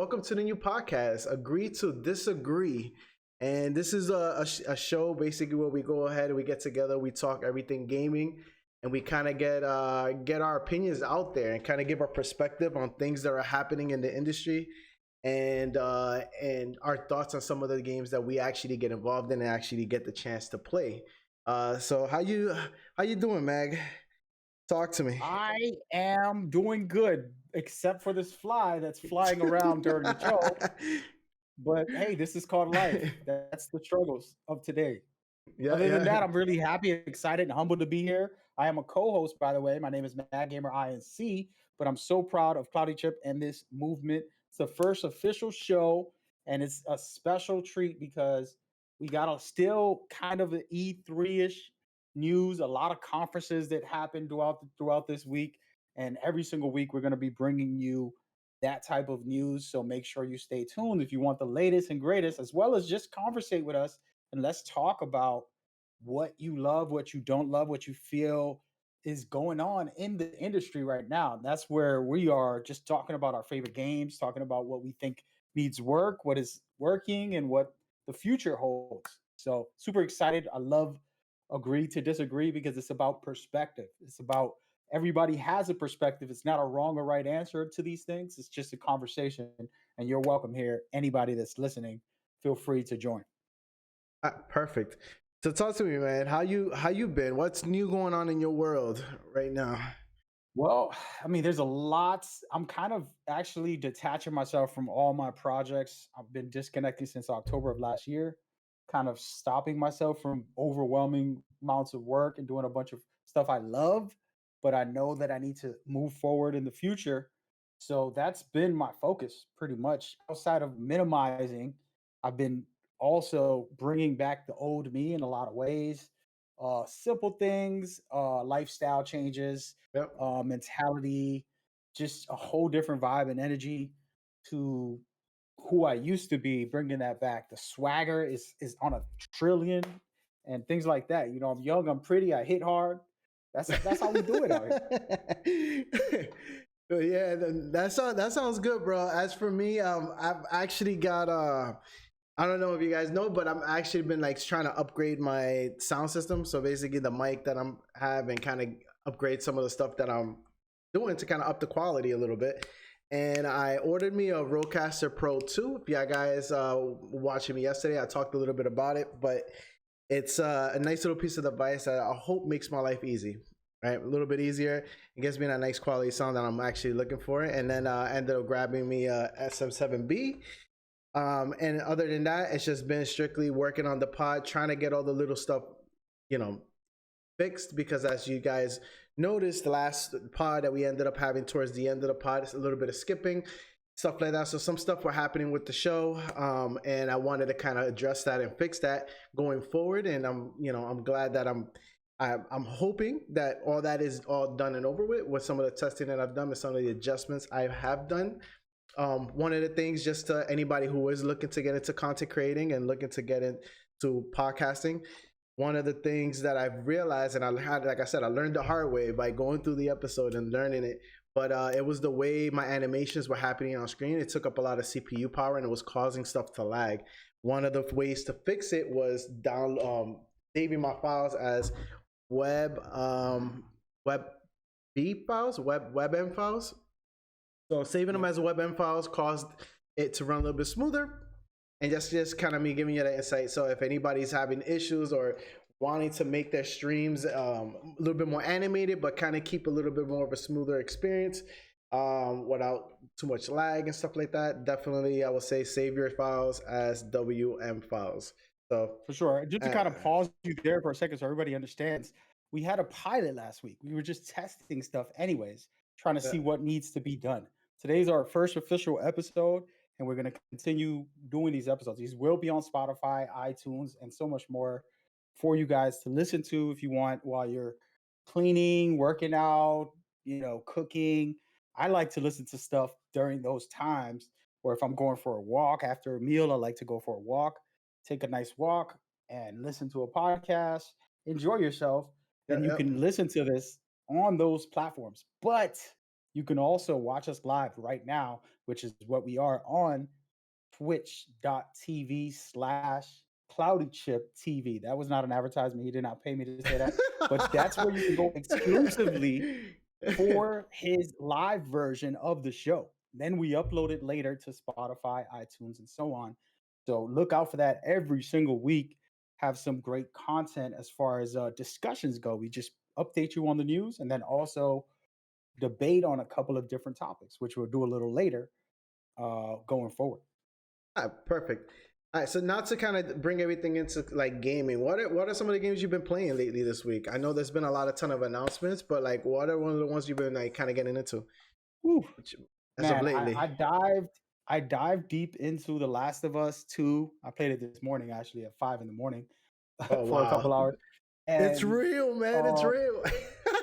welcome to the new podcast, Agree to Disagree. And this is a show basically where we go ahead and we get together, we talk everything gaming, and we kind of get our opinions out there and kind of give our perspective on things that are happening in the industry, and our thoughts on some of the games that we actually get involved in and actually get the chance to play. So how you doing, Mag? Talk to me. I am doing good, except for this fly that's flying around during the show. But hey, this is called life. That's the struggles of today. Yeah, Other than yeah. that, I'm really happy, excited, and humbled to be here. I am a co-host, by the way. My name is Mad Gamer INC, but I'm so proud of Cloudy Chip and this movement. It's the first official show, and it's a special treat because we got a still kind of an E3-ish news, a lot of conferences that happened throughout this week, and every single week we're going to be bringing you that type of news. So make sure you stay tuned if you want the latest and greatest, as well as just conversate with us and let's talk about what you love, what you don't love, what you feel is going on in the industry right now. That's where we are, just talking about our favorite games, talking about what we think needs work, what is working, and what the future holds. So, super excited. I love Agree to Disagree because it's about perspective. It's about everybody has a perspective. It's not a wrong or right answer to these things. It's just a conversation. And you're welcome here. Anybody that's listening, feel free to join. Perfect. So talk to me, man. How you been? What's new going on in your world right now? Well, I mean, there's a lot. I'm kind of actually detaching myself from all my projects. I've been disconnecting since October of last year, kind of stopping myself from overwhelming amounts of work and doing a bunch of stuff I love, but I know that I need to move forward in the future. So that's been my focus pretty much. Outside of minimizing, I've been also bringing back the old me in a lot of ways. Simple things, lifestyle changes, Yep. mentality, just a whole different vibe and energy to who I used to be, bringing that back. The swagger is on a trillion and things like that. You know, I'm young, I'm pretty, I hit hard. That's how we do it out here. But yeah, that sounds good, bro. As for me, I've actually got I don't know if you guys know, but I'm actually been like trying to upgrade my sound system. So basically, the mic that I'm having kind of upgrade some of the stuff that I'm doing to kind of up the quality a little bit. And I ordered me a Rodecaster Pro 2. If you guys watching me yesterday, I talked a little bit about it, but it's a nice little piece of device that I hope makes my life easy. Right, a little bit easier. It gives me that nice quality sound that I'm actually looking for. And then I ended up grabbing me a SM7B. And other than that, it's just been strictly working on the pod, trying to get all the little stuff, you know, fixed. Because as you guys noticed, the last pod that we ended up having towards the end of the pod, it's a little bit of skipping, stuff like that. So some stuff were happening with the show, and I wanted to kind of address that and fix that going forward. And I'm glad that I'm hoping that all that is all done and over with some of the testing that I've done and some of the adjustments I have done. One of the things, just to anybody who is looking to get into content creating and looking to get into podcasting, one of the things that I've realized, and I had, like I said, I learned the hard way by going through the episode and learning it, but it was the way my animations were happening on screen. It took up a lot of CPU power and it was causing stuff to lag. One of the ways to fix it was saving my files as web B files, WebM files. So saving them Yep. as WebM files caused it to run a little bit smoother, and just kind of me giving you that insight. So if anybody's having issues or wanting to make their streams a little bit more animated, but kind of keep a little bit more of a smoother experience without too much lag and stuff like that, definitely I would say save your files as WM files. So For sure. Just to uh, kind of pause you there for a second so everybody understands, we had a pilot last week. We were just testing stuff anyways, trying to uh, see what needs to be done. Today's our first official episode, and we're going to continue doing these episodes. These will be on Spotify, iTunes, and so much more for you guys to listen to if you want while you're cleaning, working out, cooking. I like to listen to stuff during those times, or if I'm going for a walk after a meal, I like to go for a walk, take a nice walk, and listen to a podcast, enjoy yourself. yeah, Then you yeah. can listen to this on those platforms. But You can also watch us live right now, which is what we are on twitch.tv/CloudyChiptv. That was not an advertisement. He did not pay me to say that, but that's where you can go exclusively for his live version of the show. Then we upload it later to Spotify, iTunes, and so on. So look out for that every single week. Have some great content as far as discussions go. We just update you on the news and then also debate on a couple of different topics, which we'll do a little later going forward. Perfect. All right, so now to kind of bring everything into like gaming, what are some of the games you've been playing lately this week? I know there's been a ton of announcements, but like, what are one of the ones you've been like kind of getting into Whew. as of Man, lately? I dived deep into The Last of Us 2. I played it this morning actually at 5 in the morning Oh for a couple wow, hours. it's And real, man. It's uh real.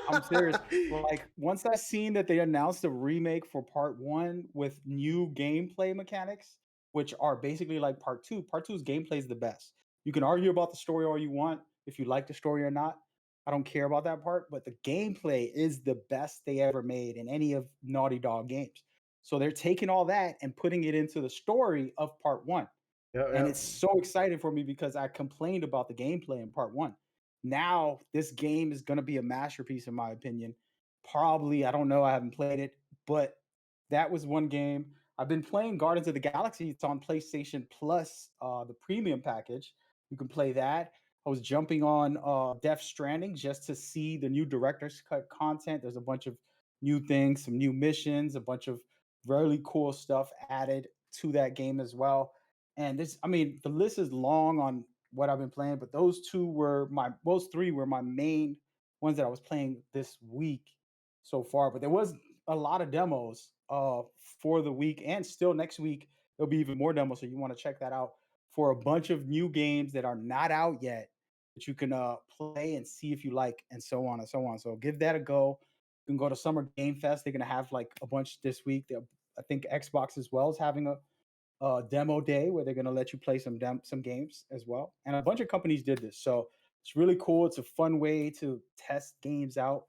I'm serious. Like once I seen that they announced a remake for part one with new gameplay mechanics, which are basically like part two. Part two's gameplay is the best. You can argue about the story all you want, if you like the story or not. I don't care about that part, but the gameplay is the best they ever made in any of Naughty Dog games. So they're taking all that and putting it into the story of part one. Yeah, And yeah. it's so exciting for me because I complained about the gameplay in part one. Now this game is going to be a masterpiece in my opinion. Probably, I don't know, I haven't played it, but that was one game. I've been playing Guardians of the Galaxy. It's on PlayStation Plus, the premium package. You can play that. I was jumping on Death Stranding just to see the new director's cut content. There's a bunch of new things, some new missions, a bunch of really cool stuff added to that game as well. And this, I mean, the list is long on what I've been playing, but those three were my main ones that I was playing this week so far. But there was a lot of demos for the week, and still next week there'll be even more demos. So you want to check that out for a bunch of new games that are not out yet that you can play and see if you like, and so on and so on. So give that a go. You can go to Summer Game Fest. They're gonna have like a bunch this week. I think Xbox as well is having a demo day where they're going to let you play some games as well. And a bunch of companies did this, so it's really cool. It's a fun way to test games out,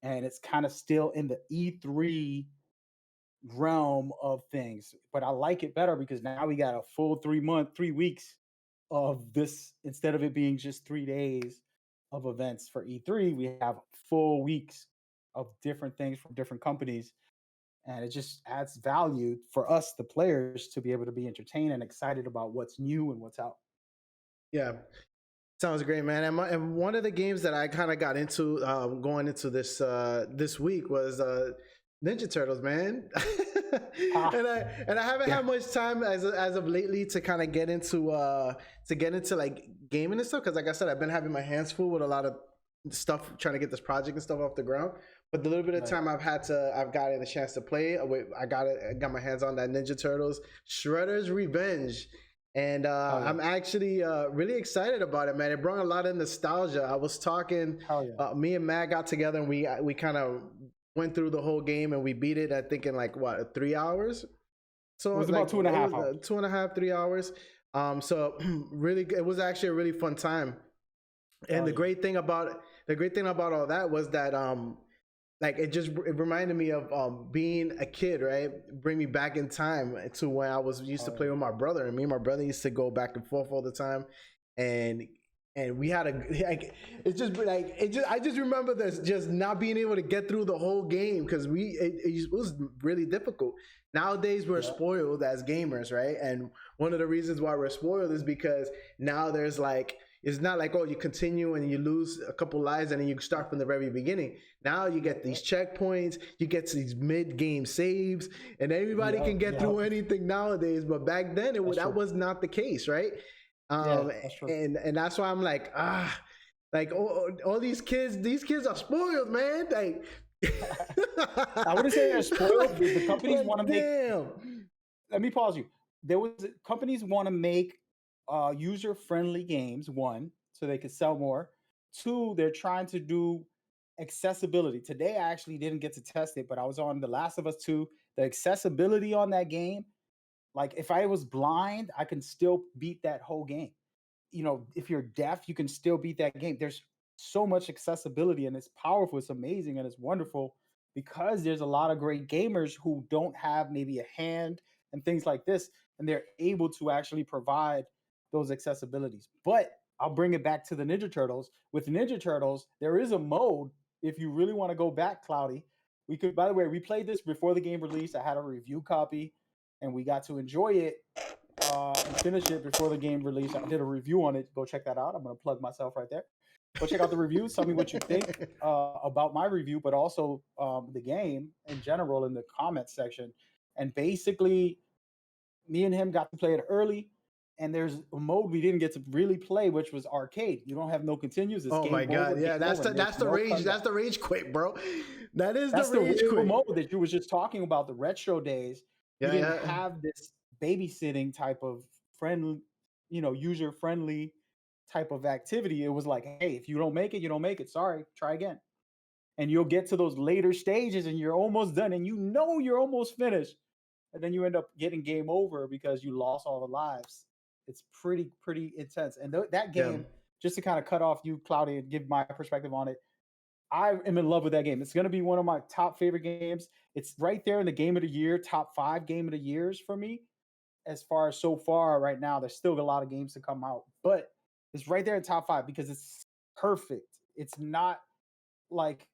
and it's kind of still in the E3 realm of things. But I like it better because now we got a full 3 weeks of this instead of it being just 3 days of events for E3. We have full weeks of different things from different companies, and it just adds value for us the players to be able to be entertained and excited about what's new and what's out. Yeah, sounds great, man. And one of the games that I kind of got into going into this week was Ninja Turtles, man. Ah, and I haven't yeah. had much time as of lately to kind of get into like gaming and stuff because, like I said, I've been having my hands full with a lot of stuff trying to get this project and stuff off the ground. But the little bit of Right. time I've gotten the chance to play. I got my hands on that Ninja Turtles Shredder's Revenge. And Hell yeah. I'm actually really excited about it, man. It brought a lot of nostalgia. I was talking, Hell yeah. me and Matt got together and we kind of went through the whole game and we beat it. I think in like what 3 hours. It So was like about two and a it half was hours. 2.5, 3 hours. So really, it was actually a really fun time. And Hell yeah. the great thing about all that was that like it reminded me of being a kid, right? Bring me back in time to when I was used to Hell play yeah. with my brother, and me and my brother used to go back and forth all the time, and we had a like it's just like it just I just remember this just not being able to get through the whole game because it was really difficult. Nowadays we're Yeah. spoiled as gamers, right? And one of the reasons why we're spoiled is because now there's like it's not like, oh, you continue and you lose a couple lives and then you start from the very beginning. Now you get these checkpoints, you get these mid-game saves, and everybody Yeah. can get Yeah. through anything nowadays. But back then, That's that true. was not the case, right? Yeah, that's true. And that's why I'm like, like all these kids are spoiled, man. Like, I wouldn't say they're spoiled. The companies want like to make. damn. Let me pause you. There was companies want to make user friendly games. One, so they could sell more. Two, they're trying to do accessibility. Today, I actually didn't get to test it, but I was on The Last of Us 2. The accessibility on that game, like if I was blind, I can still beat that whole game. You know, if you're deaf, you can still beat that game. There's so much accessibility and it's powerful, it's amazing, and it's wonderful because there's a lot of great gamers who don't have maybe a hand and things like this, and they're able to actually provide those accessibilities. But I'll bring it back to the Ninja Turtles. With Ninja Turtles, there is a mode if you really want to go back, Cloudy. We could, by the way, we played this before the game released. I had a review copy, and we got to enjoy it and finish it before the game released. I did a review on it. Go check that out. I'm going to plug myself right there. Go check out the reviews. Tell me what you think about my review, but also the game in general in the comments section. And basically, me and him got to play it early. And there's a mode we didn't get to really play, which was arcade. You don't have no continues. It's Oh game my god, over, yeah, that's over. the rage. Comeback. That's the rage quit, bro. That's the rage quit mode that you was just talking about, the retro days. You Yeah, didn't have this babysitting type of friendly, user friendly type of activity. It was like, hey, if you don't make it, you don't make it. Sorry, try again. And you'll get to those later stages and you're almost done and you're almost finished. And then you end up getting game over because you lost all the lives. It's pretty intense. And that game, just to kind of cut off you, Cloudy, and give my perspective on it, I am in love with that game. It's going to be one of my top favorite games. It's right there in the game of the year, top 5 game of the years for me. As far as so far right now, there's still a lot of games to come out, but it's right there in top 5 because it's perfect. It's not like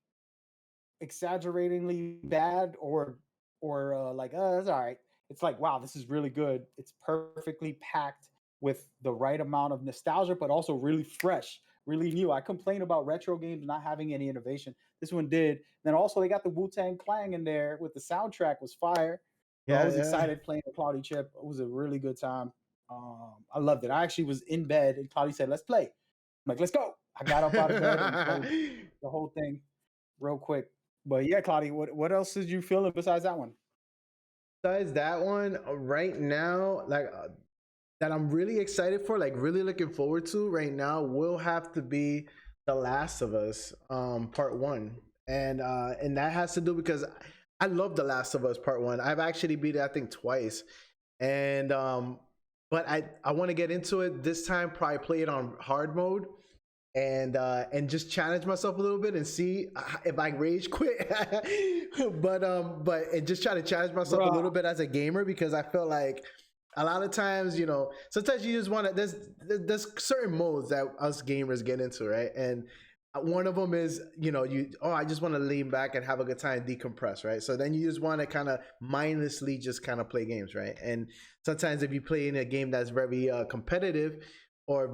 exaggeratingly bad or like, oh, that's all right. It's like, wow, this is really good. It's perfectly packed with the right amount of nostalgia, but also really fresh, really new. I complain about retro games not having any innovation. This one did. Then also they got the Wu-Tang Clan in there with the soundtrack was fire. I was excited playing the Cloudy Chip. It was a really good time. I loved it. I actually was in bed and Cloudy said, let's play. I'm like, let's go. I got up out of bed and played the whole thing real quick. But yeah, Cloudy, what else did you feel besides that one? Besides that one, right now, like that I'm really excited for, like really looking forward to right now, will have to be The Last of Us, Part 1, and that has to do because I love The Last of Us Part 1. I've actually beat it, I think, twice, and but I want to get into it this time. Probably play it on hard mode, and just challenge myself a little bit and see if I rage quit. but and just try to challenge myself a little bit as a gamer, because I feel like a lot of times, sometimes you just want to. There's certain modes that us gamers get into, right? And one of them is, I just want to lean back and have a good time, decompress, right? So then you just want to kind of mindlessly just kind of play games, right? And sometimes if you play in a game that's very competitive or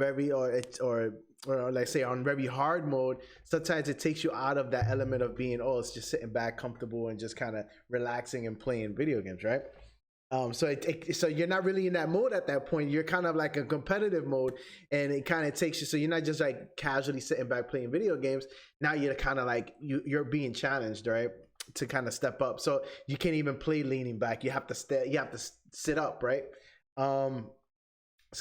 like say on very hard mode, sometimes it takes you out of that element of being, it's just sitting back comfortable and just kind of relaxing and playing video games, right? So you're not really in that mode at that point. You're kind of like a competitive mode, and it kind of takes you. So you're not just like casually sitting back playing video games. Now you're kind of like you're being challenged, right, to kind of step up. So you can't even play leaning back. You have to stay. You have to sit up, right? So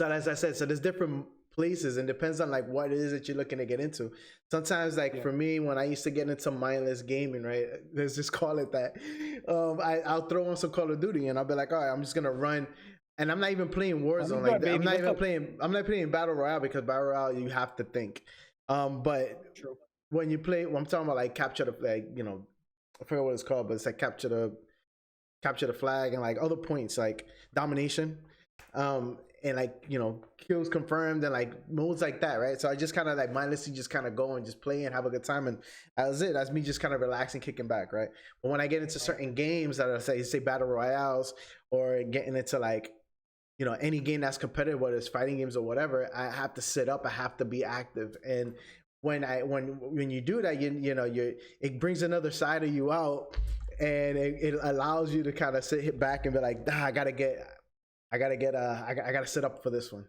as I said, so there's different places, and depends on like what it is that you're looking to get into. Sometimes for me, when I used to get into mindless gaming, right, let's just call it that, I'll throw on some Call of Duty and I'll be like, all right, I'm just gonna run, and I'm not even playing Warzone like that. I'm not playing Battle Royale, because Battle Royale you have to think. But when you play, I'm talking about like capture the flag, I forget what it's called, but it's like capture the flag and like other points like domination. And like, kills confirmed and like modes like that, right? So I just kind of like mindlessly just kind of go and just play and have a good time, and that's it. That's me just kind of relaxing, kicking back, right? But when I get into certain games that are say battle royales, or getting into like, any game that's competitive, whether it's fighting games or whatever, I have to sit up, I have to be active. And when you do that, it brings another side of you out, and it allows you to kind of sit back and be like, I gotta sit up for this one.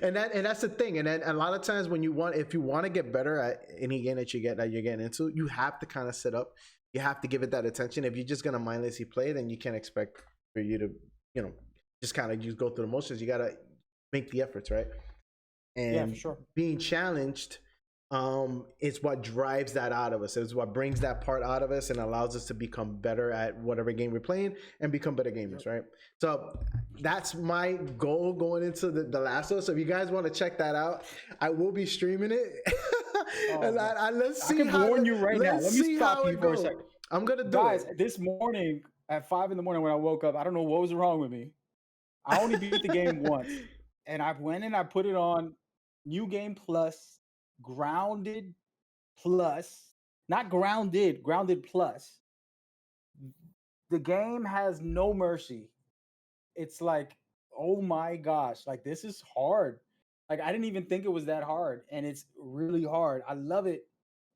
and that's the thing. And then a lot of times if you want to get better at any game that you're getting into, you have to kind of sit up. You have to give it that attention. If you're just gonna mindlessly play, then you can't expect for you to, just kind of just go through the motions. You gotta make the efforts, right? And for sure. Being challenged is what drives that out of us. It's what brings that part out of us and allows us to become better at whatever game we're playing and become better gamers, right? So that's my goal going into the Last of Us. So if you guys want to check that out, I will be streaming it. And let's see. I can warn you right now. Let me stop you for a second. I'm gonna do Guys, it. this morning at 5 in the morning when I woke up, I don't know what was wrong with me. I only beat the game once, and I went and I put it on New Game Plus, Grounded Plus, not Grounded, Grounded Plus. The game has no mercy. It's like, oh my gosh, like this is hard. Like I didn't even think it was that hard, and it's really hard. I love it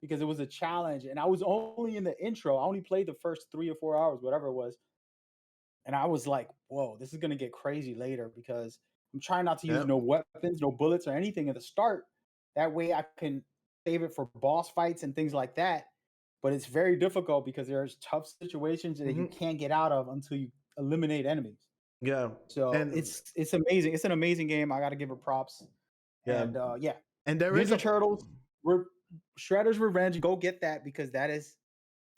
because it was a challenge, and I was only in the intro. I only played the first 3 or 4 hours, whatever it was, and I was like, "Whoa, this is gonna get crazy later." Because I'm trying not to use Yep. no weapons, no bullets, or anything at the start. That way, I can save it for boss fights and things like that. But it's very difficult because there's tough situations that you Hmm. can't get out of until you eliminate enemies. Yeah. So And it's amazing. It's an amazing game. I got to give it props. yeah. And yeah, And there is Ninja a Turtles, Re- Shredder's Revenge. Go get that because that is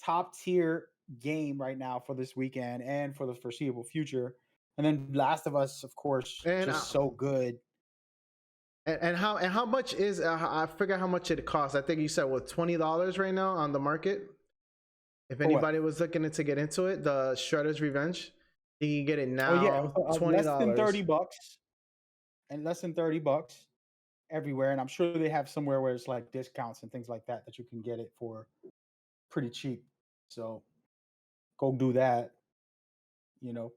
top tier game right now for this weekend and for the foreseeable future. And then Last of Us, of course, and just so good. and how much is I forget how much it costs. I think you said what, $20 right now on the market. If For what? anybody was looking to get into it, the Shredder's Revenge, you can get it Oh yeah, now, twenty less than dollars. 30 bucks, and less than 30 bucks everywhere. And I'm sure they have somewhere where it's like discounts and things like that that you can get it for pretty cheap. So go do that. You know,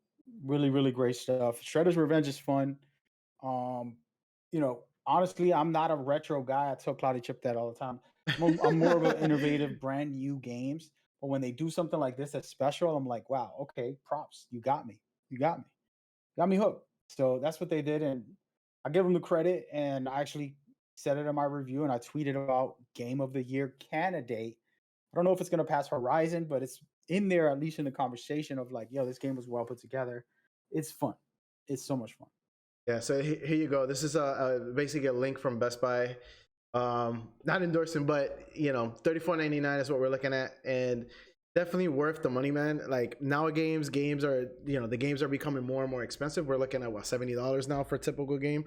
really, really great stuff. Shredder's Revenge is fun. Um, honestly, I'm not a retro guy. I tell Cloudy Chip that all the time. I'm more of an innovative, brand new games. But when they do something like this that's special, I'm like, wow, okay, props. You got me. You got me. Got me hooked. So that's what they did. And I give them the credit. And I actually said it in my review and I tweeted about Game of the Year candidate. I don't know if it's going to pass Horizon, but it's in there, at least in the conversation of like, yo, this game was well put together. It's fun. It's so much fun. Yeah, so here you go. This is basically a link from Best Buy. Not endorsing, but 34.99 is what we're looking at, and definitely worth the money, man. Like now games are the games are becoming more and more expensive. We're looking at what, $70 now for a typical game.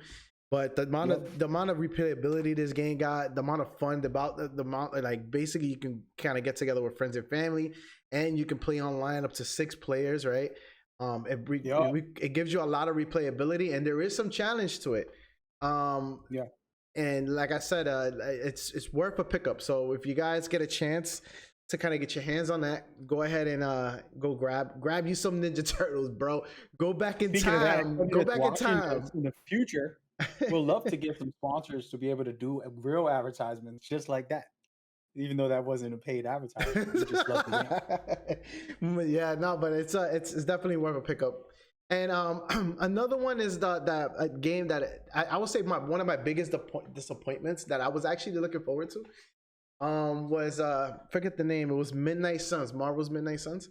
But Yep. the amount of replayability this game got, the amount of fun, about the amount, like basically you can kind of get together with friends and family, and you can play online up to 6 players, right? Yep. It gives you a lot of replayability, and there is some challenge to it. Um, Yeah. and like I said, it's worth a pickup. So if you guys get a chance to kind of get your hands on that, go ahead and go grab you some Ninja Turtles, bro. Go back in Speaking of that, time. anybody Go that's back in watching time. this in the future, we'll love to get some sponsors to be able to do real advertisements just like that. Even though that wasn't a paid advertisement, we just love the game. Yeah, no, but it's definitely worth a pickup. And another one is the game that I would say one of my biggest disappointments that I was actually looking forward to. Was forget the name. It was Midnight Suns, Marvel's Midnight Suns.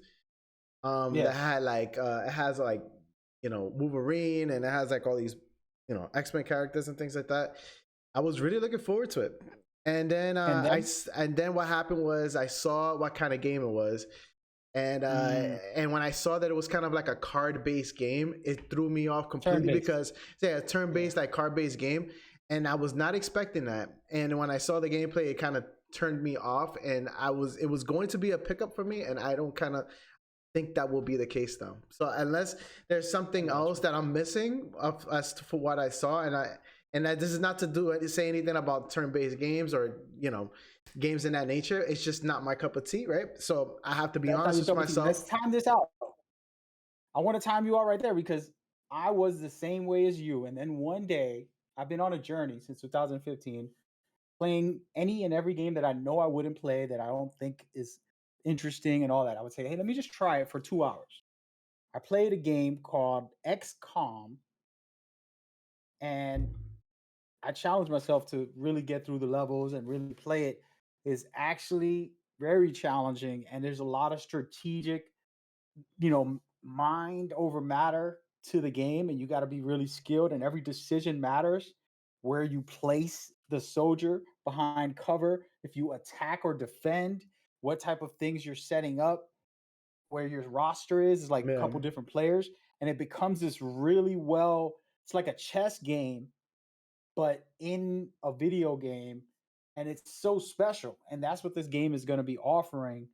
That Yes. had like it has like Wolverine, and it has like all these X-Men characters and things like that. I was really looking forward to it. And then And then, and then what happened was I saw what kind of game it was, mm, and when I saw that it was kind of like a card based game, it threw me off turn completely based. because a turn Yeah. based like card based game, and I was not expecting that. And when I saw the gameplay, it kind of turned me off, and it was going to be a pickup for me, and I don't kind of think that will be the case though. So unless there's I something got else you. that I'm missing as for what I saw, and this is not to say anything about turn-based games or games in that nature. It's just not my cup of tea, right? So I have to be That's not honest your with cup of tea. myself. Let's time this out. I want to time you out right there because I was the same way as you. And then one day, I've been on a journey since 2015, playing any and every game that I know I wouldn't play, that I don't think is interesting and all that. I would say, hey, let me just try it for 2 hours. I played a game called XCOM, and I challenged myself to really get through the levels and really play it. Is actually very challenging, and there's a lot of strategic, mind over matter to the game, and you got to be really skilled, and every decision matters. Where you place the soldier behind cover, if you attack or defend, what type of things you're setting up, where your roster is like a Yeah, couple different players, and it becomes this really well. It's like a chess game, but in a video game, and it's so special. And that's what this game is going to be offering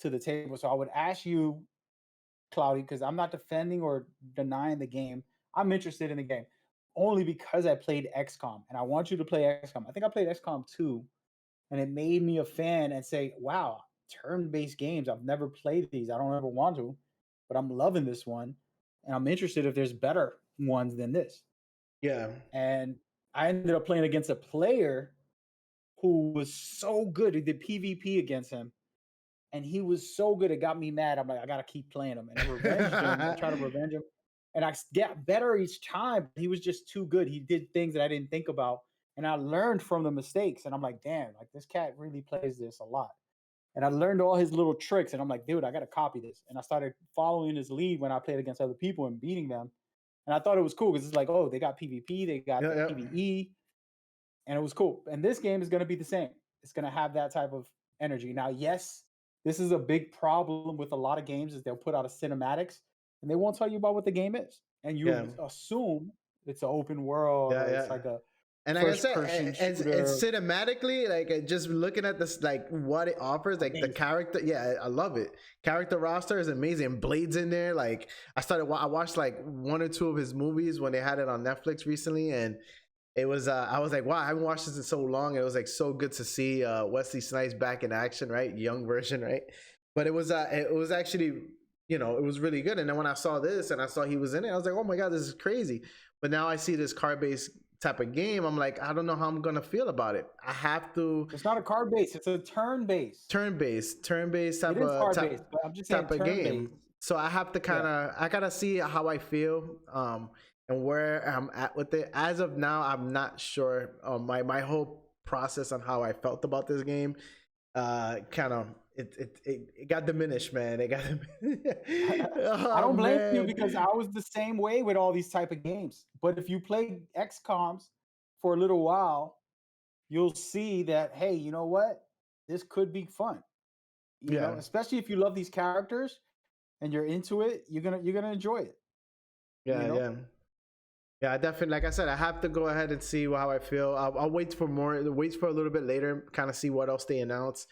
to the table. So I would ask you, Cloudy, because I'm not defending or denying the game. I'm interested in the game only because I played XCOM, and I want you to play XCOM. I think I played XCOM 2, and it made me a fan and say, wow, turn-based games. I've never played these. I don't ever want to, but I'm loving this one, and I'm interested if there's better ones than this. Yeah. And I ended up playing against a player who was so good. He did PvP against him, and he was so good. It got me mad. I'm like, I gotta keep playing him, and I revenged him. I tried to revenge him, and I get better each time. He was just too good. He did things that I didn't think about, and I learned from the mistakes. And I'm like, damn, like this cat really plays this a lot. And I learned all his little tricks, and I'm like, dude, I gotta copy this. And I started following his lead when I played against other people and beating them. And I thought it was cool because it's like, oh, they got PvP, they got the PvE, and it was cool. And this game is going to be the same. It's going to have that type of energy. Now, yes, this is a big problem with a lot of games is they'll put out a cinematics and they won't tell you about what the game is, and you assume it's an open world. Or it's like a and like I said, and cinematically, like just looking at this, like what it offers, like the character, I love it. Character roster is amazing. Blade's in there. Like I watched like 1 or 2 of his movies when they had it on Netflix recently, and it was I was like, wow, I haven't watched this in so long. It was like so good to see Wesley Snipes back in action, right? Young version, right? But it was actually, you know, it was really good. And then when I saw this and I saw he was in it, I was like, oh my god, this is crazy. But now I see this card-based type of game. I'm like, I don't know how I'm gonna feel about it. I have to. It's not a card-based. It's a turn-based. Turn-based type it is of card-based, but I'm just saying type of game. So I have to kind of I gotta see how I feel. And where I'm at with it. As of now, I'm not sure. My whole process on how I felt about this game, kind of it got diminished, man. It got. I don't blame you because I was the same way with all these type of games. But if you play XComs for a little while, you'll see that hey, you know what? This could be fun. You know, especially if you love these characters and you're into it, you're gonna enjoy it. Yeah, I definitely, like I said, I have to go ahead and see how I feel. I'll wait for a little bit later, kind of see what else they announce,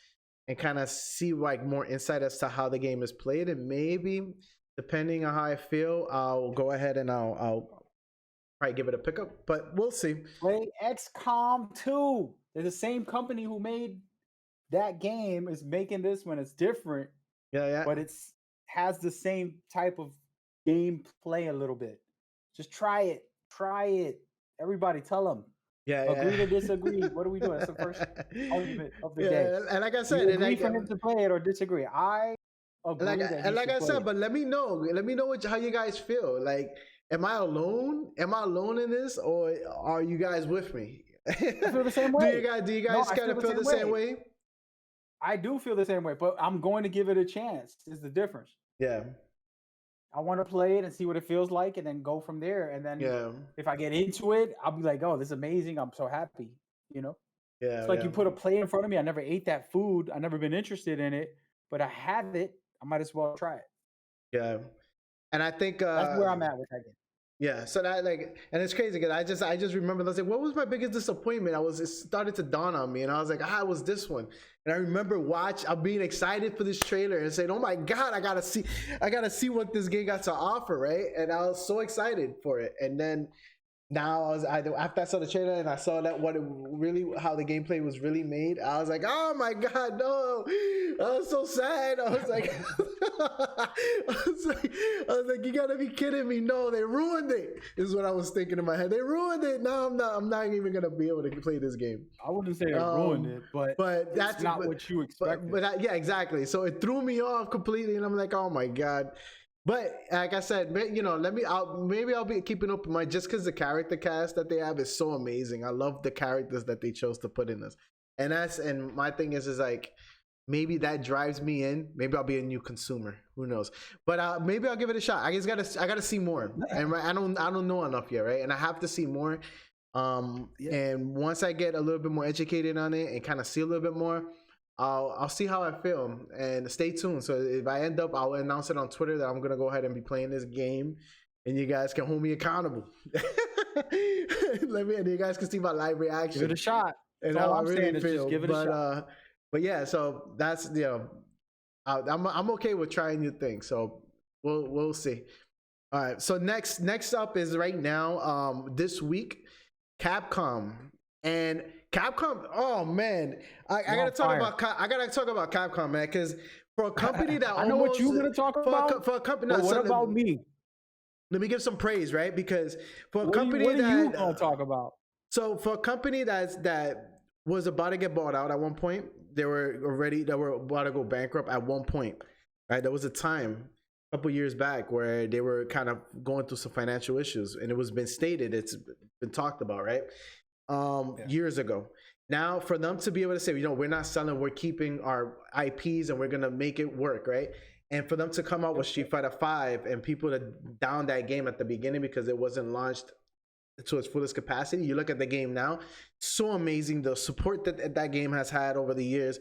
and kind of see like more insight as to how the game is played, and maybe depending on how I feel, I'll go ahead and I'll probably give it a pickup, but we'll see. Play XCOM 2. They're the same company who made that game is making this one. It's different, but it's has the same type of gameplay a little bit. Just try it. Everybody tell them. Agree to disagree. What are we doing? That's the first argument of the day. And like I said, agree for him to play it or disagree. I agree. Like I said, but let me know how you guys feel. Like, am I alone? Am I alone in this, or are you guys with me? I feel the same way. Do you guys kind of feel the same way? I do feel the same way, but I'm going to give it a chance. Is the difference? Yeah. I want to play it and see what it feels like and then go from there. And then if I get into it, I'll be like, oh, this is amazing. I'm so happy, you know? Yeah. It's like you put a plate in front of me. I never ate that food. I never been interested in it, but I have it. I might as well try it. Yeah. And I think that's where I'm at with that game. Yeah, so that and it's crazy because I just remember, I was like, what was my biggest disappointment? It started to dawn on me, and I was like, it was this one. And I remember I'm being excited for this trailer and saying, oh my god, I gotta see what this game got to offer, right? And I was so excited for it, and then now after I saw the trailer and I saw that how the gameplay was really made, I was like, oh my god, no! I was so sad. I was like, you gotta be kidding me! No, they ruined it. Is what I was thinking in my head. They ruined it. Now I'm not even gonna be able to play this game. I wouldn't say they ruined it, but that's not what you expected. But yeah, exactly. So it threw me off completely, and I'm like, oh my god. But like I said, you know, maybe I'll be keeping open mind just because the character cast that they have is so amazing. I love the characters that they chose to put in this, and my thing is like maybe that drives me in. Maybe I'll be a new consumer. Who knows? But maybe I'll give it a shot. I gotta see more, and I don't know enough yet, right? And I have to see more. And once I get a little bit more educated on it and kind of see a little bit more, I'll see how I feel, and stay tuned. So if I end up, I'll announce it on Twitter that I'm gonna go ahead and be playing this game, and you guys can hold me accountable. And you guys can see my live reaction. Give it a shot. And all how I'm I really saying is feel. just give it a shot. But yeah, so that's I'm okay with trying new things. So we'll see. All right. So next up is right now this week Capcom and Capcom. Oh man, I gotta talk about Capcom, man, because for a company that I know what you're gonna talk about. For a company, but what about me? Let me give some praise, right? Because for a company what are you gonna talk about? So for a company that was about to get bought out at one point, they were about to go bankrupt at one point, right? There was a time a couple years back where they were kind of going through some financial issues, and it was been stated, it's been talked about, right? Years ago. Now for them to be able to say, we're not selling, we're keeping our IPs and we're gonna make it work, right? And for them to come out with Street Fighter 5 and people to down that game at the beginning because it wasn't launched to its fullest capacity. You look at the game now, so amazing. The support that game has had over the years,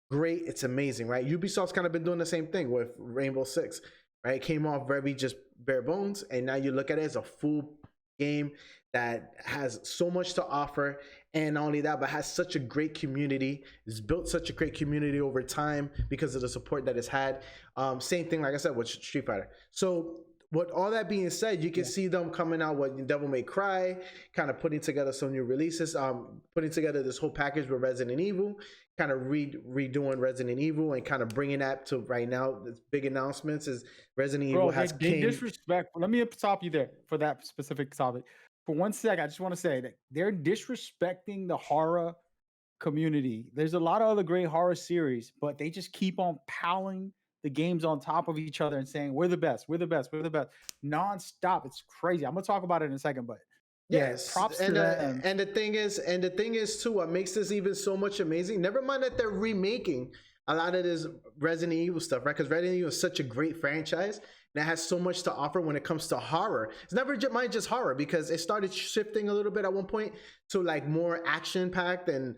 great. It's amazing, right? Ubisoft's kind of been doing the same thing with Rainbow Six, right? It came off very just bare bones, and now you look at it as a full game that has so much to offer, and not only that, but has such a great community. It's built such a great community over time because of the support that it's had. Same thing, like I said, with Street Fighter. So with all that being said, you can see them coming out with Devil May Cry, kind of putting together some new releases, putting together this whole package with Resident Evil, kind of redoing Resident Evil and kind of bringing that to right now. This big announcements is Resident Evil has they disrespect. Let me stop you there for that specific topic. For 1 sec, I just want to say that they're disrespecting the horror community. There's a lot of other great horror series, but they just keep on piling the games on top of each other and saying we're the best, we're the best, we're the best, nonstop. It's crazy. I'm gonna talk about it in a second, but yes, props to them. And the thing is too, what makes this even so much amazing. Never mind that they're remaking a lot of this Resident Evil stuff, right? Because Resident Evil is such a great franchise that has so much to offer when it comes to horror. It's never mind just horror, because it started shifting a little bit at one point to like more action packed and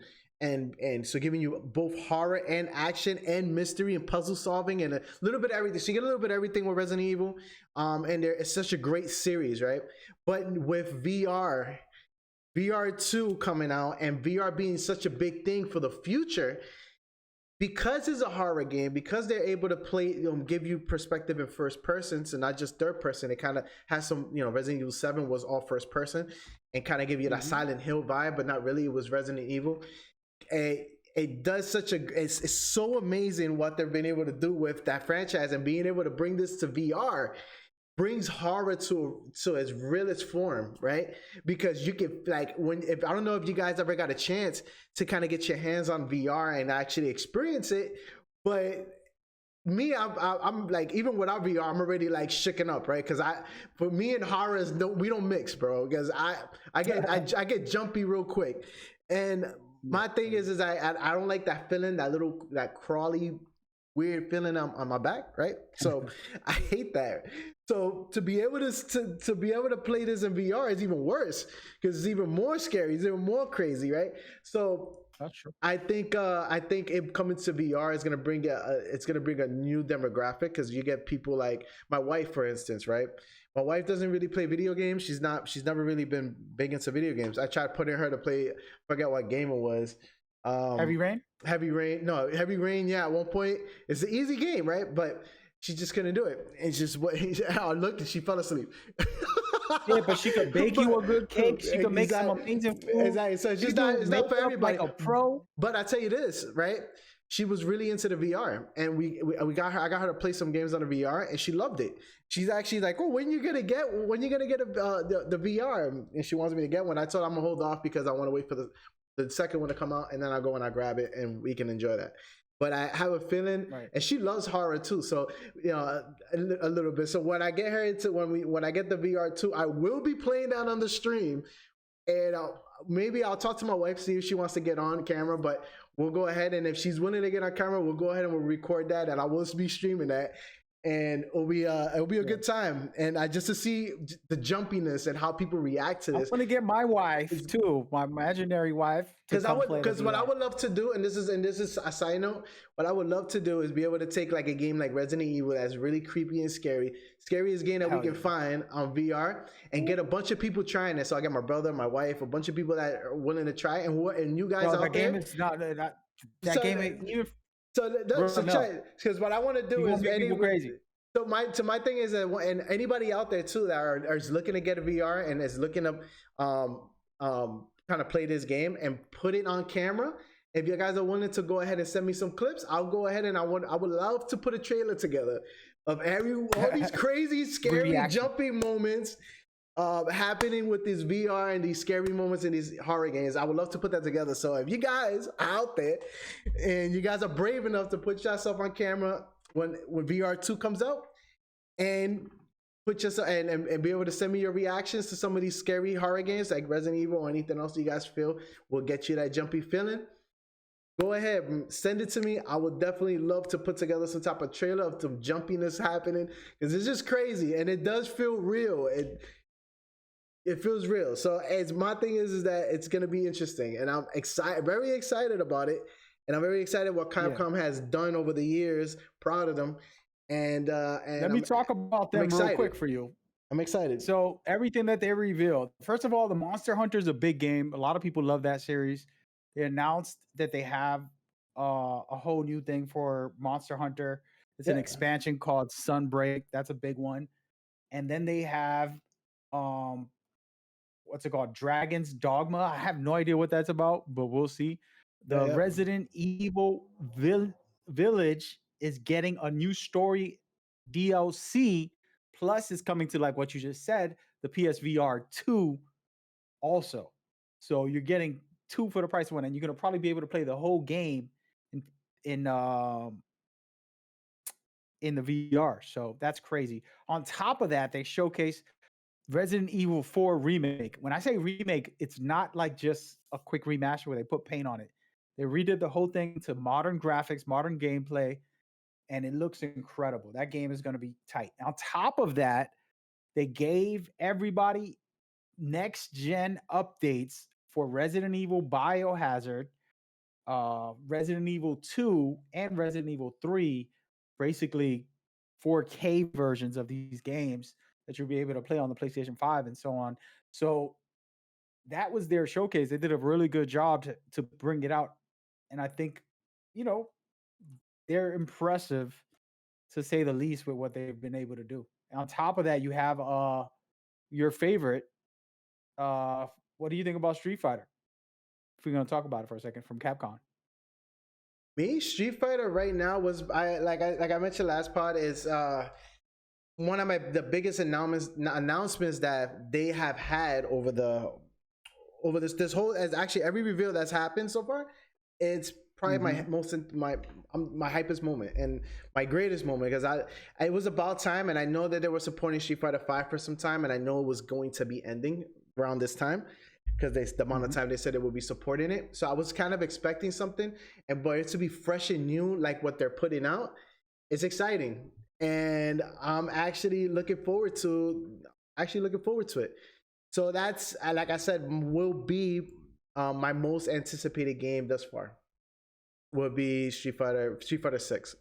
so giving you both horror and action and mystery and puzzle solving and a little bit of everything. So you get a little bit of everything with Resident Evil. And it's such a great series, right? But with VR 2 coming out and VR being such a big thing for the future, because it's a horror game, because they're able to play, give you perspective in first person, so not just third person. It kind of has some, Resident Evil 7 was all first person and kind of give you that Silent Hill vibe, but not really. It was Resident Evil. It does it's so amazing what they've been able to do with that franchise, and being able to bring this to VR brings horror to its realest form, right? Because you can I don't know if you guys ever got a chance to kind of get your hands on VR and actually experience it, but me, I'm like, even without VR, I'm already like shaken up, right? Because for me and horror we don't mix, bro. Because I get jumpy real quick, and my thing is I don't like that feeling, that crawly, weird feeling on my back, right? So I hate that. So to be able to play this in VR is even worse, because it's even more scary, it's even more crazy, right? So that's true. I think it coming to VR is gonna bring a new demographic, because you get people like my wife, for instance, right? My wife doesn't really play video games. She's never really been big into video games. I tried putting her to play, forget what game it was. Heavy Rain. Yeah, at one point it's an easy game, right? But she just couldn't do it. It's just what I looked and she fell asleep. Yeah, but she could bake you a good cake. She could make some amazing food. Exactly. So it's not for everybody. Like a pro. But I tell you this, right? She was really into the VR, and I got her to play some games on the VR, and she loved it. She's actually like, "Oh, when you gonna get the VR?" And she wants me to get one. I told her I'm gonna hold off because I want to wait for the second one to come out, and then I'll go and I grab it, and we can enjoy that. But I have a feeling, right. And she loves horror too, so a little bit. So when I get her into when I get the VR 2, I will be playing that on the stream, and maybe I'll talk to my wife, see if she wants to get on camera. But we'll go ahead, and if she's willing to get on camera, we'll go ahead and we'll record that, and I will be streaming that. And it'll be a good time, and just to see the jumpiness and how people react to this. I'm gonna get my wife too, my imaginary wife. Because what I would love to do, and this is a side note, what I would love to do is be able to take like a game like Resident Evil that's really creepy and scariest game that we can find on VR, and get a bunch of people trying it. So I got my brother, my wife, a bunch of people that are willing to try, and you guys out there. Game is not that game. So check, because what I want to do is make people crazy. So my thing is that, and anybody out there too that are looking to get a VR and is looking to kind of play this game and put it on camera. If you guys are willing to go ahead and send me some clips, I'll go ahead and I would love to put a trailer together of all these crazy, scary, jumping moments happening with this VR and these scary moments in these horror games. I would love to put that together. So if you guys are out there and you guys are brave enough to put yourself on camera when VR 2 comes out and put yourself and be able to send me your reactions to some of these scary horror games like Resident Evil or anything else you guys feel will get you that jumpy feeling, go ahead, send it to me. I would definitely love to put together some type of trailer of some jumpiness happening, because it's just crazy and it does feel real. It feels real. So my thing is that it's gonna be interesting, and I'm very excited about it, and I'm very excited what Capcom has done over the years. Proud of them, and let me talk about them real quick for you. I'm excited. So everything that they revealed, first of all, the Monster Hunter is a big game. A lot of people love that series. They announced that they have a whole new thing for Monster Hunter. It's an expansion called Sunbreak. That's a big one. And then they have what's it called? Dragon's Dogma. I have no idea what that's about, but we'll see. The Resident Evil Village is getting a new story DLC, plus it's coming to, like what you just said, the PSVR 2 also. So you're getting 2 for the price of 1, and you're gonna probably be able to play the whole game in the VR. So that's crazy. On top of that, they showcase Resident Evil 4 remake. When I say remake, it's not like just a quick remaster where they put paint on it. They redid the whole thing to modern graphics, modern gameplay, and it looks incredible. That game is going to be tight. On top of that, they gave everybody next gen updates for Resident Evil Biohazard, Resident Evil 2, and Resident Evil 3, basically 4K versions of these games that you'll be able to play on the PlayStation 5 and so on. So that was their showcase. They did a really good job to bring it out. And I think, they're impressive, to say the least, with what they've been able to do. And on top of that, you have your favorite. What do you think about Street Fighter? If we're going to talk about it for a second, from Capcom. Me, Street Fighter right now like I mentioned last pod, is one of the biggest announcements that they have had over this whole, as actually every reveal that's happened so far. It's probably my hypest moment and my greatest moment, because it was about time, and I know that they were supporting Street Fighter 5 for some time, and I know it was going to be ending around this time, because the amount of time they said it would be supporting it. So I was kind of expecting something, but it to be fresh and new like what they're putting out, it's exciting, and I'm actually looking forward to it. So that's, like I said, will be my most anticipated game thus far. Will be Street Fighter 6.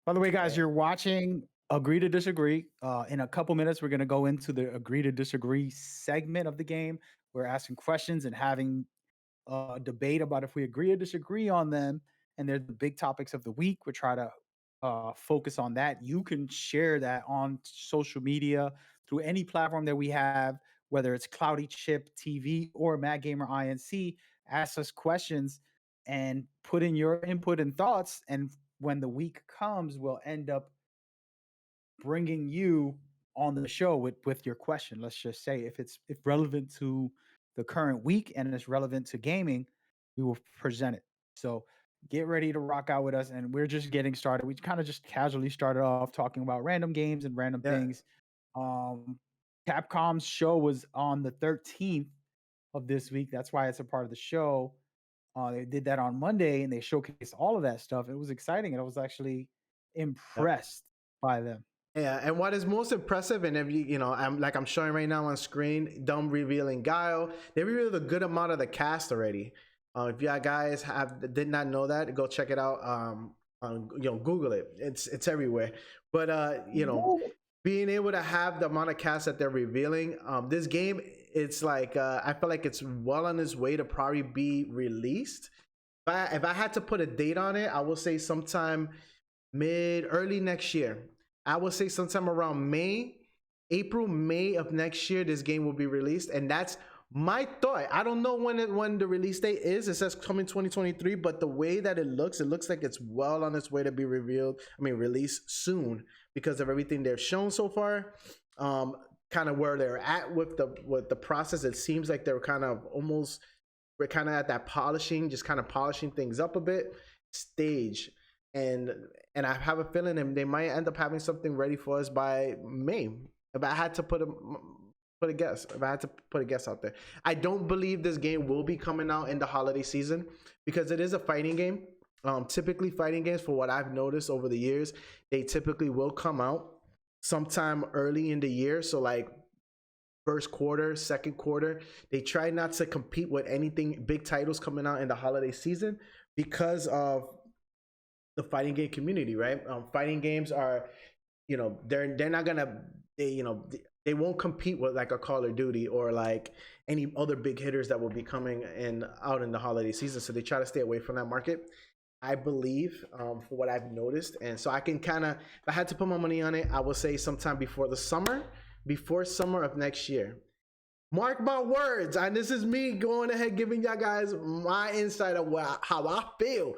By the way, guys, you're watching Agree to Disagree. In a couple minutes, we're going to go into the Agree to Disagree segment of the game. We're asking questions and having a debate about if we agree or disagree on them. And they're the big topics of the week. We try to focus on that. You can share that on social media through any platform that we have, whether it's CloudyChiptv or Mad Gamer INC. Ask us questions and put in your input and thoughts. And when the week comes, we'll end up bringing you on the show with your question. Let's just say if relevant to the current week and it's relevant to gaming, we will present it. So get ready to rock out with us. And we're just getting started. We kind of just casually started off talking about random games and random things. Capcom's show was on the 13th of this week. That's why it's a part of the show. They did that on Monday, and they showcased all of that stuff. It was exciting, and I was actually impressed by them. Yeah, and what is most impressive, and if I'm showing right now on screen, them revealing Guile. They revealed a good amount of the cast already. If you guys did not know that, go check it out. Google it. It's everywhere. But being able to have the amount of cast that they're revealing, this game, it's like I feel like it's well on its way to probably be released. if I had to put a date on it, I will say sometime early next year. I will say sometime around May of next year, this game will be released, and that's my thought. I don't know when the release date is. It says coming 2023, but the way that it looks like it's well on its way to be released soon because of everything they've shown so far. Kind of where they're at with the process. It seems like they're we're kind of at that polishing things up a bit stage, and I have a feeling they might end up having something ready for us by May. If I had to put a guess out there, I don't believe this game will be coming out in the holiday season because it is a fighting game. Typically, fighting games, for what I've noticed over the years, they typically will come out sometime early in the year. So like first quarter, second quarter, they try not to compete with anything big titles coming out in the holiday season because of the fighting game community, right? Fighting games are, they're not gonna, they won't compete with like a Call of Duty or like any other big hitters that will be coming out in the holiday season. So they try to stay away from that market, I believe, for what I've noticed. And so I can kind of, if I had to put my money on it, I will say sometime before summer of next year. Mark my words. And this is me going ahead giving y'all guys my insight of how I feel.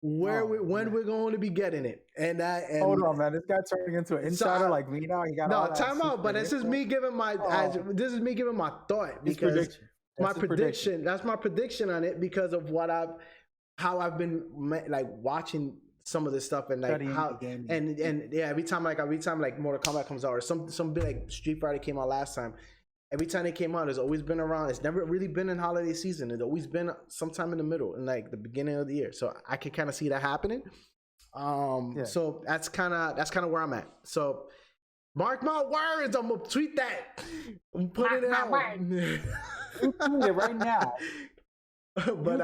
When we're going to be getting it. And hold on, man. This guy turning into an insider like me now. He got no time out, but this is me giving my thought because my prediction. That's my prediction on it because of how I've been like watching some of this stuff and like how and yeah, every time like Mortal Kombat comes out or some big like Street Fighter came out last time. Every time they came out, it's always been around. It's never really been in holiday season. It's always been sometime in the middle, in like the beginning of the year. So I can kind of see that happening. So that's kind of where I'm at. So mark my words. I'm gonna tweet that. I'm putting it out. You tweet it right now. But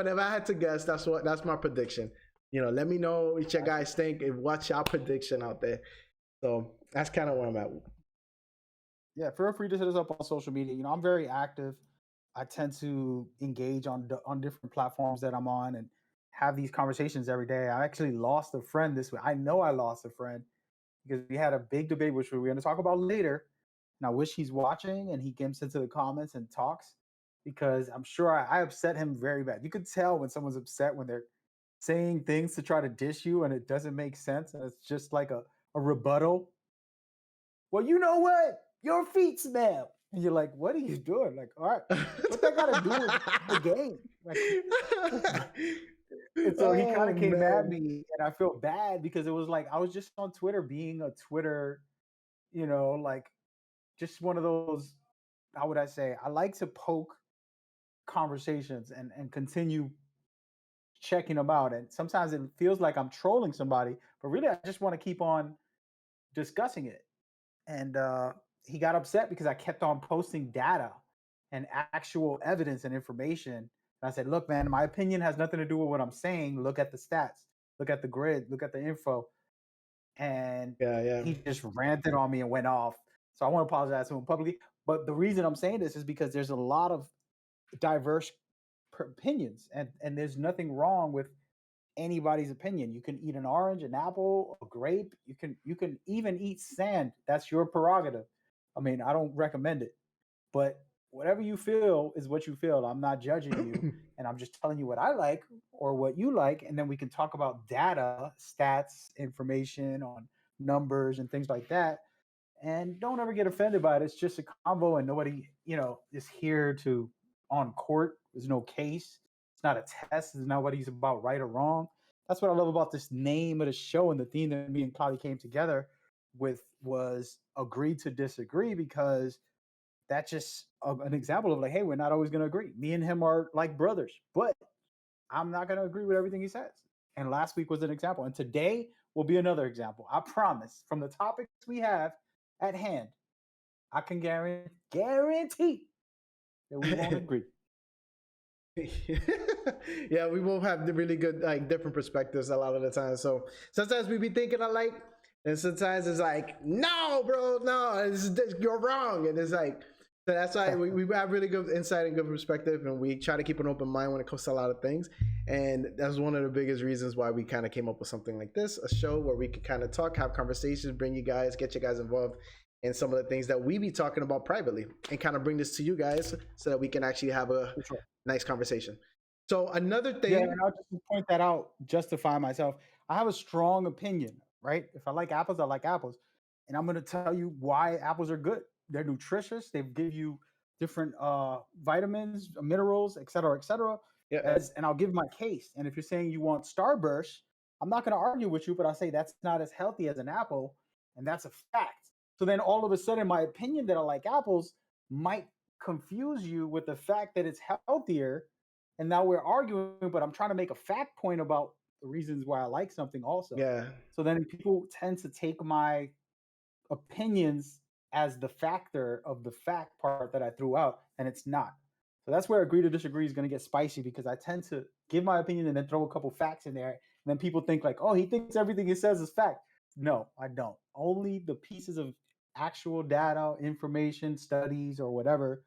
if I had to guess, that's my prediction. Let me know what you guys think and what's your prediction out there. So that's kind of where I'm at. Yeah, feel free to hit us up on social media. I'm very active. I tend to engage on different platforms that I'm on and have these conversations every day. I actually lost a friend this week. I know I lost a friend because we had a big debate, which we're going to talk about later. And I wish he's watching and he gets into the comments and talks because I'm sure I upset him very bad. You could tell when someone's upset when they're saying things to try to dish you and it doesn't make sense. And it's just like a rebuttal. Well, you know what? Your feet smell. And you're like, what are you doing? Like, all right, what that got to do with the game? Like, and so he kind of came at me and I feel bad because it was like, I was just on Twitter being a Twitter, like just one of those, how would I say? I like to poke conversations and continue checking them out. And sometimes it feels like I'm trolling somebody, but really I just want to keep on discussing it. And he got upset because I kept on posting data and actual evidence and information. And I said, look, man, my opinion has nothing to do with what I'm saying. Look at the stats, look at the grid, look at the info. And he just ranted on me and went off. So I want to apologize to him publicly. But the reason I'm saying this is because there's a lot of diverse opinions and there's nothing wrong with anybody's opinion. You can eat an orange, an apple, a grape. You can even eat sand. That's your prerogative. I mean, I don't recommend it, but whatever you feel is what you feel. I'm not judging you, and I'm just telling you what I like or what you like, and then we can talk about data, stats, information on numbers and things like that. And don't ever get offended by it. It's just a convo, and nobody, is here to on court. There's no case. It's not a test. It's not what he's about, right or wrong. That's what I love about this name of the show, and the theme that me and Cloudy came together with was agree to disagree, because that's just an example of like, hey, we're not always going to agree. Me and him are like brothers, but I'm not going to agree with everything he says. And last week was an example. And today will be another example. I promise, from the topics we have at hand, I can guarantee that we won't agree. Yeah, we won't have the really good, like, different perspectives a lot of the time. So sometimes we be thinking alike, and sometimes it's like, no, bro, no, you're wrong. And it's like, So that's why we have really good insight and good perspective, and we try to keep an open mind when it comes to a lot of things. And that's one of the biggest reasons why we kind of came up with something like this, a show where we could kind of talk, have conversations, bring you guys, get you guys involved in some of the things that we be talking about privately, and kind of bring this to you guys so that we can actually have a nice conversation. So another thing, Yeah, and I'll just point that out, justify myself. I have a strong opinion, right? If I like apples, I like apples. And I'm going to tell you why apples are good. They're nutritious. They give you different vitamins, minerals, et cetera, et cetera. yeah, And I'll give my case. And if you're saying you want Starburst, I'm not going to argue with you, but I'll say that's not as healthy as an apple. And that's a fact. So then all of a sudden, my opinion that I like apples might confuse you with the fact that it's healthier, and now we're arguing, but I'm trying to make a fact point about the reasons why I like something also. yeah, So then people tend to take my opinions as the factor of the fact part that I threw out, and it's not. So that's where agree to disagree is going to get spicy, because I tend to give my opinion and then throw a couple facts in there, and then people think like, oh, he thinks everything he says is fact. No, I don't. Only the pieces of actual data, information, studies, or whatever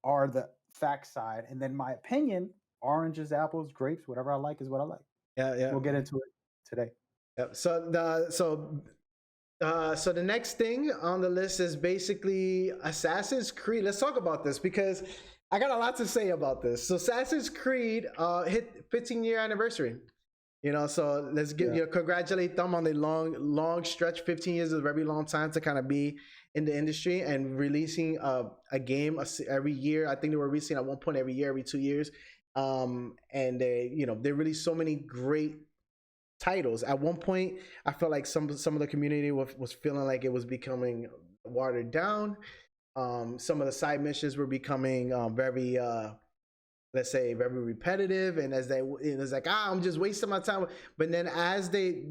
are the fact side, and then my opinion, oranges, apples, grapes, whatever I like is what I like. yeah, yeah. We'll get into it today. Yep. So the next thing on the list is basically Assassin's Creed. Let's talk about this because I got a lot to say about this. So Assassin's Creed hit 15-year anniversary. So let's congratulate them on the long stretch. 15 years is a very long time to kind of be in the industry and releasing a game every year. I think they were releasing at one point every year, every 2 years. And they released so many great titles. At one point, I felt like some of the community was feeling like it was becoming watered down. Some of the side missions were becoming very let's say very repetitive, and as it was like, I'm just wasting my time. But then as they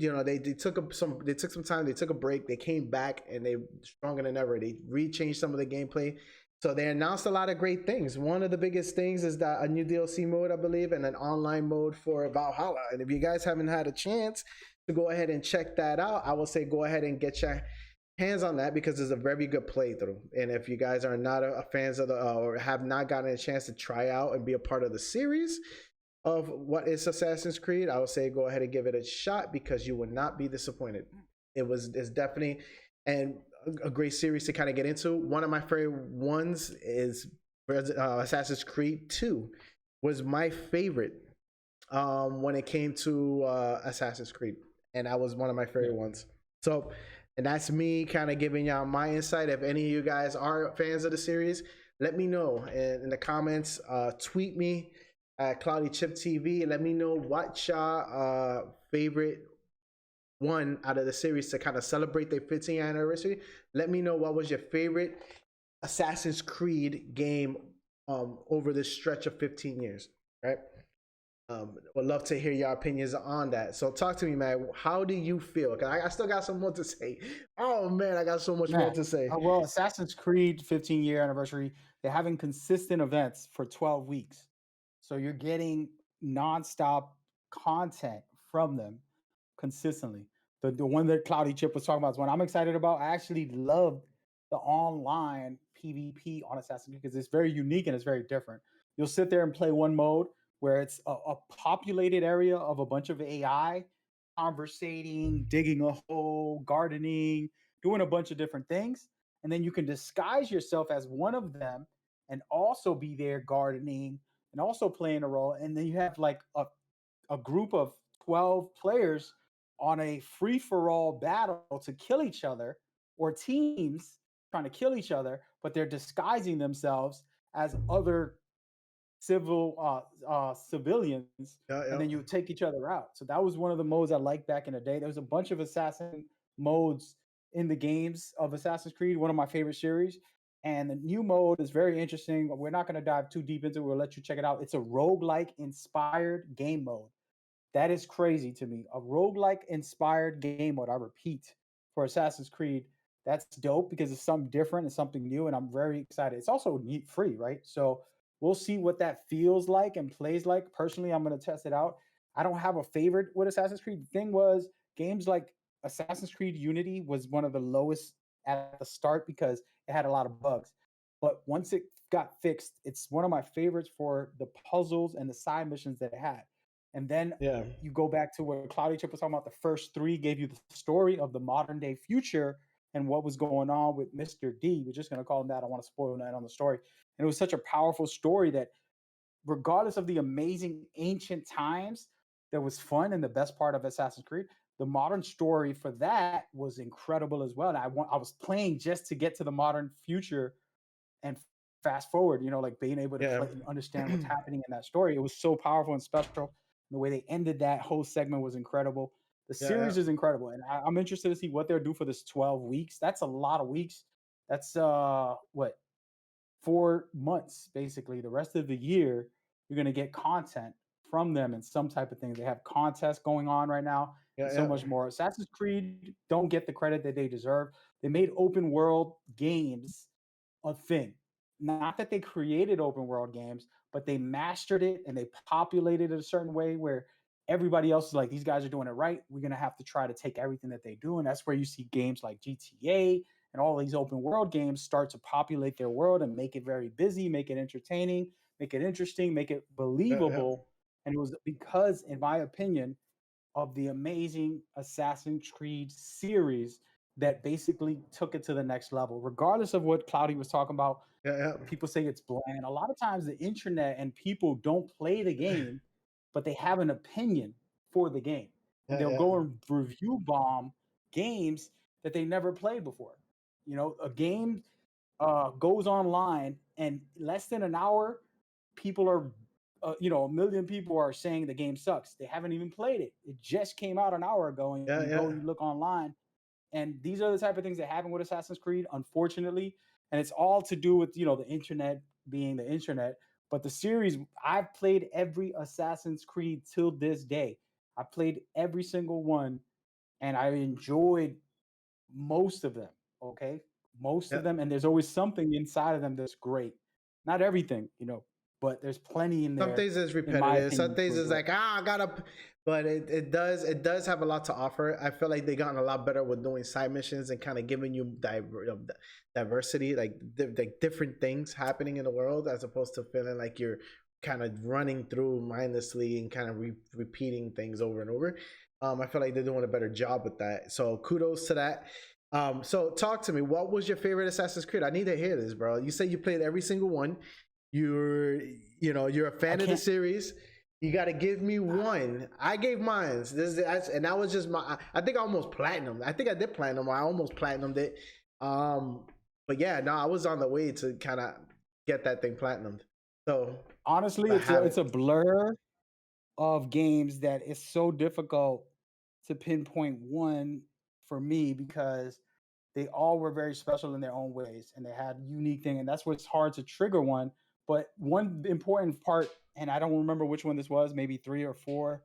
took some time, they took a break, they came back and they stronger than ever. They rechanged some of the gameplay. So they announced a lot of great things. One of the biggest things is that a new DLC mode, I believe, and an online mode for Valhalla. And if you guys haven't had a chance to go ahead and check that out, I will say go ahead and get your hands on that, because it's a very good playthrough. And if you guys are not a fans of the or have not gotten a chance to try out and be a part of the series of what is Assassin's Creed, I would say go ahead and give it a shot, because you will not be disappointed. It's definitely and a great series to kind of get into. One of my favorite ones is Assassin's Creed 2 was my favorite when it came to Assassin's Creed, and that was one of my favorite ones. So, and that's me kind of giving y'all my insight. If any of you guys are fans of the series, let me know in the comments. Tweet me at CloudyChiptv. Let me know what y'all favorite one out of the series to kind of celebrate their 15th anniversary. Let me know what was your favorite Assassin's Creed game over this stretch of 15 years, right? Would love to hear your opinions on that. So talk to me, man. How do you feel? Cause I still got some more to say. Oh man, I got so much more to say. Well, Assassin's Creed 15-year anniversary, they're having consistent events for 12 weeks. So you're getting nonstop content from them consistently. The one that Cloudy Chip was talking about is one I'm excited about. I actually loved the online PvP on Assassin's Creed because it's very unique and it's very different. You'll sit there and play one mode where it's a populated area of a bunch of AI conversating, digging a hole, gardening, doing a bunch of different things. And then you can disguise yourself as one of them and also be there gardening and also playing a role. And then you have like a group of 12 players on a free for all battle to kill each other, or teams trying to kill each other, but they're disguising themselves as other civilians, and then you take each other out. So that was one of the modes I liked back in the day. There was a bunch of assassin modes in the games of Assassin's Creed, one of my favorite series. And the new mode is very interesting. We're not going to dive too deep into it. We'll let you check it out. It's a roguelike inspired game mode. That is crazy to me. A roguelike inspired game mode, I repeat, for Assassin's Creed. That's dope because it's something different and something new, and I'm very excited. It's also free, right? So we'll see what that feels like and plays like. Personally, I'm going to test it out. I don't have a favorite with Assassin's Creed. The thing was, games like Assassin's Creed Unity was one of the lowest at the start because it had a lot of bugs. But once it got fixed, it's one of my favorites for the puzzles and the side missions that it had. And then Yeah. you go back to what Cloudy Chip was talking about. The first three gave you the story of the modern day future and what was going on with Mr. D. We're just going to call him that. I don't want to spoil that on the story. And it was such a powerful story that, regardless of the amazing ancient times that was fun and the best part of Assassin's Creed, the modern story for that was incredible as well. And I was playing just to get to the modern future and fast forward, like being able to Yeah. play and understand what's happening in that story. It was so powerful and special. The way they ended that whole segment was incredible. The Yeah. Yeah. series is incredible, and I'm interested to see what they'll do for this 12 weeks. That's a lot of weeks. That's what, 4 months basically. The rest of the year, you're gonna get content from them and some type of thing. They have contests going on right now and Yeah. so Yeah. much more. Assassin's Creed don't get the credit that they deserve. They made open world games a thing. Not that they created open world games, but they mastered it and they populated it a certain way where everybody else is like, these guys are doing it right. We're gonna have to try to take everything that they do. And that's where you see games like GTA and all these open world games start to populate their world and make it very busy, make it entertaining, make it interesting, make it Yeah. believable. And it was because, in my opinion, of the amazing Assassin's Creed series that basically took it to the next level. Regardless of what Cloudy was talking about, Yeah. people say it's bland. A lot of times the internet and people don't play the game, but they have an opinion for the game. And Yeah. they'll Yeah. go and review bomb games that they never played before. A game goes online and less than an hour, people are, 1 million people are saying the game sucks. They haven't even played it. It just came out an hour ago, and Yeah. you Yeah. go, you look online, and these are the type of things that happen with Assassin's Creed, unfortunately. And it's all to do with, the internet being the internet. But the series, I've played every Assassin's Creed till this day. I played every single one, and I enjoyed most of them. Okay, most of Yeah. them, and there's always something inside of them that's great. Not everything, but there's plenty in Some there, things is in my repetitive. Some opinion, to things is enjoy. like, I gotta, but it does have a lot to offer. I feel like they gotten a lot better with doing side missions and kind of giving you diversity, like different things happening in the world, as opposed to feeling like you're kind of running through mindlessly and kind of repeating things over and over. I feel like they're doing a better job with that. So kudos to that. So talk to me. What was your favorite Assassin's Creed? I need to hear this, bro. You say you played every single one. You're a I fan of the can't. series. You got to give me one. I gave mine. And that was just my. I think I almost platinum. I think I did platinum. I almost platinumed it. But yeah, no, I was on the way to kind of get that thing platinumed. So Honestly, I it's a have it's it. a blur of games that is so difficult to pinpoint one for me because they all were very special in their own ways and they had unique thing, and that's what's hard to trigger one. But one important part, and I don't remember which one this was, maybe three or four,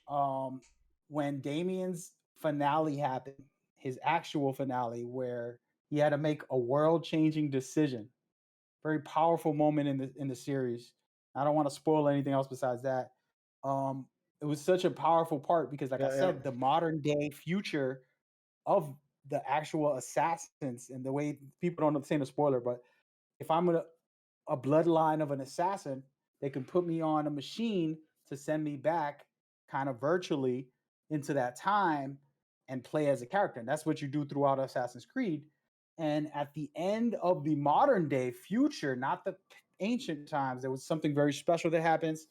um, when Damien's finale happened, his actual finale, where he had to make a world-changing decision. Very powerful moment in the series. I don't want to spoil anything else besides that. Um, it was such a powerful part because, like I Yeah, yeah, said, the modern day future of the actual assassins and the way people don't understand the spoiler, but if I'm a bloodline of an assassin, they can put me on a machine to send me back kind of virtually into that time and play as a character. And that's what you do throughout Assassin's Creed. And at the end of the modern day future, not the ancient times, there was something very special that happens.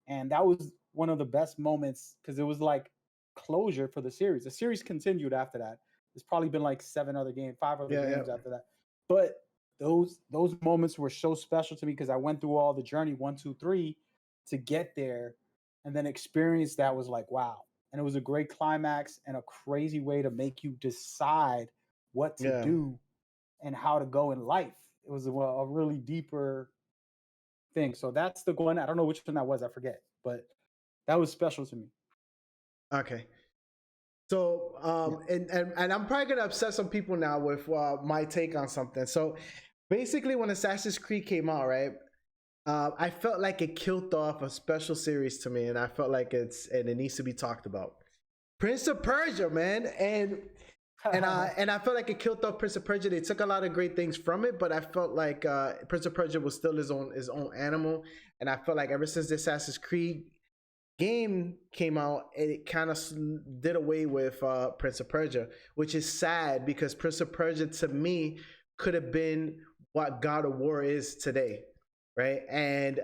And that was one of the best moments because it was like closure for the series. The series continued after that. There's probably been like 7 other games, 5 other yeah, yeah, games after that. But those moments were so special to me because I went through all the journey 1, 2, 3 to get there, and then experience that was like wow. And it was a great climax and a crazy way to make you decide what to yeah. do and how to go in life. It was a really deeper thing. So that's the one. I don't know which one that was. I forget, but that was special to me. Okay. So, Yeah. and I'm probably gonna upset some people now with my take on something. So, basically, when Assassin's Creed came out, right? I felt like it killed off a special series to me, and I felt like it needs to be talked about. Prince of Persia, man, and And I felt like it killed off Prince of Persia. They took a lot of great things from it, but I felt like Prince of Persia was still his own animal. And I felt like ever since the Assassin's Creed game came out, it kind of did away with Prince of Persia, which is sad because Prince of Persia to me could have been what God of War is today, right? And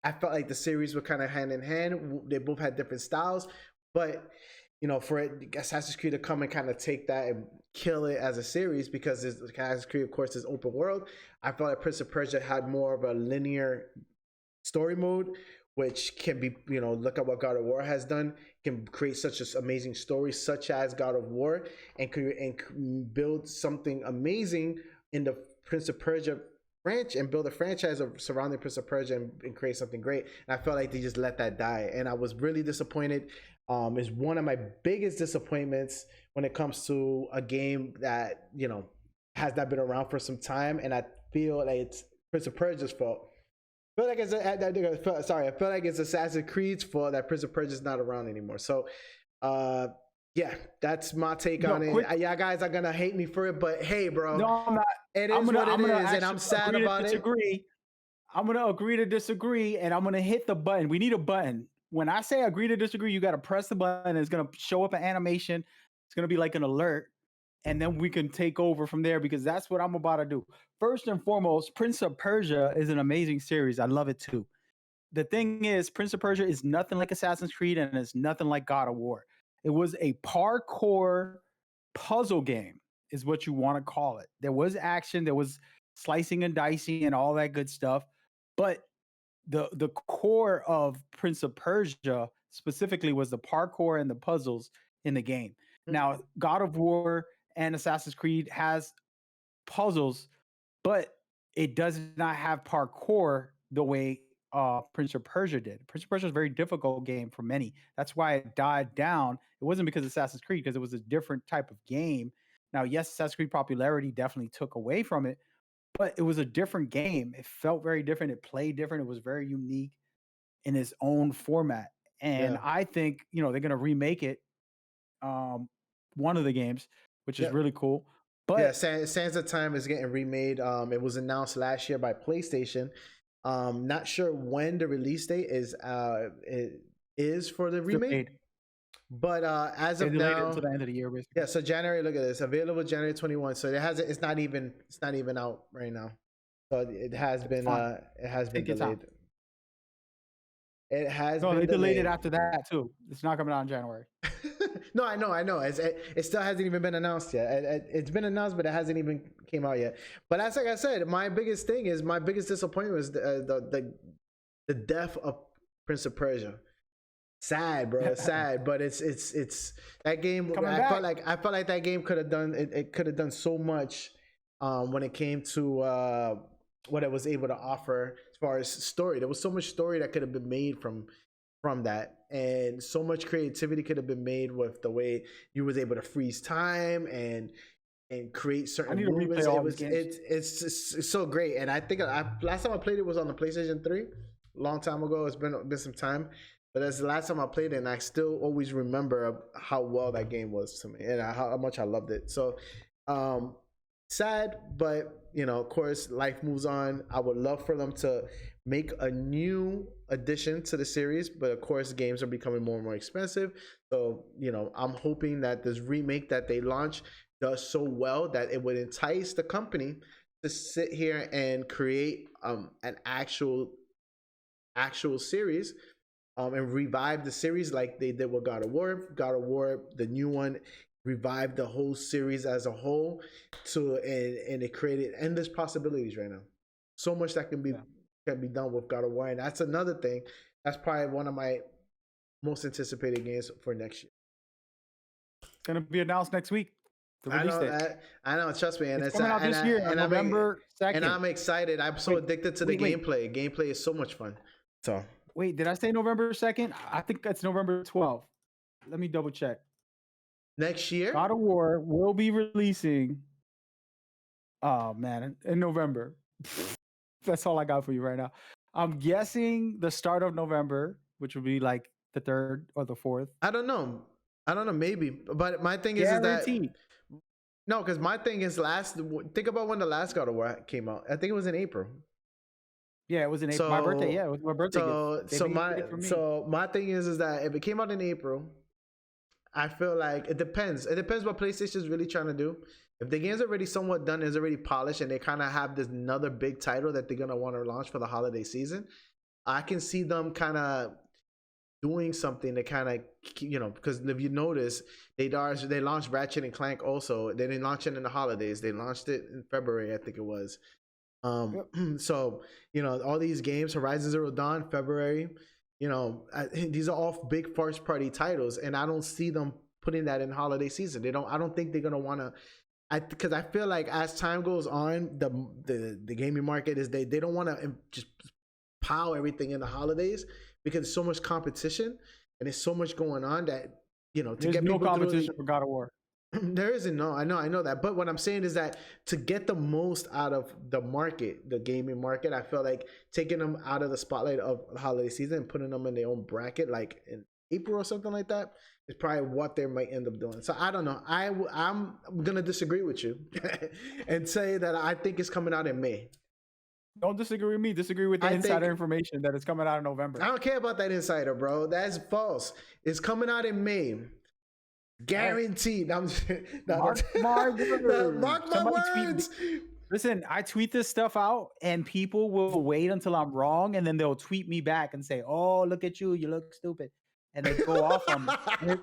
I felt like the series were kind of hand in hand. They both had different styles, but for Assassin's Creed to come and kind of take that and kill it as a series, because Assassin's Creed, of course, is open world. I felt like Prince of Persia had more of a linear story mode, which can be, look at what God of War has done, can create such an amazing story, such as God of War, and build something amazing in the Prince of Persia and build a franchise of surrounding Prince of Persia and create something great. And I felt like they just let that die, and I was really disappointed. Is one of my biggest disappointments when it comes to a game that has not been around for some time, and I feel like it's Prince of Persia's fault. I feel like it's Assassin's Creed's fault that Prince of Persia is not around anymore. So, yeah, that's my take on it. Yeah, guys are gonna hate me for it, but hey, bro, no, I'm not. It is what it is, and I'm sad about it. I'm gonna agree to disagree, and I'm gonna hit the button. We need a button. When I say agree to disagree, you got to press the button. It's gonna show up an animation. It's gonna be like an alert, and then we can take over from there, because that's what I'm about to do. First and foremost, Prince of Persia is an amazing series. I love it too. The thing is, Prince of Persia is nothing like Assassin's Creed, and it's nothing like God of War. It was a parkour puzzle game, is what you want to call it. There was action, there was slicing and dicing and all that good stuff, but the core of Prince of Persia specifically was the parkour and the puzzles in the game. Now, God of War and Assassin's Creed has puzzles, but it does not have parkour the way Prince of Persia did. Prince of Persia is a very difficult game for many. That's why it died down. It wasn't because of Assassin's Creed, because it was a different type of game. Now, yes, Assassin's Creed popularity definitely took away from it, but it was a different game. It felt very different. It played different. It was very unique in its own format. And I think, they're going to remake it, one of the games, which is really cool. But Sands of Time is getting remade. It was announced last year by PlayStation. Not sure when the release date is for the remake. But as of now, until the end of the year, basically. Yeah, so January, look at this, available January 21. So it's not even out right now. So it has been delayed. It has been they delayed it delayed. after that too. It's not coming out in January. No, I know. It still hasn't even been announced yet. It's been announced, but it hasn't even came out yet. But as like I said, my biggest disappointment was the death of Prince of Persia. Sad, bro. Sad, but it's that game. I felt like that game could have done it could have done so much when it came to what it was able to offer as far as story. There was so much story that could have been made from that, and so much creativity could have been made with the way you was able to freeze time and create certain movements. It's so great, and I think last time I played it was on the PlayStation 3, long time ago. It's been some time. But that's the last time I played it, and I still always remember how well that game was to me and how much I loved it. So, sad, but of course, life moves on. I would love for them to make a new addition to the series, but of course, games are becoming more and more expensive. So, I'm hoping that this remake that they launch does so well that it would entice the company to sit here and create an actual series. And revive the series like they did with God of War. God of War, the new one, revived the whole series as a whole. And it created endless possibilities right now. So much that can be done with God of War, and that's another thing. That's probably one of my most anticipated games for next year. It's gonna be announced next week. I know. Trust me, and it's coming out this year, November 2nd. And I'm excited. I'm so addicted to the gameplay. Gameplay is so much fun. So. Wait, did I say November 2nd? I think that's November 12th. Let me double check. Next year? God of War will be releasing. Oh, man, in November. That's all I got for you right now. I'm guessing the start of November, which would be like the 3rd or the 4th. I don't know. Maybe. But my thing is that No, because my thing is think about when the last God of War came out. I think it was in April. Yeah, it was in April. My birthday. Yeah, it was my birthday gift. So my thing is that if it came out in April, I feel like it depends. It depends what PlayStation is really trying to do. If the game's already somewhat done, is already polished, and they kind of have this another big title that they're gonna want to launch for the holiday season, I can see them kind of doing something to kind of, because if you notice, they launched Ratchet and Clank also. They didn't launch it in the holidays. They launched it in February, I think it was. So all these games, Horizon Zero Dawn, February. These are all big first party titles, and I don't see them putting that in holiday season. I don't think they're gonna want to. Because I feel like as time goes on, the gaming market is they don't want to just pile everything in the holidays, because there's so much competition and there's so much going on that to there's get no people competition for God of War. There isn't. No, I know that. But what I'm saying is that to get the most out of the market, the gaming market, I feel like taking them out of the spotlight of the holiday season and putting them in their own bracket, like in April or something like that, is probably what they might end up doing. So I don't know. I'm gonna disagree with you and say that I think it's coming out in May. Don't disagree with me. Disagree with the insider information that it's coming out in November. I don't care about that insider, bro. That's false. It's coming out in May. Guaranteed. Mark my words. Listen, I tweet this stuff out and people will wait until I'm wrong, and then they'll tweet me back and say, "Oh, look at you. You look stupid." And they go off on me.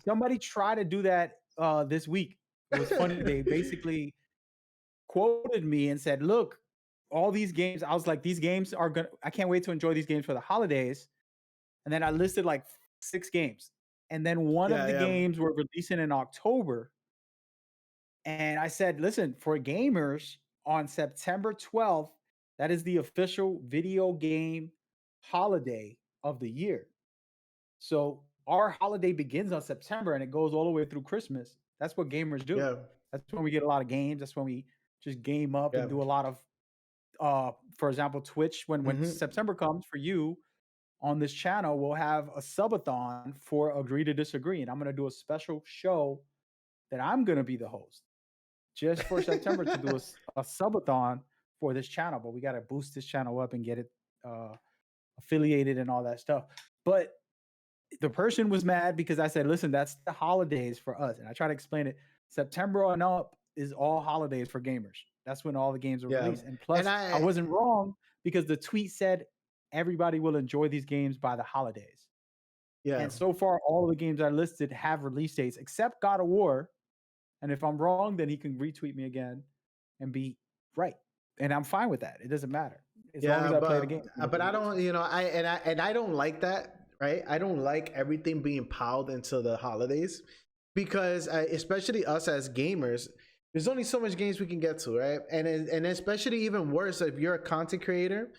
Somebody tried to do that this week. It was funny. They basically quoted me and said, "Look, all these games." I was like, "These games are I can't wait to enjoy these games for the holidays." And then I listed like 6 games. And then one of the games were releasing in October. And I said, listen, for gamers, on September 12th, that is the official video game holiday of the year. So our holiday begins on September and it goes all the way through Christmas. That's what gamers do. Yeah. That's when we get a lot of games. That's when we just game up and do a lot of, for example, Twitch. When September comes for you, on this channel, we'll have a subathon for Agree to Disagree. And I'm going to do a special show that I'm going to be the host just for September to do a subathon for this channel. But we got to boost this channel up and get it affiliated and all that stuff. But the person was mad because I said, listen, that's the holidays for us. And I try to explain it. September on up is all holidays for gamers. That's when all the games are released. And plus, I wasn't wrong, because the tweet said everybody will enjoy these games by the holidays. Yeah. And so far, all of the games I listed have release dates except God of War. And if I'm wrong, then he can retweet me again and be right. And I'm fine with that. It doesn't matter. As long as I play the game. But I don't, I don't like that, right? I don't like everything being piled into the holidays, because especially us as gamers, there's only so much games we can get to, right? And especially even worse, if you're a content creator,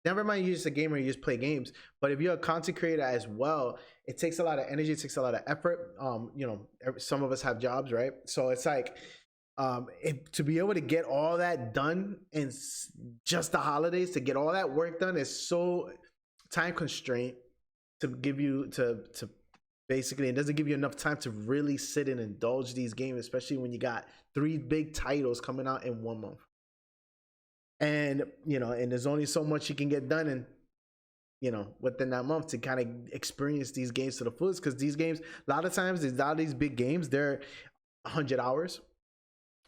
never mind you're just a gamer, you just play games, but if you're a content creator as well, it takes a lot of energy, it takes a lot of effort. Some of us have jobs, right? So it's like to be able to get all that done in just the holidays, to get all that work done, is so time constraint to give you to basically, it doesn't give you enough time to really sit and indulge these games, especially when you got 3 big titles coming out in 1 month. And and there's only so much you can get done in within that month to kind of experience these games to the fullest, because these games, a lot of times, a lot of these big games, they're 100 hours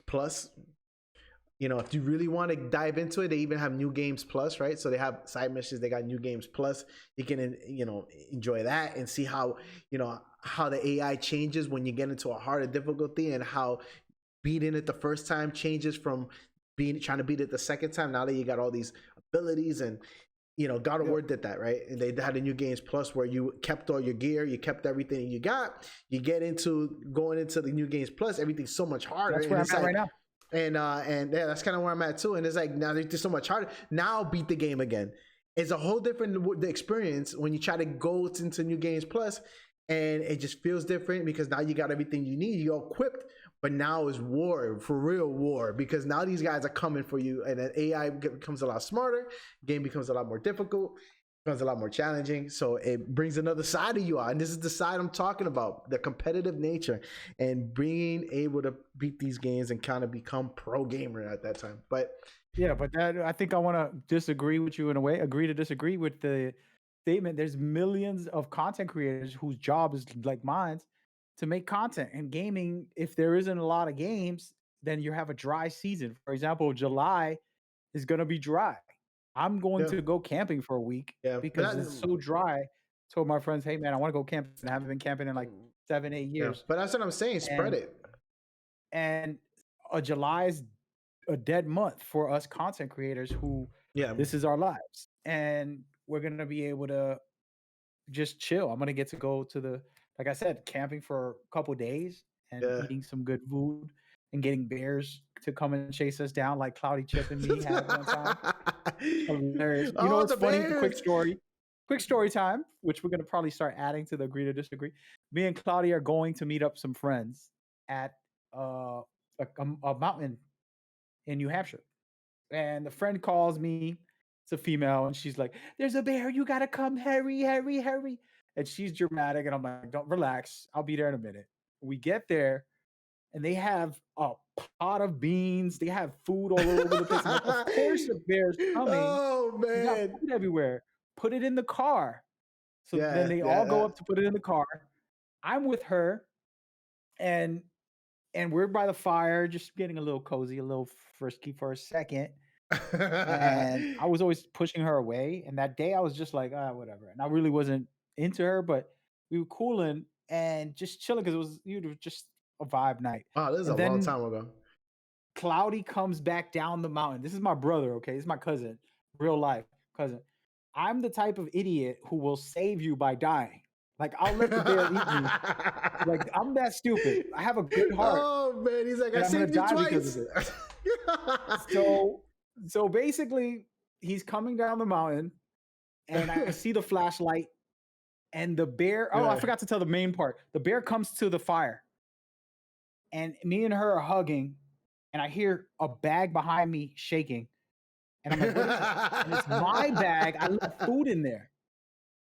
plus. If you really want to dive into it, they even have New Games Plus, right? So they have side missions, they got New Games Plus. You can enjoy that and see how how the AI changes when you get into a harder difficulty, and how beating it the first time changes from trying to beat it the second time, now that you got all these abilities. And God of War did that, right? And they had a New Games Plus where you kept all your gear, you kept everything you got. You get into going into the New Games Plus, everything's so much harder. That's where I'm at right now. And yeah, that's kind of where I'm at too. And it's like, now it's so much harder. Now beat the game again. It's a whole different experience when you try to go into New Games Plus, and it just feels different because now you got everything you need. You're equipped. But now is war, for real war, because now these guys are coming for you, and then AI becomes a lot smarter, game becomes a lot more difficult, becomes a lot more challenging. So it brings another side of you out, and this is the side I'm talking about: the competitive nature and being able to beat these games and kind of become pro gamer at that time. But Yeah, but that I think I want to disagree with you in a way. Agree to disagree with the statement. There's millions of content creators whose job is like mine's to make content. And gaming, if there isn't a lot of games, then you have a dry season. For example, July is going to be dry. I'm going yeah, to go camping for a week yeah, because it's so dry. Told my friends, hey man, I want to go camping. I haven't been camping in like 7, 8 yeah. years. But that's what I'm saying. Spread And it. and July is a dead month for us content creators who Yeah, this is our lives, and we're gonna be able to just chill. I'm gonna get to go to the, like I said, camping for a couple days and yeah. eating some good food and getting bears to come and chase us down like Cloudy Chip and me had one time. Hilarious. You know Oh, what's the funny? Quick Bears. story. Quick story time, which we're gonna probably start adding to the agree to disagree. Me and Cloudy are going to meet up some friends at uh, a mountain in New Hampshire. And the friend calls me. It's a female, and she's like, "There's a bear. You gotta come, hurry, hurry, hurry!" And she's dramatic, and I'm like, "Don't relax. I'll be there in a minute." We get there, and they have a pot of beans. They have food all over the place. I'm like, "Of course, the bear's coming. Oh You got man. food everywhere. Put it in the car." So then Yeah, they all go yeah. up to put it in the car. I'm with her, and we're by the fire, just getting a little cozy, a little frisky for a second. And I was always pushing her away. And that day I was just like, ah, whatever. And I really wasn't into her, but we were cooling and just chilling because it was just a vibe night. Oh, this is a And long then time ago. Cloudy comes back down the mountain. This is my brother, okay? This is my cousin, real life cousin. I'm the type of idiot who will save you by dying. Like I'll let the bear eat me. Like I'm that stupid. I have a good heart, Oh man, he's like, I and I'm gonna saved you die because of twice. it. So basically, he's coming down the mountain, and I see the flashlight, and the bear. Oh, I Yeah. forgot to tell the main part. The bear comes to the fire, and me and her are hugging, and I hear a bag behind me shaking, and I'm like, "What is it?" And it's my bag. I left food in there.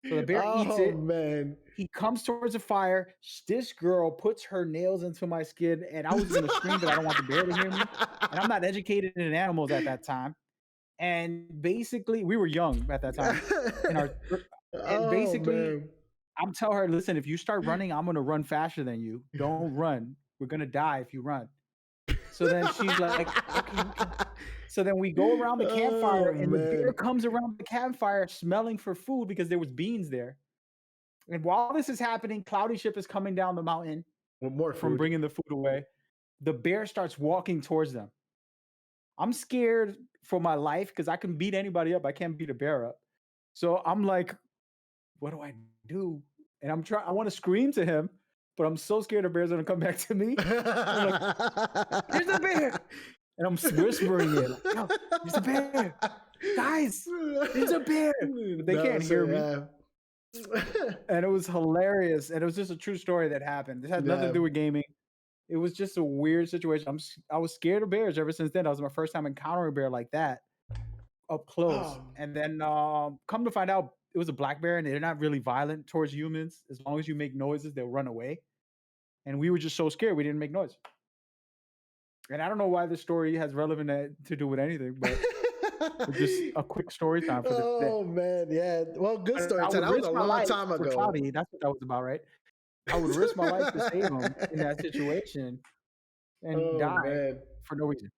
So the bear eats Oh it. man. He comes towards the fire. This girl puts her nails into my skin, and I was gonna scream, but I don't want the bear to hear me. And I'm not educated in animals at that time. And basically, we were young at that time. In our and Oh basically, man. I'm telling her, listen, if you start running, I'm gonna run faster than you. Don't run. We're gonna die if you run. So then she's like, okay, okay. So then we go around the campfire, Oh and the bear man. comes around the campfire smelling for food because there was beans there. And while this is happening, Cloudy Ship is coming down the mountain With more from food. bringing the food away. The bear starts walking towards them. I'm scared for my life because I can beat anybody up. I can't beat a bear up. So I'm like, what do I do? And I want to scream to him, but I'm so scared the bear's gonna come back to me. I'm like, there's a bear. And I'm whispering it, like, yo, there's a bear. Guys, there's a bear. But they can't hear me. Yeah. And it was hilarious. And it was just a true story that happened. This had nothing to do with gaming. It was just a weird situation. I was scared of bears ever since then. That was my first time encountering a bear like that up close. Oh. And then come to find out, it was a black bear, and they're not really violent towards humans. As long as you make noises, they'll run away. And we were just so scared we didn't make noise. And I don't know why this story has relevant to do with anything, but it's just a quick story time for the day. Oh man, yeah. Well, good story time. That was a long time ago. Cloudy, that's what that was about, right? I would risk my life to save him in that situation and die for no reason.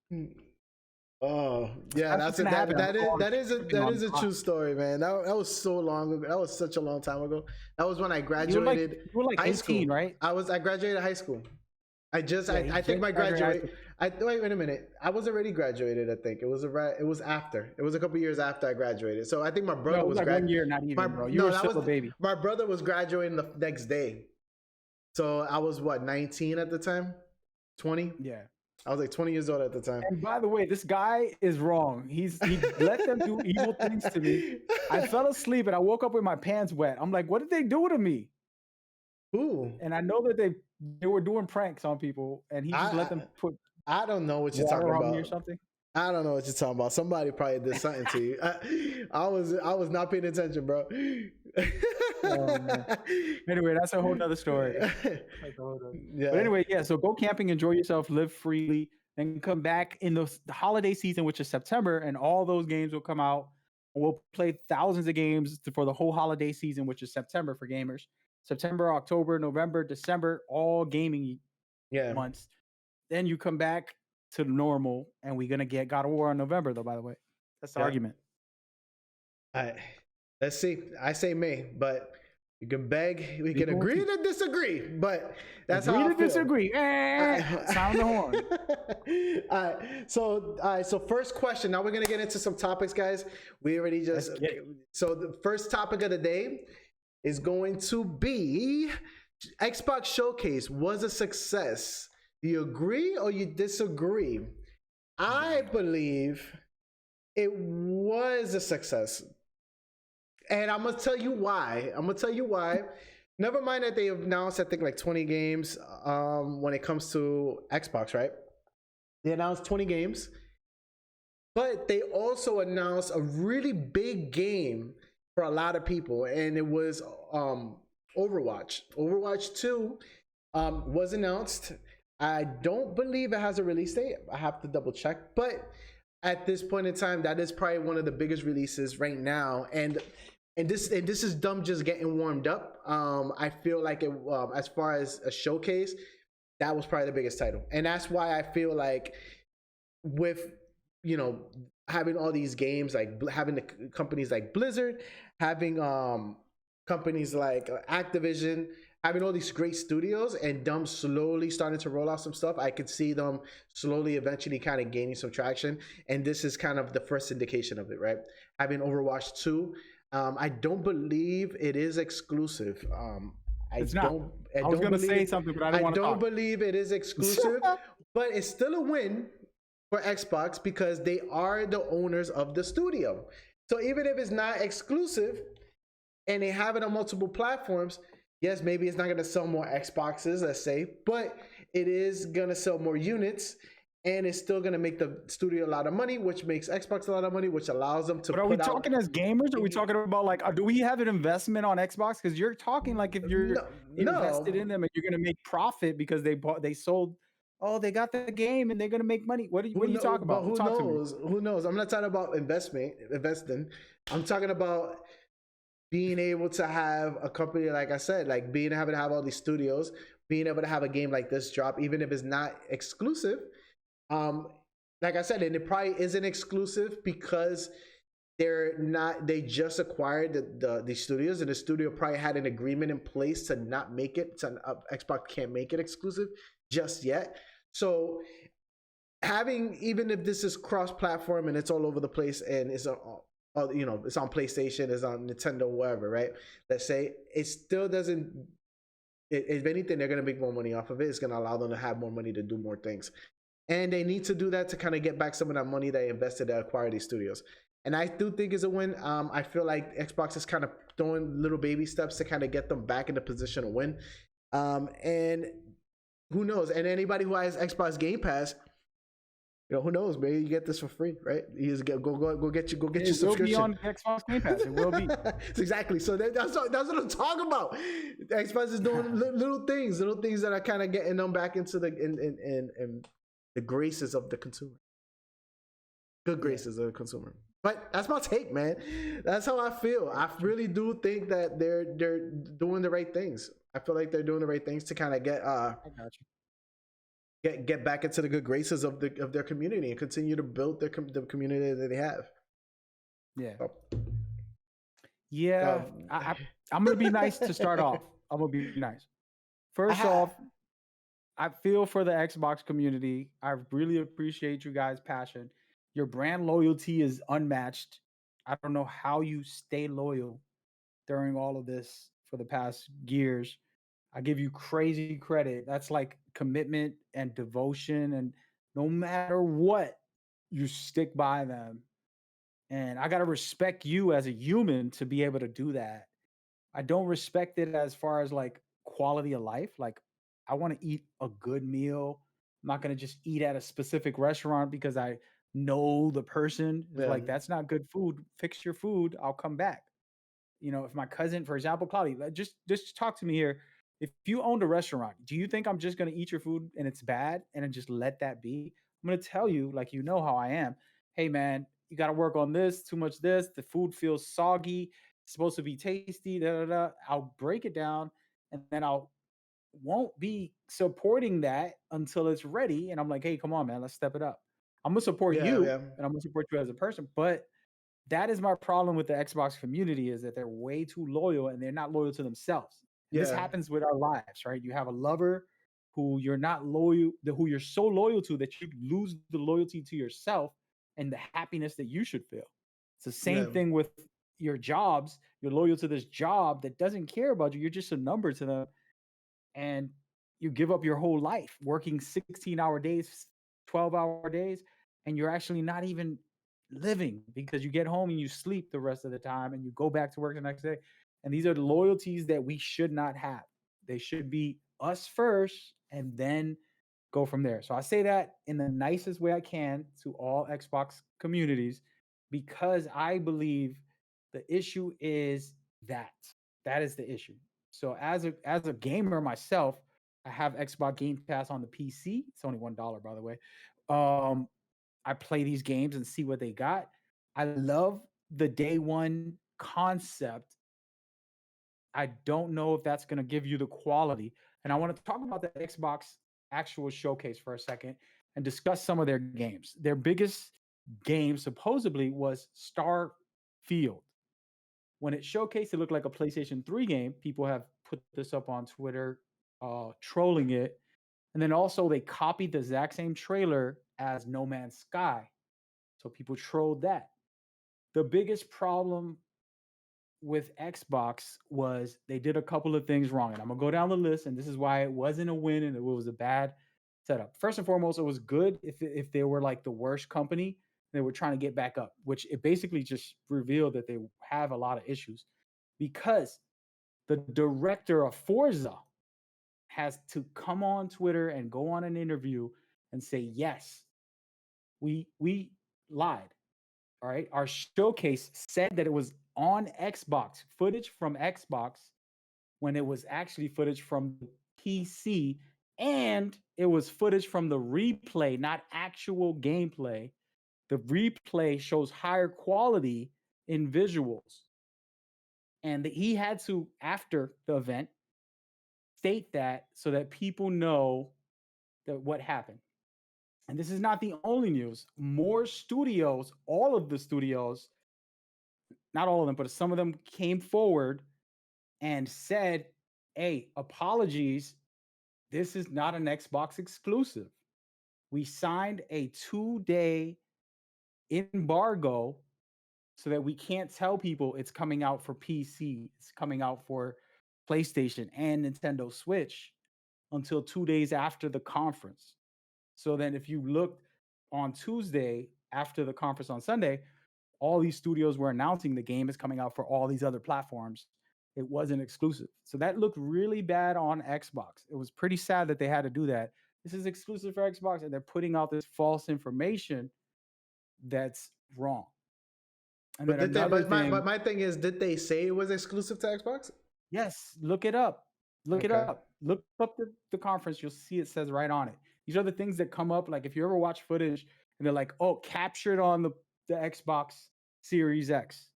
Oh yeah, That's that happened. that is a true story, man. That was so long ago. That was such a long time ago. That was when I graduated. You were like high 18, school. right? I graduated high school. I think my graduate. Wait a minute. I was already graduated. I think it was after. It was a couple years after I graduated. So I think my brother was like 1 year, not even, bro. You were still a baby. My brother was graduating the next day. So I was what, 19 at the time? 20? Yeah. I was like 20 years old at the time. And by the way, this guy is wrong. He let them do evil things to me. I fell asleep and I woke up with my pants wet. I'm like, what did they do to me? Who? And I know that they were doing pranks on people, and he just let them put. I don't know what you're talking about. Or something. I don't know what you're talking about. Somebody probably did something to you. I was not paying attention, bro. Oh man. Anyway, that's a whole nother story. But Yeah, anyway, yeah. So go camping, enjoy yourself, live freely, and come back in the holiday season, which is September, and all those games will come out. We'll play thousands of games for the whole holiday season, which is September for gamers. September, October, November, December, all gaming yeah. months. Then you come back to normal, and we're gonna get God of War in November, though. By the way, that's the Yeah. argument. I let's see. I say May, but you can beg. We can People agree to disagree, but that's agree how I to feel. disagree. Sound the horn. All right. So first question. Now we're gonna get into some topics, guys. We already just. So the first topic of the day is going to be Xbox Showcase was a success. Do you agree or you disagree? I believe it was a success. And I'm gonna tell you why. Never mind that they announced, I think, like 20 games when it comes to Xbox, right? They announced 20 games, but they also announced a really big game for a lot of people, and it was Overwatch. Overwatch 2 was announced. I don't believe it has a release date. I have to double check, but at this point in time, that is probably one of the biggest releases right now, and this is dumb just getting warmed up. I feel like it, as far as a showcase, that was probably the biggest title, and that's why I feel like with having all these games, like having the companies like Blizzard, having companies like Activision, having all these great studios, and them slowly starting to roll out some stuff, I could see them slowly eventually kind of gaining some traction, and this is kind of the first indication of it, right? Having Overwatch 2, I don't believe it is exclusive. It's not. I was going to say something, but I don't believe it is exclusive, but it's still a win for Xbox because they are the owners of the studio. So even if it's not exclusive and they have it on multiple platforms, yes, maybe it's not going to sell more Xboxes, let's say, but it is going to sell more units, and it's still going to make the studio a lot of money, which makes Xbox a lot of money, which allows them to. But are we talking as gamers? Or are we talking about like, do we have an investment on Xbox? Because you're talking like if you're invested in them and you're going to make profit because they sold. Oh, they got the game and they're going to make money. What are you talking about? Who knows? Who knows? I'm not talking about investing. I'm talking about being able to have a company, like I said, like being able to have all these studios, being able to have a game like this drop, even if it's not exclusive. Like I said, and it probably isn't exclusive because they just acquired the studios, and the studio probably had an agreement in place to not make it, Xbox can't make it exclusive just yet. So having, even if this is cross-platform and it's all over the place and it's it's on PlayStation, it's on Nintendo, wherever, right? Let's say it still doesn't. If anything, they're gonna make more money off of it. It's gonna allow them to have more money to do more things, and they need to do that to kind of get back some of that money they invested to acquire these studios. And I do think it's a win. I feel like Xbox is kind of throwing little baby steps to kind of get them back in the position to win. And who knows? And anybody who has Xbox Gamepass, who knows? Maybe you get this for free, right? You just go get your subscription. It will be on Xbox Game Pass. It will be. Exactly. So that's what I'm talking about. Xbox is doing little things that are kind of getting them back into the graces of the consumer. Good graces of the consumer. But that's my take, man. That's how I feel. I really do think that they're doing the right things. I feel like they're doing the right things to kind of get I got you. get back into the good graces of their community and continue to build the community that they have. Yeah. So, yeah. I'm gonna be nice to start off. I'm gonna be nice. First off, I feel for the Xbox community. I really appreciate you guys' passion. Your brand loyalty is unmatched. I don't know how you stay loyal during all of this for the past years. I give you crazy credit. That's like commitment and devotion, and no matter what, you stick by them. And I got to respect you as a human to be able to do that. I don't respect it as far as like quality of life. Like, I want to eat a good meal. I'm not going to just eat at a specific restaurant because I know the person. It's Yeah. like, that's not good food. Fix your food. I'll come back. If my cousin, for example, Cloudy, just talk to me here. If you owned a restaurant, do you think I'm just gonna eat your food and it's bad and then just let that be? I'm gonna tell you, like, how I am. Hey man, you gotta work on this, too much this, the food feels soggy, it's supposed to be tasty, da da da. I'll break it down and then I'll won't be supporting that until it's ready. And I'm like, hey, come on, man, let's step it up. I'm gonna support Yeah. you Yeah. and I'm gonna support you as a person, but that is my problem with the Xbox community is that they're way too loyal and they're not loyal to themselves. And this Yeah. happens with our lives, right? You have a lover who you're not loyal, who you're so loyal to that you lose the loyalty to yourself and the happiness that you should feel. It's the same Yeah. thing with your jobs. You're loyal to this job that doesn't care about you. You're just a number to them. And you give up your whole life working 16-hour days, 12-hour days, and you're actually not even living because you get home and you sleep the rest of the time and you go back to work the next day. And these are the loyalties that we should not have. They should be us first and then go from there. So I say that in the nicest way I can to all Xbox communities because I believe the issue is that that is the issue. So as a gamer myself, I have Xbox Game Pass on the PC. It's only $1, by the way. Um, I play these games and see what they got. I love the day one concept. I don't know if that's going to give you the quality. And I want to talk about the Xbox actual showcase for a second and discuss some of their games. Their biggest game supposedly was Starfield. When it showcased, it looked like a PlayStation 3 game. People have put this up on Twitter, trolling it. And then also they copied the exact same trailer as No Man's Sky. So people trolled that. The biggest problem with Xbox was they did a couple of things wrong. And I'm gonna go down the list, and this is why it wasn't a win and it was a bad setup. First and foremost, it was good if they were like the worst company, they were trying to get back up, which it basically just revealed that they have a lot of issues because the director of Forza has to come on Twitter and go on an interview and say, yes, we lied. All right. Our showcase said that it was on Xbox, footage from Xbox, when it was actually footage from the PC. And it was footage from the replay, not actual gameplay. The replay shows higher quality in visuals. And he had to, after the event, state that so that people know that what happened. And this is not the only news. More studios, all of the studios, not all of them, but some of them came forward and said, hey, apologies. This is not an Xbox exclusive. We signed a 2-day embargo so that we can't tell people it's coming out for PC, it's coming out for PlayStation and Nintendo Switch until 2 days after the conference. So then, if you looked on Tuesday after the conference on Sunday, all these studios were announcing the game is coming out for all these other platforms. It wasn't exclusive. So that looked really bad on Xbox. It was pretty sad that they had to do that. This is exclusive for Xbox, and they're putting out this false information that's wrong. And But then did they? another But thing, my thing is, did they say it was exclusive to Xbox? yes, look it up. Look it Okay. up. Look up the conference. You'll see it says right on it. These are the things that come up. Like if you ever watch footage and they're like, oh, captured on the Xbox Series X.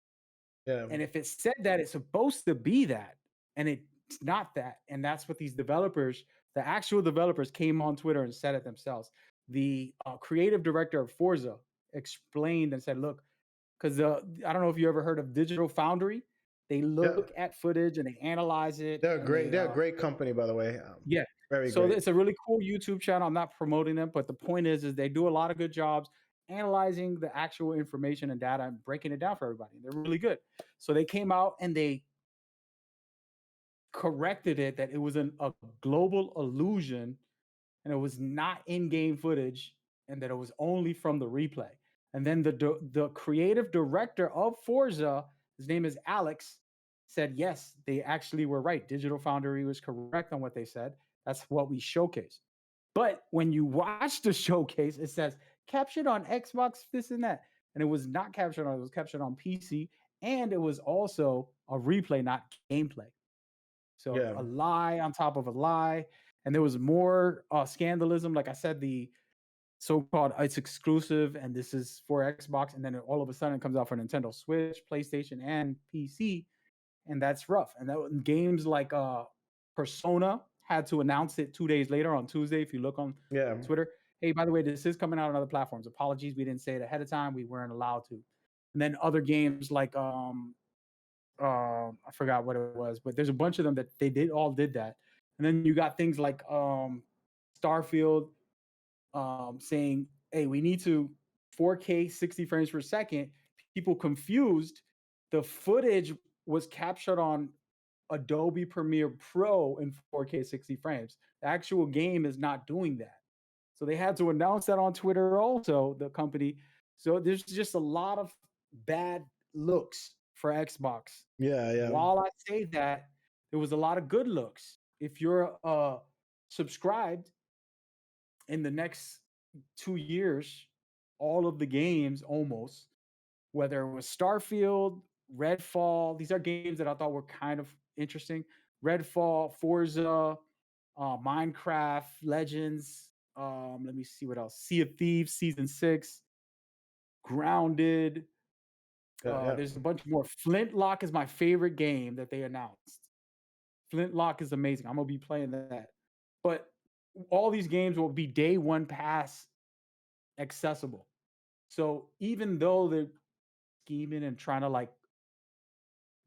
Yeah. And if it said that, it's supposed to be that. And it's not that. And that's what these developers, the actual developers, came on Twitter and said it themselves. The creative director of Forza explained and said, look, because I don't know if you ever heard of Digital Foundry. They Yeah. look at footage and they analyze it. They're And great. They're a great company, by the way. yeah. Very So great. it's a really cool YouTube channel. I'm not promoting them, but the point is they do a lot of good jobs analyzing the actual information and data and breaking it down for everybody. They're really good. So they came out and they corrected it that it was a global illusion and it was not in-game footage and that it was only from the replay. And then the creative director of Forza, his name is Alex, said yes, they actually were right. Digital Foundry was correct on what they said. That's what we showcased. But when you watch the showcase, it says captured on Xbox, this and that. And it was not captured on, it was captured on PC. And it was also a replay, not gameplay. So Yeah. a lie on top of a lie. And there was more scandalism. Like I said, the so-called it's exclusive and this is for Xbox. And then all of a sudden it comes out for Nintendo Switch, PlayStation, and PC. And that's rough. And that games like Persona had to announce it 2 days later on Tuesday. If you look on Yeah. Twitter, hey, by the way, this is coming out on other platforms. Apologies, we didn't say it ahead of time. We weren't allowed to. And then other games like I forgot what it was, but there's a bunch of them that they did that. And then you got things like Starfield saying, hey, we need to 4K 60 frames per second. People confused. The footage was captured on Adobe Premiere Pro in 4K 60 frames. The actual game is not doing that. So they had to announce that on Twitter also, the company. So there's just a lot of bad looks for Xbox. Yeah. While I say that, there was a lot of good looks. If you're subscribed in the next 2 years, all of the games almost, whether it was Starfield, Redfall, these are games that I thought were kind of interesting. Redfall, Forza, Minecraft, Legends. Let me see what else. Sea of Thieves, Season 6, Grounded. Yeah. There's a bunch more. Flintlock is my favorite game that they announced. Flintlock is amazing. I'm gonna be playing that. But all these games will be day one pass accessible. So even though they're scheming and trying to like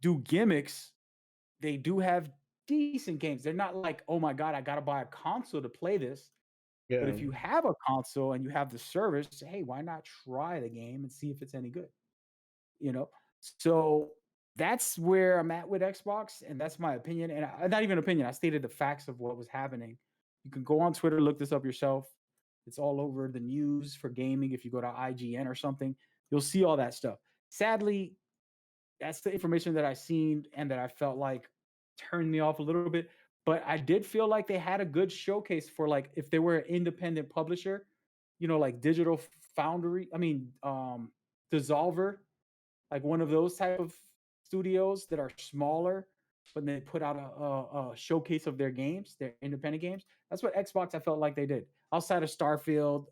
do gimmicks, they do have decent games. They're not like, oh my God, I gotta buy a console to play this. Yeah. But if you have a console and you have the service, hey, why not try the game and see if it's any good? You know? So that's where I'm at with Xbox, and that's my opinion. And not even opinion, I stated the facts of what was happening. You can go on Twitter, look this up yourself. It's all over the news for gaming. If you go to IGN or something, you'll see all that stuff. Sadly, that's the information that I seen and that I felt like turned me off a little bit. But I did feel like they had a good showcase for like if they were an independent publisher, like Digital Foundry. I mean, Dissolver, like one of those type of studios that are smaller, but they put out a showcase of their games, their independent games. That's what Xbox I felt like they did. Outside of Starfield,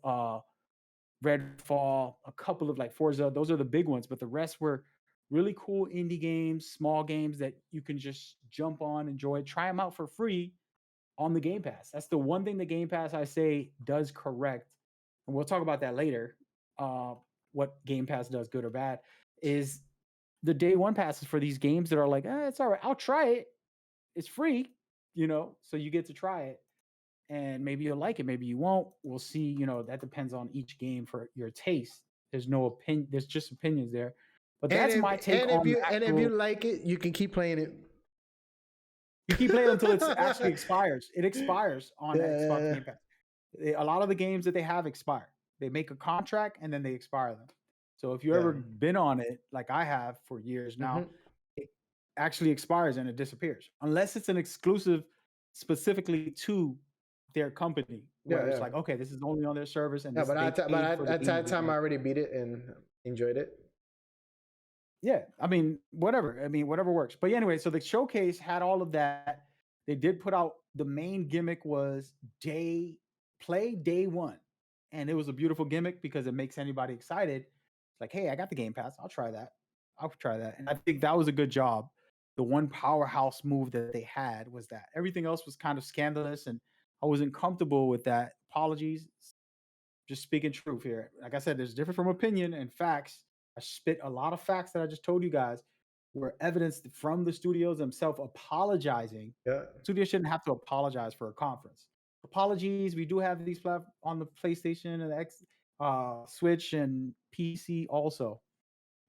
Redfall, a couple of like Forza, those are the big ones, but the rest were really cool indie games, small games that you can just jump on, enjoy, try them out for free on the Game Pass. That's the one thing the Game Pass I say does correct, and we'll talk about that later. What Game Pass does, good or bad, is the day one passes for these games that are like, it's all right, I'll try it. It's free, so you get to try it. And maybe you'll like it, maybe you won't. We'll see. That depends on each game for your taste. There's no opinion. There's just opinions there. But that's my take on the and if you like it, you can keep playing it. You keep playing until it actually expires. It expires on Xbox Game Pass. A lot of the games that they have expire. They make a contract and then they expire them. So if you ever been on it, like I have for years now, it actually expires and it disappears. Unless it's an exclusive specifically to their company, where it's like, okay, this is only on their service. And but at that time I already beat it and enjoyed it. Yeah, I mean, whatever. Whatever works. But anyway, so the showcase had all of that. They did put out the main gimmick was day one. And it was a beautiful gimmick because it makes anybody excited. It's like, hey, I got the Game Pass. I'll try that. And I think that was a good job. The one powerhouse move that they had was that. Everything else was kind of scandalous and I wasn't comfortable with that. Apologies. Just speaking truth here. Like I said, there's different from opinion and facts. I spit a lot of facts that I just told you guys were evidenced from the studios themselves apologizing. Yeah. Studios shouldn't have to apologize for a conference. Apologies. We do have these on the PlayStation and the Switch and PC also.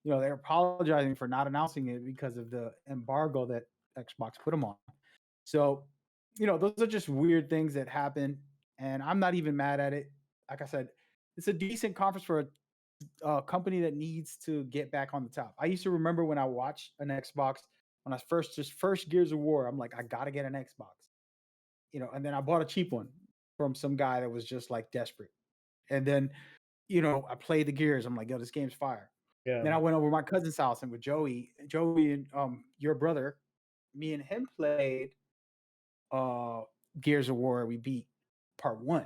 They're apologizing for not announcing it because of the embargo that Xbox put them on. So, those are just weird things that happen. And I'm not even mad at it. Like I said, it's a decent conference for a company that needs to get back on the top. I used to remember when I watched an Xbox, when I first Gears of War, I'm like, I got to get an Xbox. And then I bought a cheap one from some guy that was just like desperate. And then I played the Gears. I'm like, yo, this game's fire. Yeah. Then I went over to my cousin's house and with Joey and your brother, me and him played Gears of War. We beat part 1.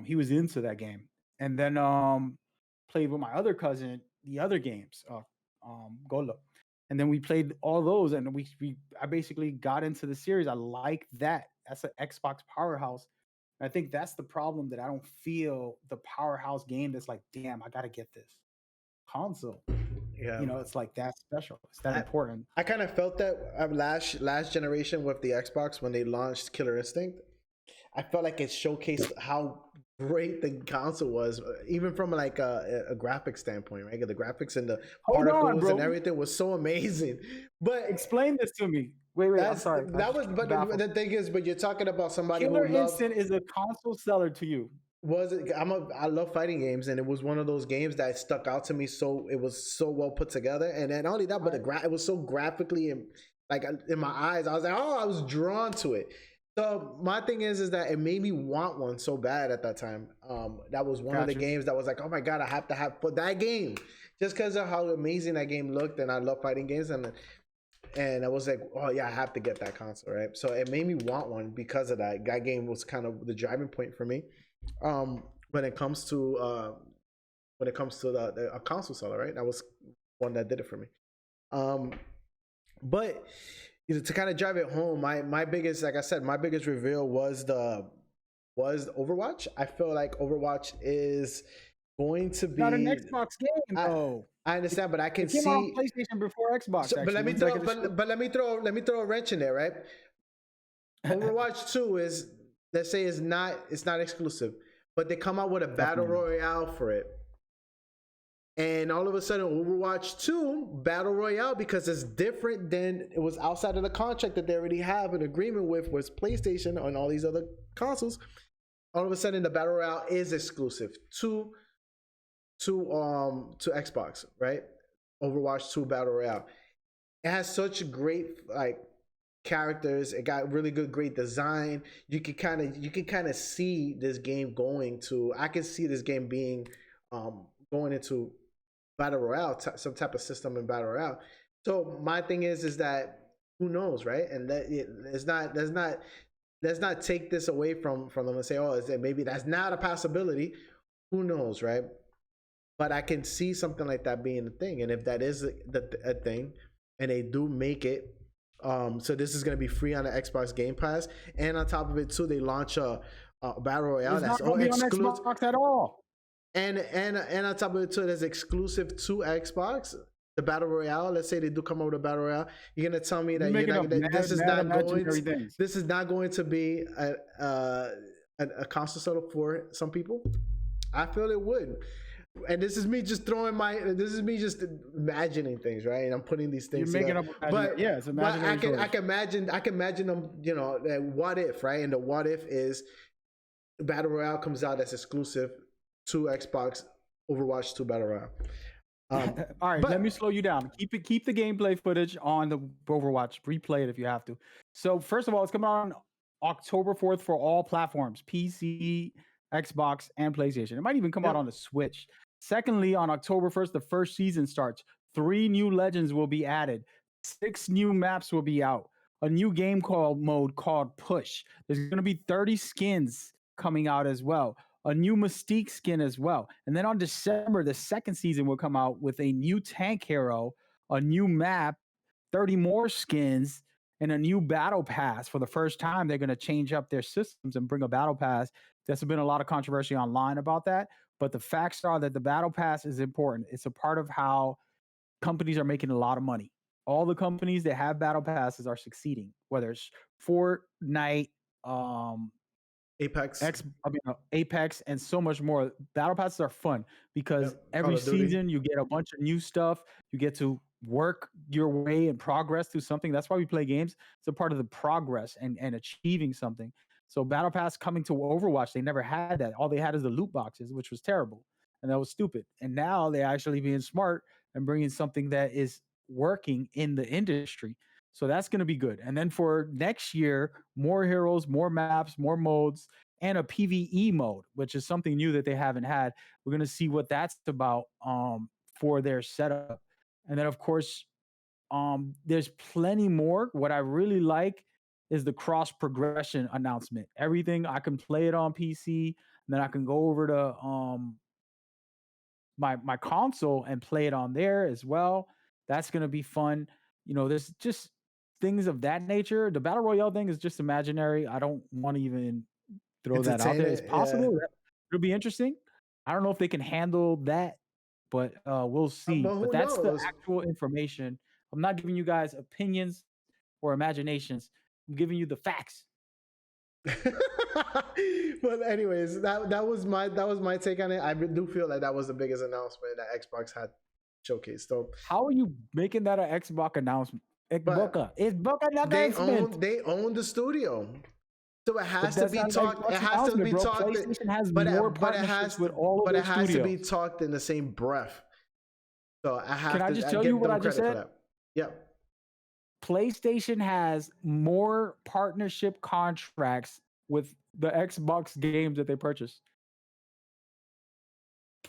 He was into that game. And then played with my other cousin the other games, Golo. And then we played all those, and I basically got into the series. I like that. That's an Xbox powerhouse. I think that's the problem, that I don't feel the powerhouse game that's like, damn, I gotta get this console. Yeah. It's like that special. It's that important. I kind of felt that last generation with the Xbox when they launched Killer Instinct. I felt like it showcased how great the console was, even from like a graphic standpoint, right? The graphics and the particles and everything was so amazing. But explain this to me. Wait, I'm sorry. But the thing is, but you're talking about somebody Killer who Instinct is a console seller to you. I love fighting games, and it was one of those games that stuck out to me. So it was so well put together, and not only that, but it was so graphically and like in my eyes, I was like, oh, I was drawn to it. So my thing is that it made me want one so bad at that time. That was one of the games that was like, oh my god, I have to have for that game, just because of how amazing that game looked, and I love fighting games, and I was like, oh yeah, I have to get that console, right? So it made me want one because of that. That game was kind of the driving point for me. When it comes to a console seller, right? That was one that did it for me. But to kind of drive it home, my biggest, like I said, my biggest reveal was Overwatch. I feel like Overwatch is going to be not an Xbox game, though. I understand, but I can see on PlayStation before Xbox. So, but let me throw a wrench in there, right? Overwatch 2 is, let's say, it's not exclusive, but they come out with a battle royale for it. And all of a sudden, Overwatch 2 Battle Royale, because it's different than it was outside of the contract that they already have an agreement with PlayStation and all these other consoles. All of a sudden, the Battle Royale is exclusive to Xbox, right? Overwatch 2 Battle Royale. It has such great characters. It got really great design. You can kind of see this game going to. I can see this game being going into Battle Royale, some type of system in Battle Royale. So my thing is that who knows, right? And let's not take this away from them and say, oh, is that maybe that's not a possibility? Who knows, right? But I can see something like that being a thing, and if that is a thing, and they do make it, so this is going to be free on the Xbox Game Pass, and on top of it too, they launch a Battle Royale that's all exclusive on Xbox at all. And on top of it too, that's exclusive to Xbox. The Battle Royale. Let's say they do come up with a Battle Royale. You're gonna tell me that this is not going to be a console seller for some people. I feel it would. And this is me just imagining things, right? And I'm putting these things together. But yeah, it's imaginary. I can imagine them. What if, right? And the what if is Battle Royale comes out that's exclusive to Xbox, Overwatch 2 Battle Royale. All right, let me slow you down. Keep the gameplay footage on the Overwatch. Replay it if you have to. So first of all, it's coming out on October 4th for all platforms: PC, Xbox, and PlayStation. It might even come out on the Switch. Secondly, on October 1st, the first season starts. 3 new legends will be added. 6 new maps will be out. A new game mode called Push. There's going to be 30 skins coming out as well. A new Mystique skin as well. And then on December, the second season will come out with a new tank hero, a new map, 30 more skins, and a new battle pass. For the first time, they're going to change up their systems and bring a battle pass. There's been a lot of controversy online about that, but the facts are that the battle pass is important. It's a part of how companies are making a lot of money. All the companies that have battle passes are succeeding, whether it's Fortnite, Apex, and so much more. Battle passes are fun because every season you get a bunch of new stuff. You get to work your way and progress through something. That's why we play games. It's a part of the progress and achieving something. So Battle Pass coming to Overwatch, they never had that. All they had is the loot boxes, which was terrible. And that was stupid. And now they're actually being smart and bringing something that is working in the industry. So that's going to be good. And then for next year, more heroes, more maps, more modes. and a PvE mode, which is something new that they haven't had. We're gonna see what that's about for their setup. And then of course, there's plenty more. What I really like is the cross progression announcement. Everything I can play it on PC, and then I can go over to my console and play it on there as well. That's gonna be fun. There's just things of that nature. The battle royale thing is just imaginary. I don't want to even throw that out Entertain there. It's it, yeah. possible. It'll be interesting. I don't know if they can handle that, but we'll see. But But who that's the knows? actual information. I'm not giving you guys opinions or imaginations. I'm giving you the facts. But anyways, that was my take on it. I do feel like that was the biggest announcement that Xbox had showcased. So, How are you making that an Xbox announcement? but It's Boca they announcement. own the studio, so it But has to that's be not an talked. Xbox It has to announcement, be bro. talked. PlayStation has But more but it partnerships has with all of but their it has to be studios. talked in the same breath. So I Can have I to just tell you give what them I just credit for said? that. Yep. PlayStation has more partnership contracts with the Xbox games that they purchase.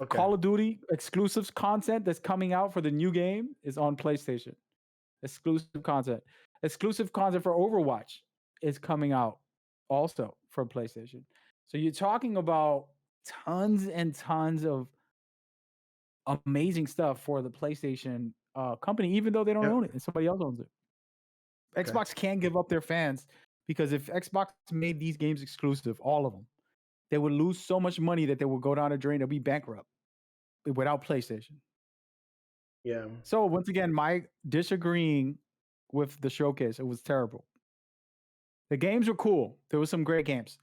Okay. Call of Duty exclusives content that's coming out for the new game is on PlayStation. Exclusive content. Exclusive content for Overwatch is coming out also from PlayStation. So you're talking about tons and tons of amazing stuff for the PlayStation company, even though they don't own Yep. it and somebody else owns it. Okay. Xbox can't give up their fans because if Xbox made these games exclusive, all of them, they would lose so much money that they would go down the drain. They'll be bankrupt without PlayStation. Yeah. So once again, my disagreeing with the showcase, it was terrible. The games were cool. There was some great games.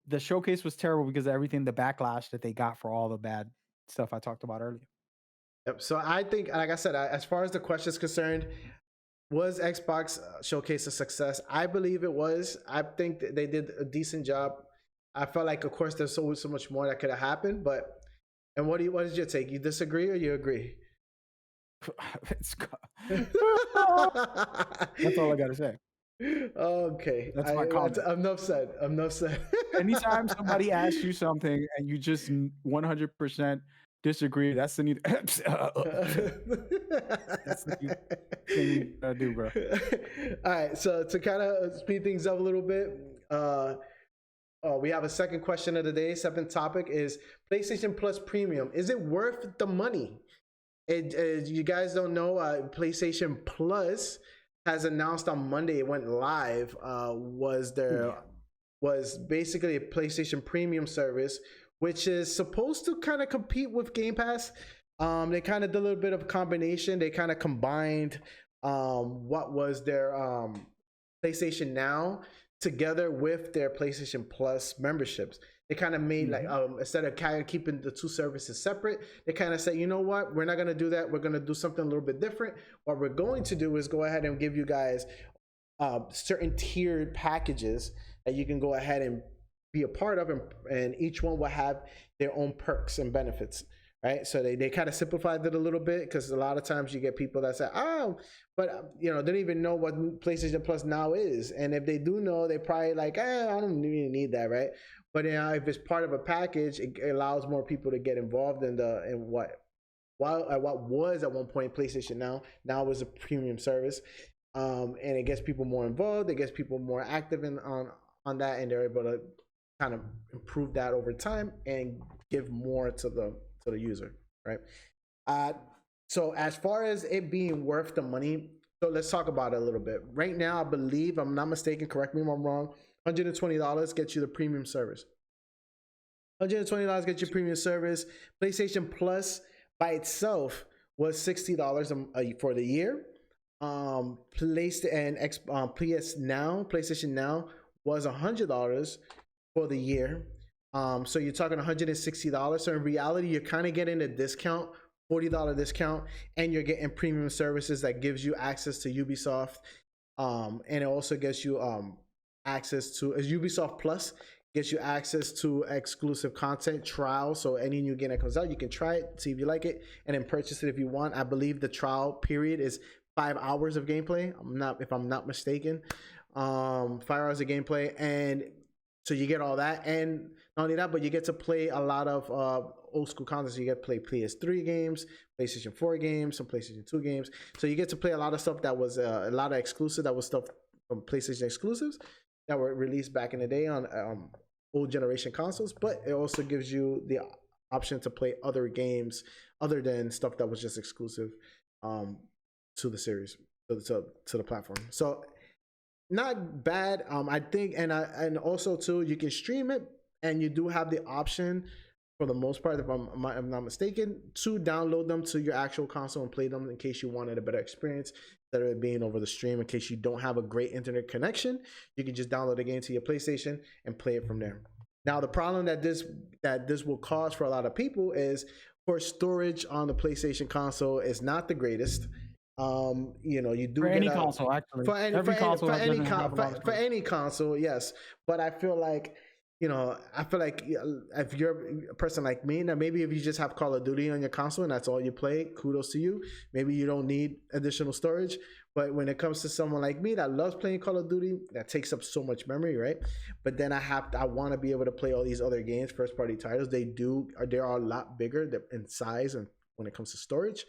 The showcase was terrible because of everything, the backlash that they got for all the bad stuff I talked about earlier. Yep. So I think, like I said, as far as the question is concerned, was Xbox showcase a success? I believe it was. I think that they did a decent job. I felt like, of course, there's so much more that could have happened. But what is your take? You disagree or you agree? That's all I got to say. Okay, That's my comment. I'm enough said. Anytime somebody asks you something and you just 100% disagree, that's the need. That's the new thing we gotta do, bro. All right, so to kind of speed things up a little bit, we have a second question of the day. Second topic is PlayStation Plus Premium. Is it worth the money? You guys don't know, PlayStation Plus has announced on Monday, it went live, was basically a PlayStation Premium service, which is supposed to kind of compete with Game Pass. They kind of did a little bit of a combination. They kind of combined what was their PlayStation Now together with their PlayStation Plus memberships. They kind of made like instead of kind of keeping the two services separate, they kind of say, you know what, we're not going to do that. We're going to do something a little bit different. What we're going to do is go ahead and give you guys certain tiered packages that you can go ahead and be a part of, and each one will have their own perks and benefits. Right, so they kind of simplified it a little bit, because a lot of times you get people that say, "Oh, but they don't even know what PlayStation Plus Now is," and if they do know, they probably like, "I don't really need that," right? But if it's part of a package, it allows more people to get involved in what was at one point PlayStation Now is a premium service, and it gets people more involved. It gets people more active on that, and they're able to kind of improve that over time and give more to the user, right? So as far as it being worth the money, so let's talk about it a little bit. Right now, I believe, I'm not mistaken, correct me if I'm wrong, $120 gets you the premium service. $120 gets you premium service. PlayStation Plus by itself was $60 for the year. PlayStation Now was $100 for the year. So you're talking $160. So in reality, you're kind of getting a discount, $40 discount, and you're getting premium services that gives you access to Ubisoft. And it also gets you access to Ubisoft Plus, gets you access to exclusive content trial. So any new game that comes out, you can try it, see if you like it, and then purchase it if you want. I believe the trial period is 5 hours of gameplay. If I'm not mistaken, 5 hours of gameplay, and So you get all that, and not only that, but you get to play a lot of old school consoles. You get to play PS3 games, PlayStation 4 games, some PlayStation 2 games. So you get to play a lot of stuff that was a lot of exclusive. That was stuff from PlayStation exclusives that were released back in the day on old generation consoles. But it also gives you the option to play other games other than stuff that was just exclusive to the series, to the platform. So not bad. I think, and also too, you can stream it, and you do have the option, for the most part, if I'm not mistaken, to download them to your actual console and play them in case you wanted a better experience instead of it being over the stream. In case you don't have a great internet connection, you can just download the game to your PlayStation and play it from there. Now, the problem that this will cause for a lot of people is, for storage on the PlayStation console is not the greatest. You do For get any console, actually, every console doesn't have a lot of for storage. any console, yes. But I feel like, if you're a person like me, now maybe if you just have Call of Duty on your console and that's all you play, kudos to you. Maybe you don't need additional storage. But when it comes to someone like me that loves playing Call of Duty, that takes up so much memory, right? But then I want to be able to play all these other games, first party titles. They are a lot bigger in size and when it comes to storage.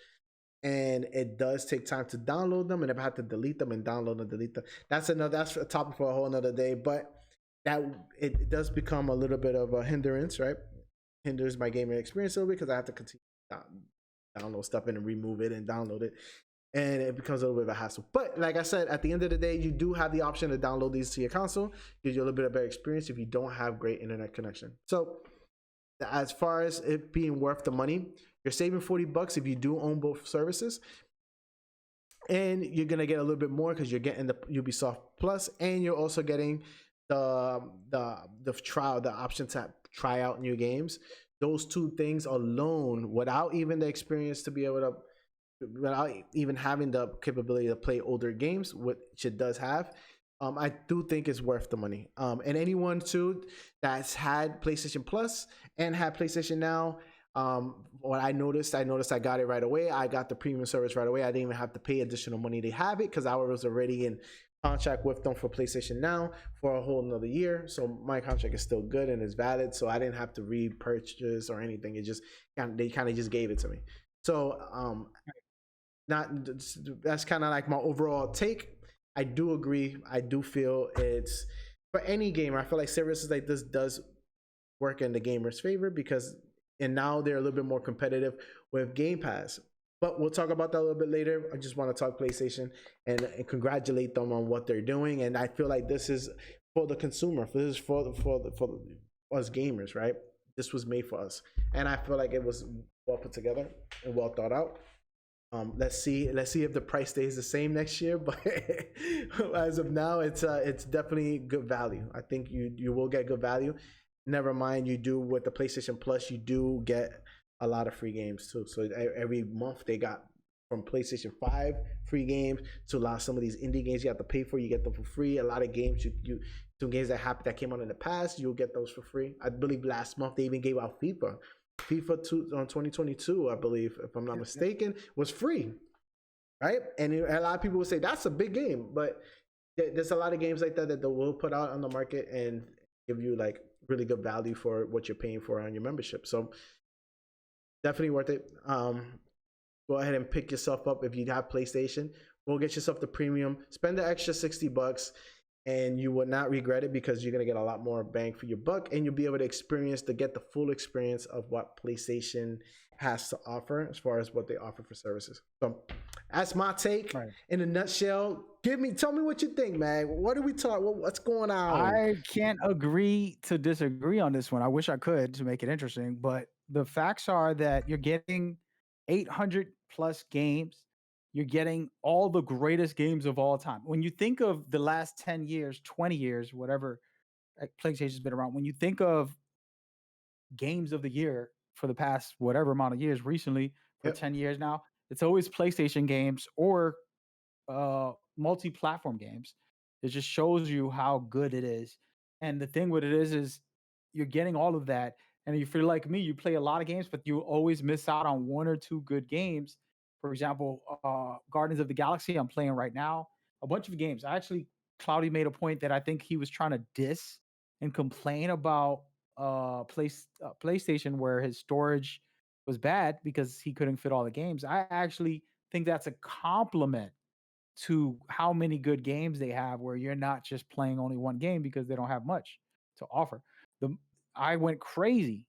And it does take time to download them, and if I have to delete them and download and delete them, that's a topic for a whole another day. But that it does become a little bit of a hindrance, right? Hinders my gaming experience a little bit because I have to continue to download stuff and remove it and download it, and it becomes a little bit of a hassle. But like I said, at the end of the day, you do have the option to download these to your console. Gives you a little bit of better experience if you don't have great internet connection. So as far as it being worth the money, you're saving $40 if you do own both services, and you're gonna get a little bit more because you're getting the Ubisoft Plus, and you're also getting the option to try out new games. Those two things alone, without even the experience to be able to, without even having the capability to play older games, which it does have, I do think it's worth the money. And anyone too that's had PlayStation Plus and had PlayStation Now, what I noticed I got it right away. I got the premium service right away. I didn't even have to pay additional money to have it because I was already in contract with them for PlayStation Now for a whole another year. So my contract is still good and is valid. So I didn't have to repurchase or anything. They kind of just gave it to me. So that's kind of like my overall take. I do agree. I do feel it's, for any gamer, I feel like services like this does work in the gamer's favor because, and now they're a little bit more competitive with Game Pass. But we'll talk about that a little bit later. I just want to talk PlayStation and congratulate them on what they're doing. And I feel like this is for the consumer. This is for us gamers, right? This was made for us, and I feel like it was well put together and well thought out. Let's see if the price stays the same next year. But as of now, it's definitely good value. I think you will get good value. Never mind, you do with the PlayStation Plus, you do get a lot of free games too. So every month they got from PlayStation 5 free games to some of these indie games you have to pay for, you get them for free. A lot of games some games that came out in the past, you'll get those for free. I believe last month they even gave out FIFA 2 on 2022, I believe, if I'm not mistaken, was free, right? And a lot of people will say that's a big game, but there's a lot of games like that they will put out on the market and give you like really good value for what you're paying for on your membership. So definitely worth it. Go ahead and pick yourself up if you have PlayStation. Go get yourself the premium. Spend the extra $60, and you will not regret it because you're gonna get a lot more bang for your buck, and you'll be able to get the full experience of what PlayStation has to offer as far as what they offer for services. So that's my take in a nutshell. Tell me what you think, man. What do we talk? What's going on? I can't agree to disagree on this one. I wish I could to make it interesting, but the facts are that you're getting 800 plus games. You're getting all the greatest games of all time. When you think of the last 10 years, 20 years, whatever PlayStation's been around, when you think of games of the year for the past whatever amount of years recently, for 10 years now, it's always PlayStation games or multi-platform games. It just shows you how good it is. And the thing with it is you're getting all of that. And if you're like me, you play a lot of games, but you always miss out on one or two good games. For example, Guardians of the Galaxy, I'm playing right now. A bunch of games. Cloudy made a point that I think he was trying to diss and complain about PlayStation where his storage was bad because he couldn't fit all the games. I actually think that's a compliment to how many good games they have where you're not just playing only one game because they don't have much to offer. The I went crazy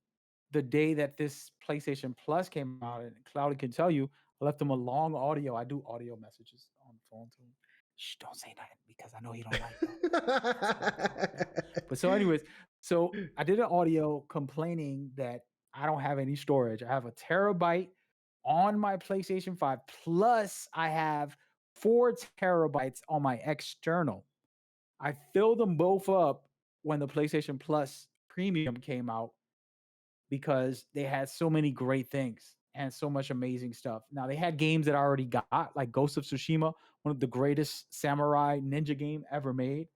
the day that this PlayStation Plus came out, and Cloudy can tell you, I left him a long audio. I do audio messages on the phone to him. Shh, don't say nothing because I know he don't like them. But so, anyways, so I did an audio complaining that I don't have any storage. I have a terabyte on my PlayStation 5, plus I have 4 terabytes on my external. I filled them both up when the PlayStation Plus Premium came out because they had so many great things and so much amazing stuff. Now they had games that I already got, like Ghost of Tsushima, one of the greatest samurai ninja game ever made.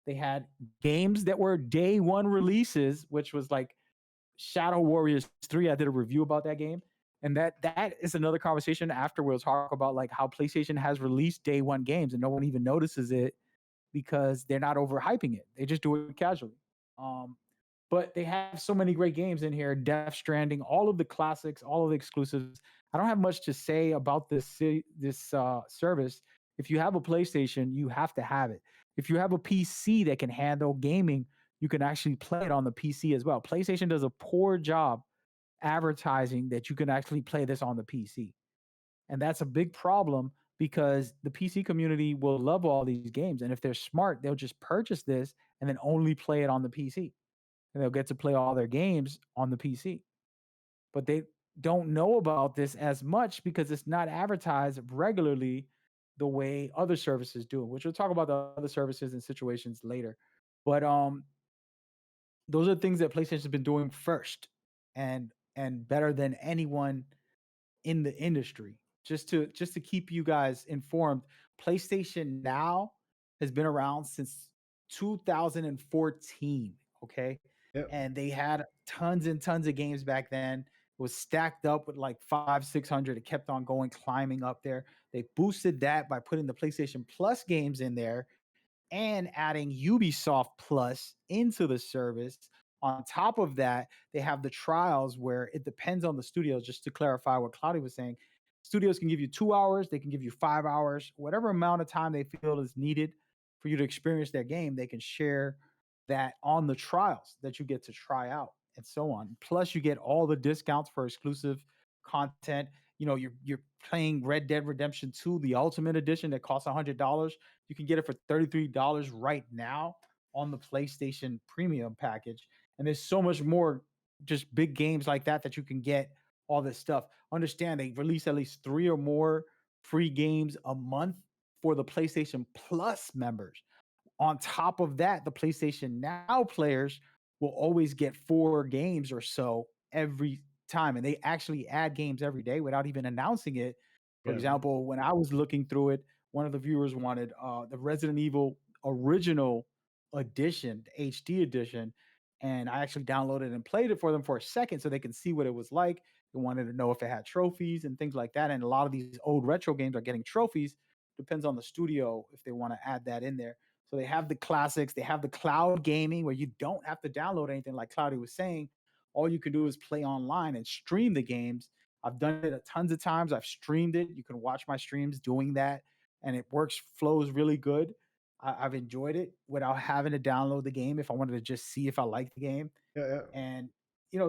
They had games that were day one releases, which was like Shadow Warriors 3. I did a review about that game. And that is another conversation after we'll talk about like how PlayStation has released day one games and no one even notices it because they're not overhyping it. They just do it casually. Um, but they have so many great games in here. Death Stranding, all of the classics, all of the exclusives. I don't have much to say about this service. If you have a PlayStation, you have to have it. If you have a PC that can handle gaming, you can actually play it on the PC as well. PlayStation does a poor job advertising that you can actually play this on the PC. And that's a big problem because the PC community will love all these games. And if they're smart, they'll just purchase this and then only play it on the PC. And they'll get to play all their games on the PC. But they don't know about this as much because it's not advertised regularly the way other services do, which we'll talk about the other services and situations later. But those are things that PlayStation's been doing first and better than anyone in the industry. Just to keep you guys informed, PlayStation Now has been around since 2014, okay? Yep. And they had tons and tons of games back then. It was stacked up with like 500, 600. It kept on going, climbing up there. They boosted that by putting the PlayStation Plus games in there and adding Ubisoft Plus into the service. On top of that, they have the trials where it depends on the studios. Just to clarify what Claudia was saying, studios can give you 2 hours, they can give you 5 hours, whatever amount of time they feel is needed for you to experience their game. They can share that on the trials that you get to try out and so on. Plus, you get all the discounts for exclusive content. You know, you're playing Red Dead Redemption 2, the Ultimate Edition that costs $100. You can get it for $33 right now on the PlayStation Premium package. And there's so much more just big games like that that you can get all this stuff. Understand they release at least 3 or more free games a month for the PlayStation Plus members. On top of that, the PlayStation Now players will always get 4 games or so every time. And they actually add games every day without even announcing it. For Yeah. example, when I was looking through it, one of the viewers wanted the Resident Evil original edition, the HD edition. And I actually downloaded and played it for them for a second so they can see what it was like. They wanted to know if it had trophies and things like that. And a lot of these old retro games are getting trophies. Depends on the studio if they want to add that in there. So they have the classics, they have the cloud gaming where you don't have to download anything like Cloudy was saying. All you can do is play online and stream the games. I've done it a tons of times. I've streamed it. You can watch my streams doing that, and it works, flows really good. I've enjoyed it without having to download the game if I wanted to just see if I like the game. Yeah, yeah. And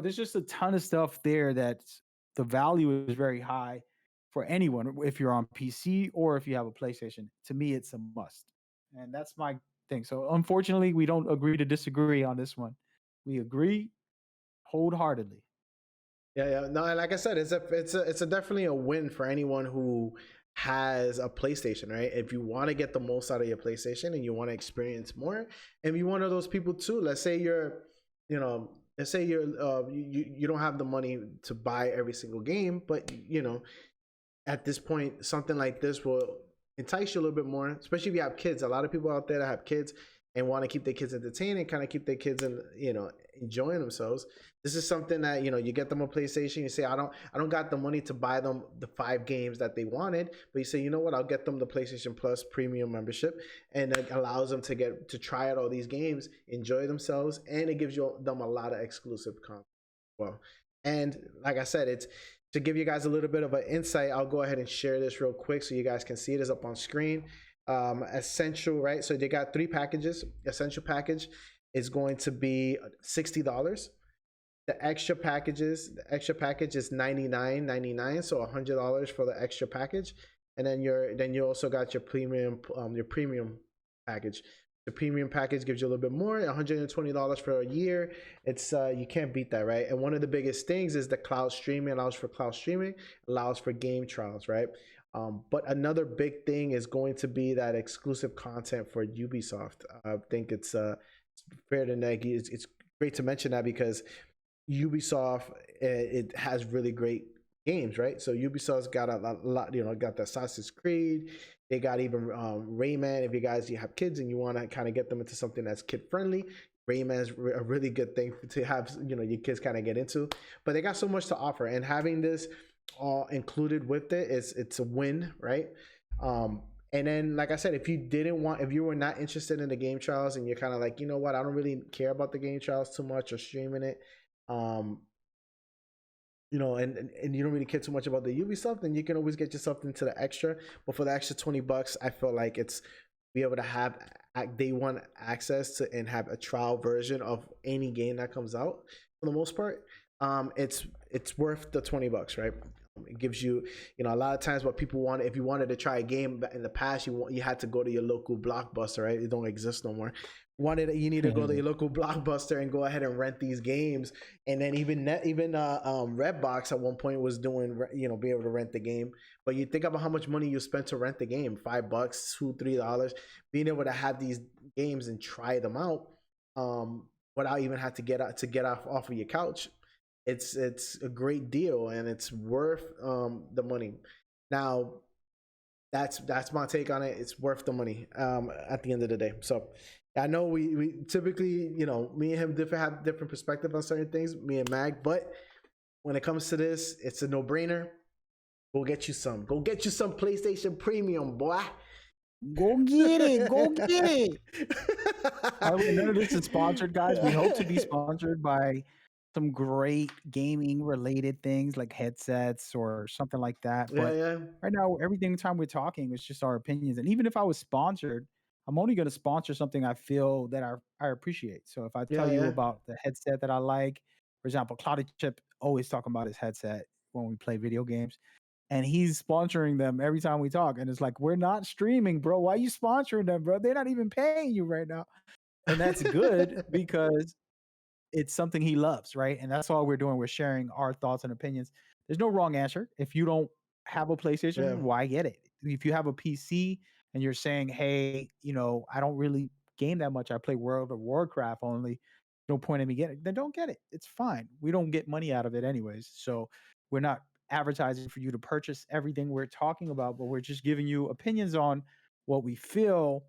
there's just a ton of stuff there that the value is very high for anyone if you're on PC or if you have a PlayStation. To me, it's a must. And that's my thing. So unfortunately, we don't agree to disagree on this one. We agree wholeheartedly. Yeah, yeah. No, and like I said, it's a definitely a win for anyone who has a PlayStation, right? If you want to get the most out of your PlayStation and you want to experience more, and you're one of those people too. Let's say let's say you don't have the money to buy every single game, but at this point, something like this will entice you a little bit more, especially if you have kids. A lot of people out there that have kids, and want to keep their kids entertained and kind of keep their kids enjoying themselves, this is something that you get them a PlayStation. You say, I don't got the money to buy them the 5 games that they wanted, but you say, you know what, I'll get them the PlayStation Plus Premium membership, and it allows them to try out all these games, enjoy themselves, and it gives them a lot of exclusive content. Well, and like I said, it's to give you guys a little bit of an insight. I'll go ahead and share this real quick so you guys can see it. Is up on screen. Essential, right? So they got 3 packages. Essential package is going to be $60. The extra package is $99.99, so $100 for the extra package, and then you also got your premium package. The premium package gives you a little bit more, $120 for a year. It's you can't beat that, right? And one of the biggest things is the cloud streaming. Allows for cloud streaming, allows for game trials, right? But another big thing is going to be that exclusive content for Ubisoft. I think it's fair to neg. It's great to mention that because Ubisoft, it has really great games, right? So Ubisoft's got a lot, got the Assassin's Creed. They got even Rayman. If you have kids and you want to kind of get them into something that's kid friendly, Rayman's a really good thing to have, your kids kind of get into. But they got so much to offer, and having this all included with it, it's a win, right? And then, like I said, if you were not interested in the game trials and you're kind of like, you know what, I don't really care about the game trials too much or streaming it, and you don't really care too much about the Ubisoft, then you can always get yourself into the extra. But for the extra $20, I feel like it's be able to have day one access to and have a trial version of any game that comes out for the most part. It's worth the $20, right? It gives you, a lot of times what people want, if you wanted to try a game in the past, you had to go to your local Blockbuster, right? It don't exist no more. You need to go to your local Blockbuster and go ahead and rent these games. And then even Redbox at one point was doing, be able to rent the game. But you think about how much money you spent to rent the game, $5, $2, $3, being able to have these games and try them out, without even have to get off of your couch. It's a great deal, and it's worth the money. Now, that's my take on it. It's worth the money at the end of the day. So I know we typically, me and him have different perspective on certain things, me and Mag, but when it comes to this, it's a no-brainer. Go get you some PlayStation Premium, boy. Go get it. Go get it. None of this is sponsored, guys. We hope to be sponsored by some great gaming related things like headsets or something like that. But right now, time we're talking, it's just our opinions. And even if I was sponsored, I'm only going to sponsor something I feel that I appreciate. So if I tell you about the headset that I like, for example, CloudyChip always talking about his headset when we play video games, and he's sponsoring them every time we talk. And it's like, we're not streaming, bro. Why are you sponsoring them, bro? They're not even paying you right now. And that's good because it's something he loves, right? And that's all we're doing. We're sharing our thoughts and opinions. There's no wrong answer. If you don't have a PlayStation, why get it? If you have a PC and you're saying, hey, I don't really game that much. I play World of Warcraft only. No point in me getting it. Then don't get it. It's fine. We don't get money out of it anyways. So we're not advertising for you to purchase everything we're talking about, but we're just giving you opinions on what we feel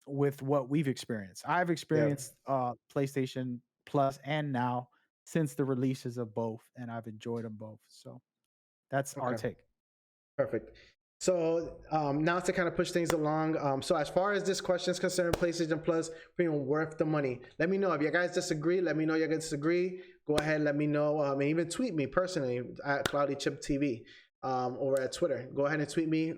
with what we've experienced. I've experienced PlayStation Plus and now since the releases of both, and I've enjoyed them both. So that's our take. Perfect. So now to kind of push things along. So as far as this question is concerned, PlayStation Plus Premium worth the money. Let me know if you guys disagree. Let me know you guys disagree. Go ahead, let me know. And even tweet me personally at CloudyChiptv over at Twitter. Go ahead and tweet me,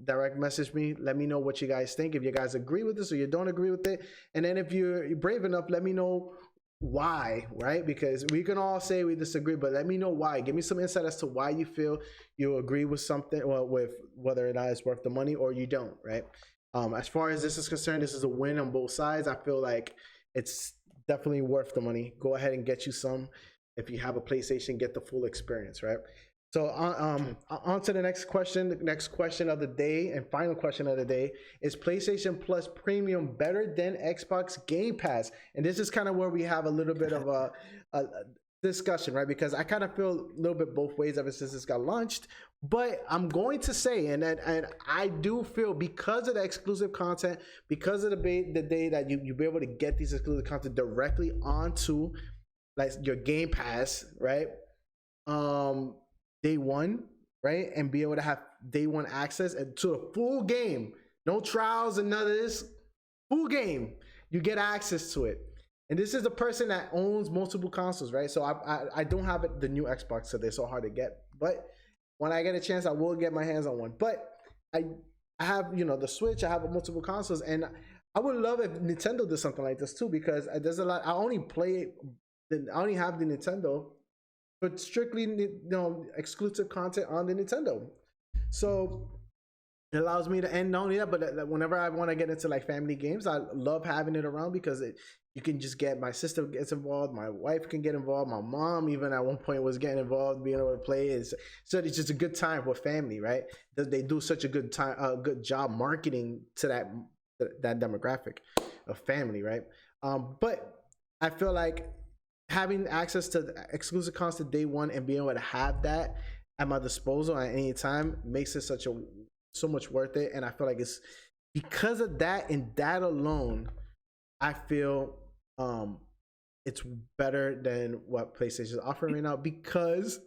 direct message me. Let me know what you guys think. If you guys agree with this or you don't agree with it, and then if you're brave enough, let me know why, right? Because we can all say we disagree, but let me know why. Give me some insight as to why you feel you agree with something, or with whether or not it's worth the money or you don't, right? As far as this is concerned, this is a win on both sides. I feel like it's definitely worth the money. Go ahead and get you some. If you have a PlayStation, get the full experience, right? So on to the next question. The next question of the day and final question of the day is: PlayStation Plus Premium better than Xbox Game Pass? And this is kind of where we have a little bit of a discussion, right? Because I kind of feel a little bit both ways ever since this got launched. But I'm going to say, and I do feel because of the exclusive content, because of the day that you be able to get these exclusive content directly onto like your Game Pass, right? Day one, right, and be able to have day one access to a full game, no trials and none of this, full game. You get access to it. And this is the person that owns multiple consoles, right? So I don't have it, the new Xbox, so they're so hard to get. But when I get a chance, I will get my hands on one. But I have the Switch. I have multiple consoles, and I would love if Nintendo did something like this too, because there's a lot. I only have the Nintendo, but strictly exclusive content on the Nintendo. So it allows me to end not only that, but whenever I want to get into like family games, I love having it around because you can just get my sister gets involved, my wife can get involved, my mom even at one point was getting involved, being able to play. So it's just a good time for family, right? They do such a good job marketing to that demographic of family, right? But I feel like having access to exclusive content day one and being able to have that at my disposal at any time makes it so much worth it. And I feel like it's because of that and that alone, I feel it's better than what PlayStation is offering right now because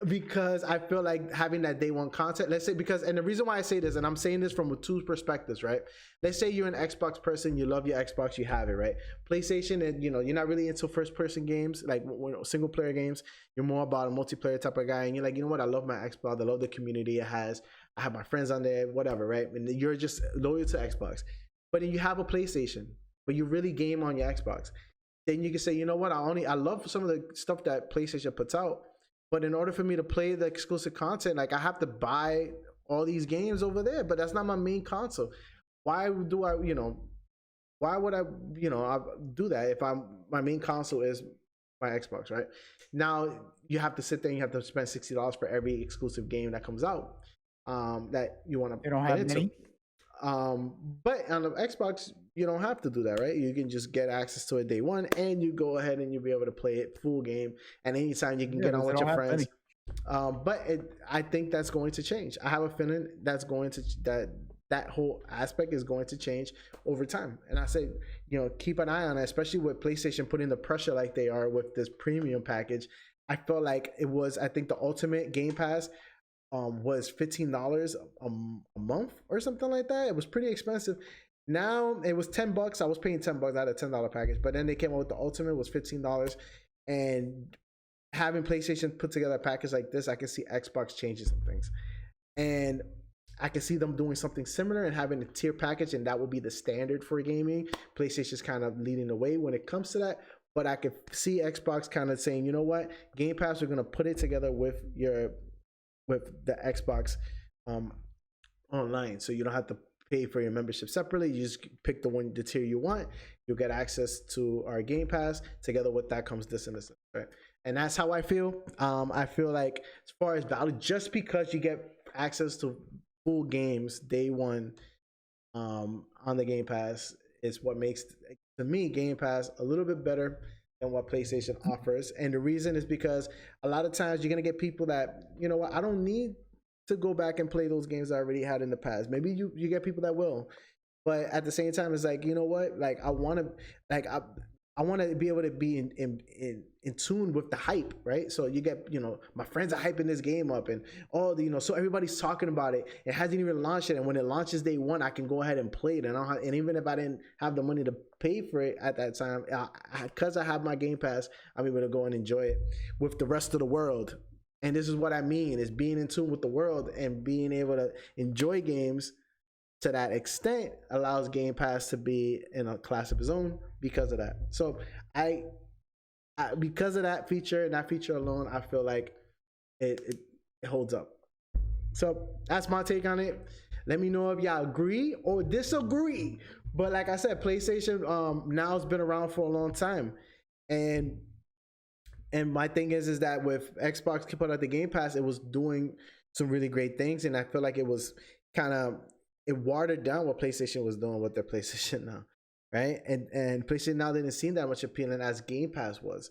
I feel like having that day one content, let's say, and the reason why I say this, and I'm saying this from two perspectives, right? Let's say you're an Xbox person, you love your Xbox, you have it, right? PlayStation, and you're not really into first person games, like single player games. You're more about a multiplayer type of guy, and you're like, you know what? I love my Xbox, I love the community it has. I have my friends on there, whatever, right? And you're just loyal to Xbox. But then you have a PlayStation, but you really game on your Xbox. Then you can say, you know what? I love some of the stuff that PlayStation puts out. But in order for me to play the exclusive content, like I have to buy all these games over there, but that's not my main console. Why do I, why would I do that if my main console is my Xbox, right? Now you have to sit there and you have to spend $60 for every exclusive game that comes out that you want to They don't have many. But on the Xbox, you don't have to do that, right? You can just get access to it day one, and you go ahead and you'll be able to play it full game, and anytime you can get on with your friends. I think that's going to change. I have a feeling that's going to that whole aspect is going to change over time. And I say, keep an eye on it, especially with PlayStation putting the pressure like they are with this premium package. I felt like I think the Ultimate Game Pass was $15 a month or something like that. It was pretty expensive. Now it was $10. I was paying $10. I had a $10 package, but then they came out with the Ultimate, was $15. And having PlayStation put together a package like this, I can see Xbox changing some things, and I can see them doing something similar and having a tier package, and that will be the standard for gaming. PlayStation's kind of leading the way when it comes to that. But I could see Xbox kind of saying, you know what, Game Pass, we're gonna put it together with the Xbox online, so you don't have to pay for your membership separately. You just pick the tier you want. You'll get access to our Game Pass. Together with that comes this and this, right? And that's how I feel. I feel like as far as value, just because you get access to full games day one on the Game Pass is what makes, to me, Game Pass a little bit better than what PlayStation offers. And the reason is because a lot of times you're gonna get people that, you know what, I don't need to go back and play those games I already had in the past. Maybe you get people that will, but at the same time, it's like, you know what, like I want to be able to be in tune with the hype, right? So you get, my friends are hyping this game up, and all the, so everybody's talking about it. It hasn't even launched yet, and when it launches day one, I can go ahead and play it. And even if I didn't have the money to pay for it at that time, because I have my Game Pass, I'm able to go and enjoy it with the rest of the world. And this is what I mean, is being in tune with the world and being able to enjoy games to that extent allows Game Pass to be in a class of its own because of that. So I because of that feature and that feature alone, I feel like it holds up. So that's my take on it. Let me know if y'all agree or disagree. But like I said, PlayStation now has been around for a long time, and my thing is that with Xbox put out the Game Pass, it was doing some really great things, and I feel like it was it watered down what PlayStation was doing with their PlayStation now, right? And PlayStation now didn't seem that much appealing as Game Pass was.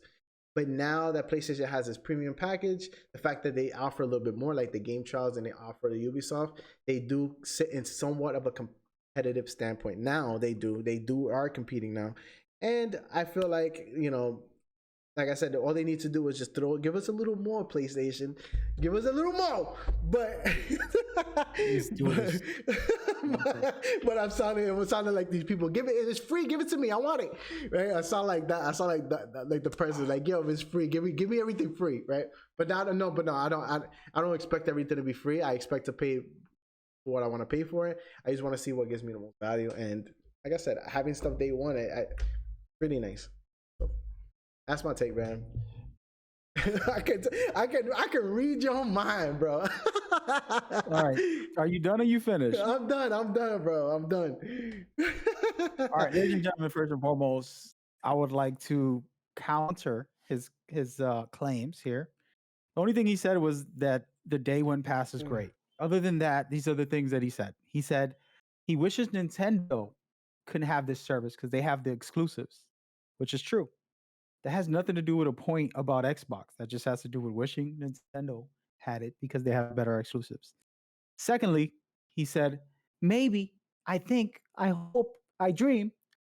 But now that PlayStation has this premium package, the fact that they offer a little bit more, like the game trials and they offer the Ubisoft, they do sit in somewhat of a competitive standpoint. Now they are competing now, and I feel like like I said, all they need to do is just give us a little more PlayStation, give us a little more. But but I'm sounding like these people. It's free. Give it to me. I want it. Right? I sound like that. I sound like that, like the president. Like, yo, if it's free, give me everything free, right? But now, no, I don't expect everything to be free. I expect to pay for what I want to pay for it. I just want to see what gives me the most value. And like I said, having stuff day one, pretty nice. So, that's my take, man. I can read your mind, bro. All right. Are you done or you finished? I'm done, bro. I'm done. All right, ladies and gentlemen, first and foremost, I would like to counter his claims here. The only thing he said was that the day one pass is great. Other than that, these are the things that he said. He said he wishes Nintendo couldn't have this service because they have the exclusives, which is true. That has nothing to do with a point about Xbox. That just has to do with wishing Nintendo had it because they have better exclusives. Secondly, he said, maybe, I think, I hope, I dream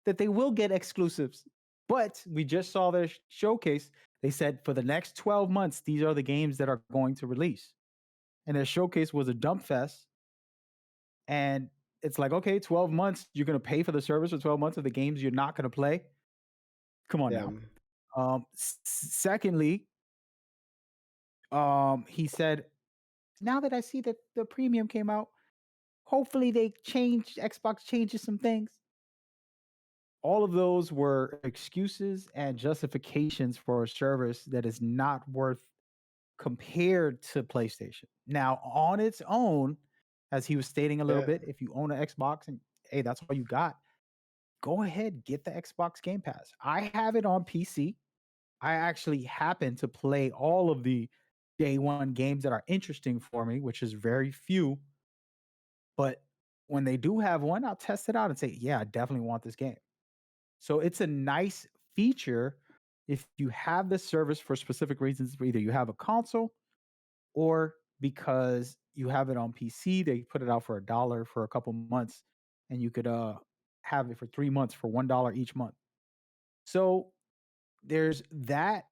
that they will get exclusives. But we just saw their showcase. They said for the next 12 months, these are the games that are going to release. And their showcase was a dump fest. And it's like, okay, 12 months, you're going to pay for the service for 12 months of the games you're not going to play. Come on now. Secondly, he said, now that I see that the premium came out, hopefully Xbox changes some things. All of those were excuses and justifications for a service that is not worth compared to PlayStation. Now, on its own, as he was stating a little bit, if you own an Xbox and hey, that's all you got, go ahead, get the Xbox Game Pass. I have it on PC. I actually happen to play all of the day one games that are interesting for me, which is very few. But when they do have one, I'll test it out and say, yeah, I definitely want this game. So it's a nice feature if you have this service for specific reasons. Either you have a console or because you have it on PC, they put it out for $1 for a couple months and you could have it for 3 months for $1 each month. So there's that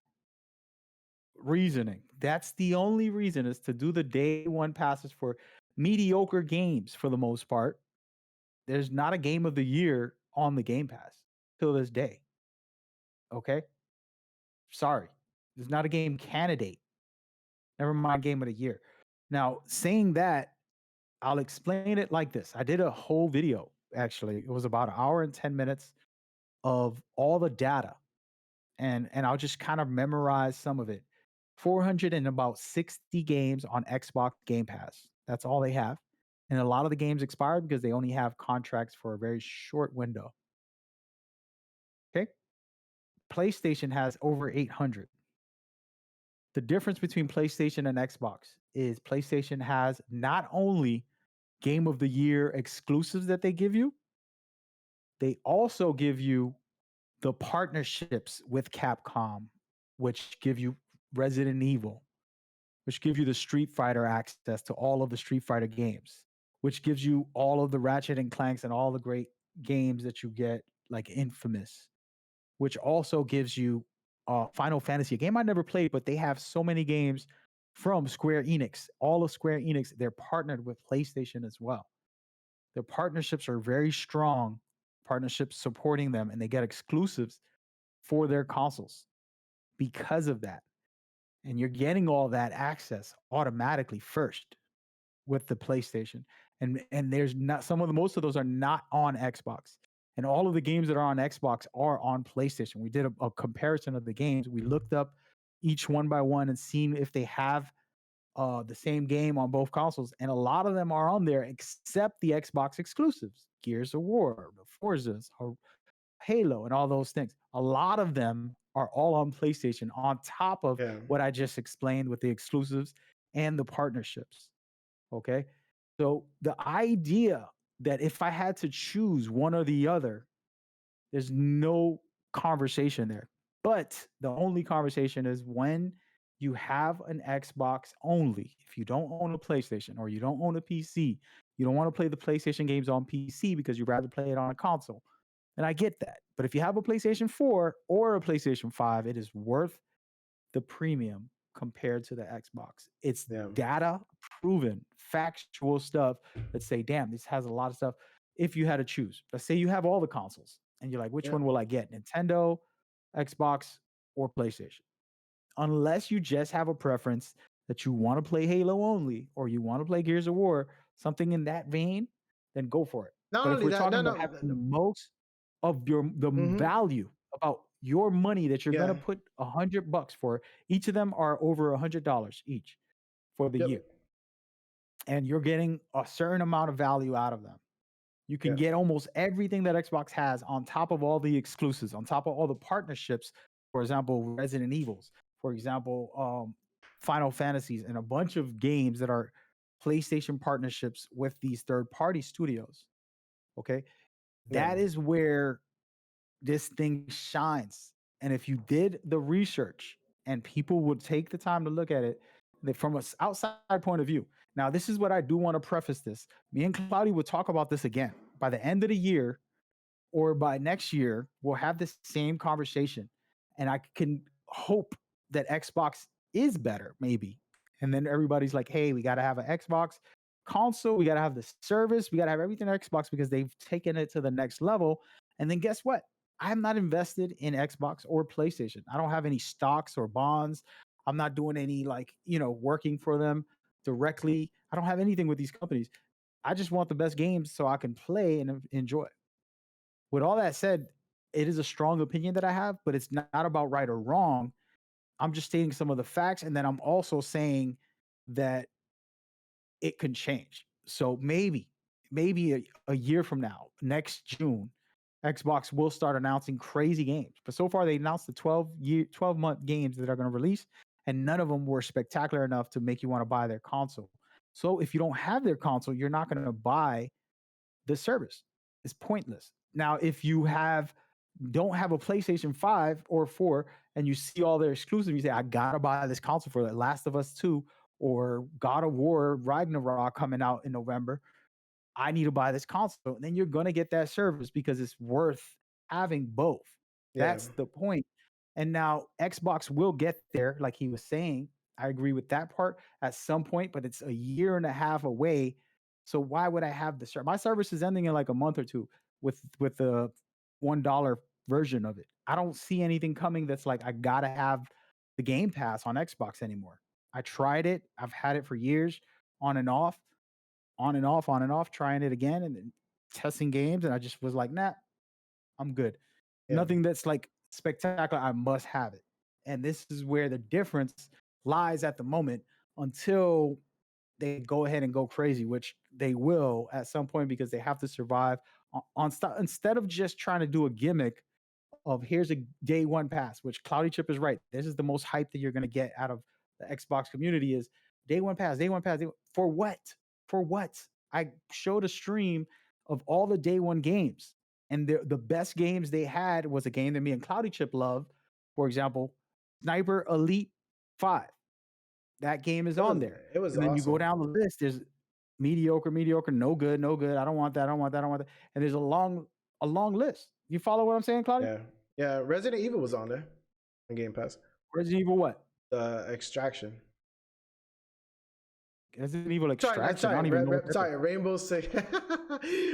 reasoning. That's the only reason, is to do the day one passes for mediocre games for the most part. There's not a game of the year on the Game Pass till this day. Okay? Sorry. There's not a game candidate. Never mind game of the year. Now, saying that, I'll explain it like this. I did a whole video, actually. It was about 1 hour and 10 minutes of all the data. And I'll just kind of memorize some of it. 460 games on Xbox Game Pass. That's all they have. And a lot of the games expired because they only have contracts for a very short window. Okay? PlayStation has over 800. The difference between PlayStation and Xbox is PlayStation has not only Game of the Year exclusives that they give you, they also give you the partnerships with Capcom, which give you Resident Evil, which give you the Street Fighter access to all of the Street Fighter games, which gives you all of the Ratchet and Clanks and all the great games that you get, like Infamous, which also gives you Final Fantasy, a game I never played, but they have so many games from Square Enix. All of Square Enix, they're partnered with PlayStation as well. Their partnerships are very strong, partnerships supporting them, and they get exclusives for their consoles because of that. And you're getting all that access automatically first with the PlayStation. And there's not most of those are not on Xbox. And all of the games that are on Xbox are on PlayStation. We did a comparison of the games. We looked up each one by one and seen if they have the same game on both consoles. And a lot of them are on there except the Xbox exclusives, Gears of War, the Forzas, Halo, and all those things. A lot of them are all on PlayStation on top of what I just explained with the exclusives and the partnerships. Okay. So the idea that if I had to choose one or the other, there's no conversation there. But the only conversation is when you have an Xbox only. If you don't own a PlayStation or you don't own a PC, you don't want to play the PlayStation games on PC because you'd rather play it on a console. And I get that. But if you have a PlayStation 4 or a PlayStation 5, it is worth the premium compared to the Xbox. It's Yeah. data proven, factual stuff that say, damn, this has a lot of stuff. If you had to choose, let's say you have all the consoles and you're like, which Yeah. one will I get? Nintendo, Xbox, or PlayStation? Unless you just have a preference that you want to play Halo only or you want to play Gears of War, something in that vein, then go for it. Not But if only we're that, talking no, about no. having the most of the Mm-hmm. value about your money that you're gonna Yeah. put $100 for, each of them are over $100 each for the Yep. year, and you're getting a certain amount of value out of them. You can Yeah. get almost everything that Xbox has on top of all the exclusives, on top of all the partnerships. For example, Resident Evils, for example, Final Fantasies, and a bunch of games that are PlayStation partnerships with these third-party studios. Okay, Yeah. that is where this thing shines. And if you did the research and people would take the time to look at it from an outside point of view. Now, this is what I do want to preface this. Me and Cloudy will talk about this again. By the end of the year or by next year, we'll have this same conversation. And I can hope that Xbox is better, maybe. And then everybody's like, hey, we got to have an Xbox console. We got to have the service. We got to have everything Xbox because they've taken it to the next level. And then guess what? I'm not invested in Xbox or PlayStation. I don't have any stocks or bonds. I'm not doing any working for them directly. I don't have anything with these companies. I just want the best games so I can play and enjoy. With all that said, it is a strong opinion that I have, but it's not about right or wrong. I'm just stating some of the facts. And then I'm also saying that it can change. So maybe a year from now, next June, Xbox will start announcing crazy games. But so far, they announced the 12-month games that are going to release, and none of them were spectacular enough to make you want to buy their console. So if you don't have their console, you're not going to buy the service. It's pointless. Now, if you don't have a PlayStation 5 or 4 and you see all their exclusives, you say, I gotta buy this console for The Last of Us 2 or God of War Ragnarok coming out in November. I need to buy this console. And then you're gonna get that service because it's worth having both. Yeah. That's the point. And now Xbox will get there, like he was saying. I agree with that part at some point, but it's a year and a half away. So why would I have the service? My service is ending in like a month or two with the $1 version of it. I don't see anything coming that's like I gotta have the Game Pass on Xbox anymore. I tried it. I've had it for years, on and off, on and off, on and off, trying it again and then testing games, and I just was like, nah, I'm good. Yeah. Nothing that's like spectacular. I must have it. And this is where the difference lies at the moment until they go ahead and go crazy, which they will at some point because they have to survive instead of just trying to do a gimmick of here's a day one pass, which Cloudy Chip is right. This is the most hype that you're going to get out of the Xbox community is day one pass, for what? For what? I showed a stream of all the day one games, and the best games they had was a game that me and Cloudy Chip love. For example, Sniper Elite 5. That game is It on was there. it was And then you go awesome. down the list, there's mediocre, mediocre, no good, no good. I don't want that. I don't want that. I don't want that. And there's a long list. You follow what I'm saying, Claudia? Yeah. Yeah. Resident Evil was on there on Game Pass. Resident Evil what? Extraction. Resident Evil Sorry, Extraction. I sorry, don't even know what that is. sorry. Rainbow Six,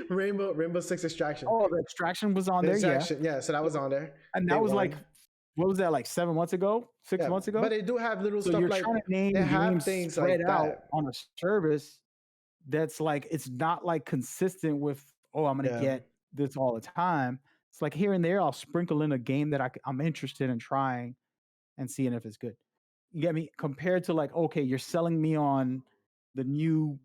Rainbow Six Extraction. Oh, the Extraction was on there, yeah. Extraction, yeah. So that was on there. And Day that was like, one. what was that, like 7 months ago? 6 Yeah, months ago? but they do have little So stuff you're like trying to name they have games things spread like out that. on a service that's like, it's not like consistent with, oh, I'm going to Yeah. get this all the time. It's like here and there, I'll sprinkle in a game that I'm interested in trying and seeing if it's good. You get me? Compared to like, okay, you're selling me on the new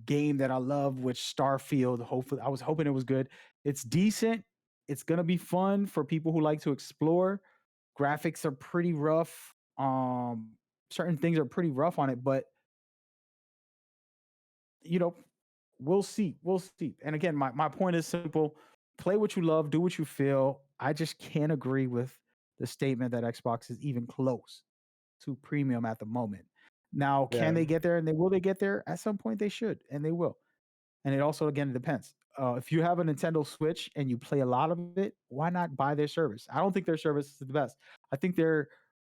game that I love, which Starfield. Hopefully, I was hoping it was good. It's decent. It's gonna be fun for people who like to explore. Graphics are pretty rough. Certain things are pretty rough on it, but you know, we'll see. We'll see. And again, my point is simple: play what you love, do what you feel. I just can't agree with the statement that Xbox is even close to premium at the moment. Now, can Yeah. they get there? And will they get there? At some point, they should, and they will. And it also, again, depends. If you have a Nintendo Switch and you play a lot of it, why not buy their service? I don't think their service is the best. I think they're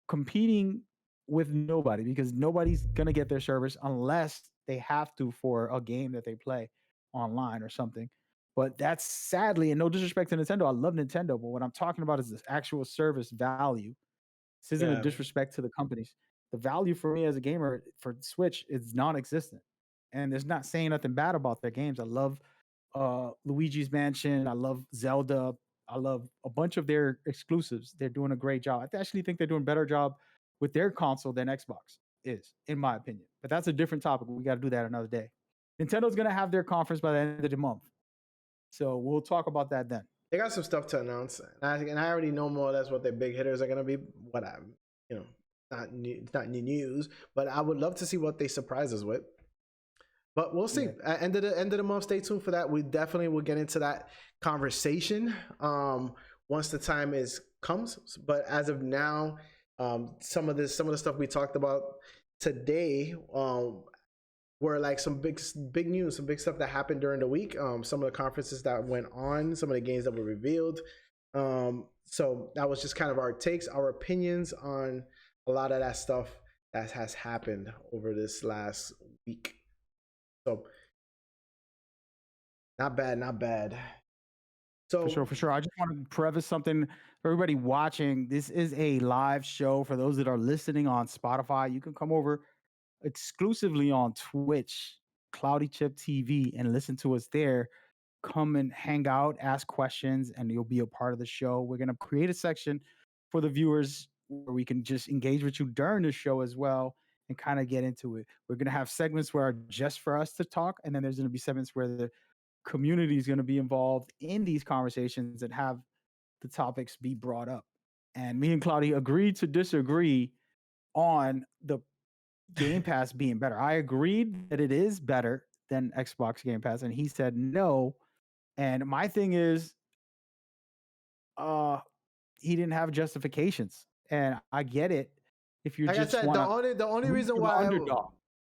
competing with nobody because nobody's gonna get their service unless they have to for a game that they play online or something. But that's sadly, and no disrespect to Nintendo, I love Nintendo, but what I'm talking about is the actual service value. This isn't a Yeah. disrespect to the companies. The value for me as a gamer for Switch is non-existent, and it's not saying nothing bad about their games. I love Luigi's Mansion. I love Zelda. I love a bunch of their exclusives. They're doing a great job. I actually think they're doing a better job with their console than Xbox is, in my opinion. But that's a different topic. We got to do that another day. Nintendo's going to have their conference by the end of the month. So we'll talk about that then. They got some stuff to announce, and I already know more or less what their big hitters are gonna be. What I, it's not new news, but I would love to see what they surprise us with. But we'll see. Yeah. At end of the month, stay tuned for that. We definitely will get into that conversation once the time comes. But as of now, some of the stuff we talked about today were like some big news, some big stuff that happened during the week. Some of the conferences that went on, some of the games that were revealed. So that was just kind of our takes, our opinions on a lot of that stuff that has happened over this last week. So not bad. So For sure. I just want to preface something for everybody watching. This is a live show. For those that are listening on Spotify, you can come over exclusively on Twitch, CloudyChiptv, and listen to us there. Come and hang out, ask questions, and you'll be a part of the show. We're going to create a section for the viewers where we can just engage with you during the show as well and kind of get into it. We're going to have segments where are just for us to talk, and then there's going to be segments where the community is going to be involved in these conversations and have the topics be brought up. And me and Cloudy agreed to disagree on the Game Pass being better. I agreed that it is better than Xbox Game Pass, and he said no. And my thing is, he didn't have justifications, and I get it. If you like just I said, want the only reason why underdog.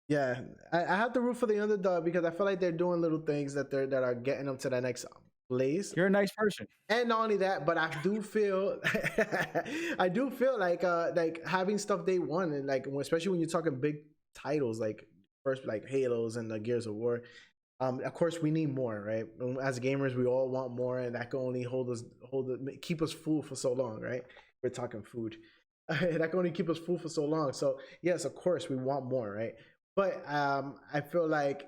Yeah, I have to root for the underdog because I feel like they're doing little things that are getting them to the next place. You're a nice person, and not only that, but I do feel, like having stuff day one, and like especially when you're talking big titles like first like Halos and the Gears of War. Of course, we need more, right? As gamers, we all want more, and that can only keep us full for so long, right? We're talking food. That can only keep us full for so long. So yes, of course, we want more, right? But I feel like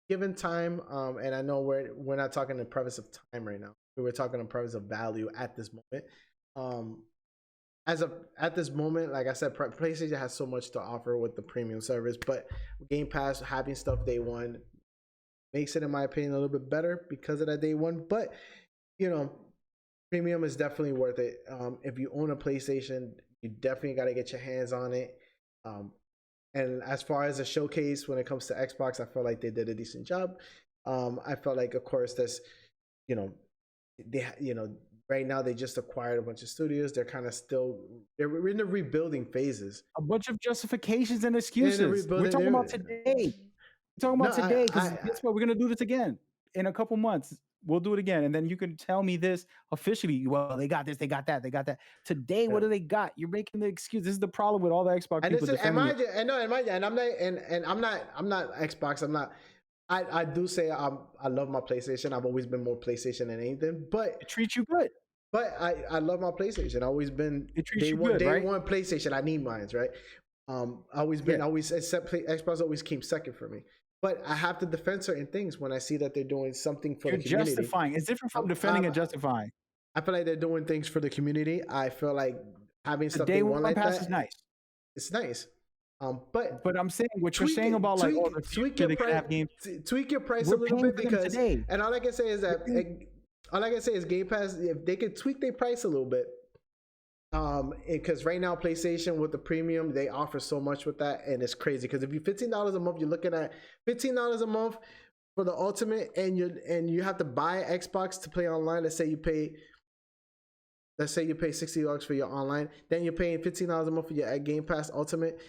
given time, and I know we're not talking the premise of time right now. We're talking the premise of value at this moment. At this moment, like I said, PlayStation has so much to offer with the premium service, but Game Pass having stuff day one makes it, in my opinion, a little bit better because of that day one. But premium is definitely worth it. If you own a PlayStation, you definitely got to get your hands on it. And as far as a showcase when it comes to Xbox, I felt like they did a decent job. I felt like, of course, that's right now they just acquired a bunch of studios. They're kind of they're in the rebuilding phases. A bunch of justifications and excuses. We're talking about today. We're talking about today because guess what? We're gonna do this again in a couple months. We'll do it again, and then you can tell me this officially. Well, they got this, they got that, they got that. Today, what do they got? You're making the excuse. This is the problem with all the Xbox people. And I'm not Xbox. I'm not. I do say I love my PlayStation. I've always been more PlayStation than anything. But it treats you good. But I love my PlayStation. I've always been day one PlayStation. I need mines, right? Xbox always came second for me. But I have to defend certain things when I see that they're doing something for the community. Justifying. It's different from defending and justifying. I feel like they're doing things for the community. I feel like having stuff day one like pass that is nice. It's nice. But I'm saying what you're saying about the future they can have games. Tweak your price a little bit because and all I can say is Game Pass, if they could tweak their price a little bit. Because right now PlayStation with the premium, they offer so much with that, and it's crazy. Because if you $15 a month, you're looking at $15 a month for the ultimate, and you have to buy Xbox to play online. Let's say you pay let's say you pay $60 for your online, then you're paying $15 a month for your Game Pass Ultimate.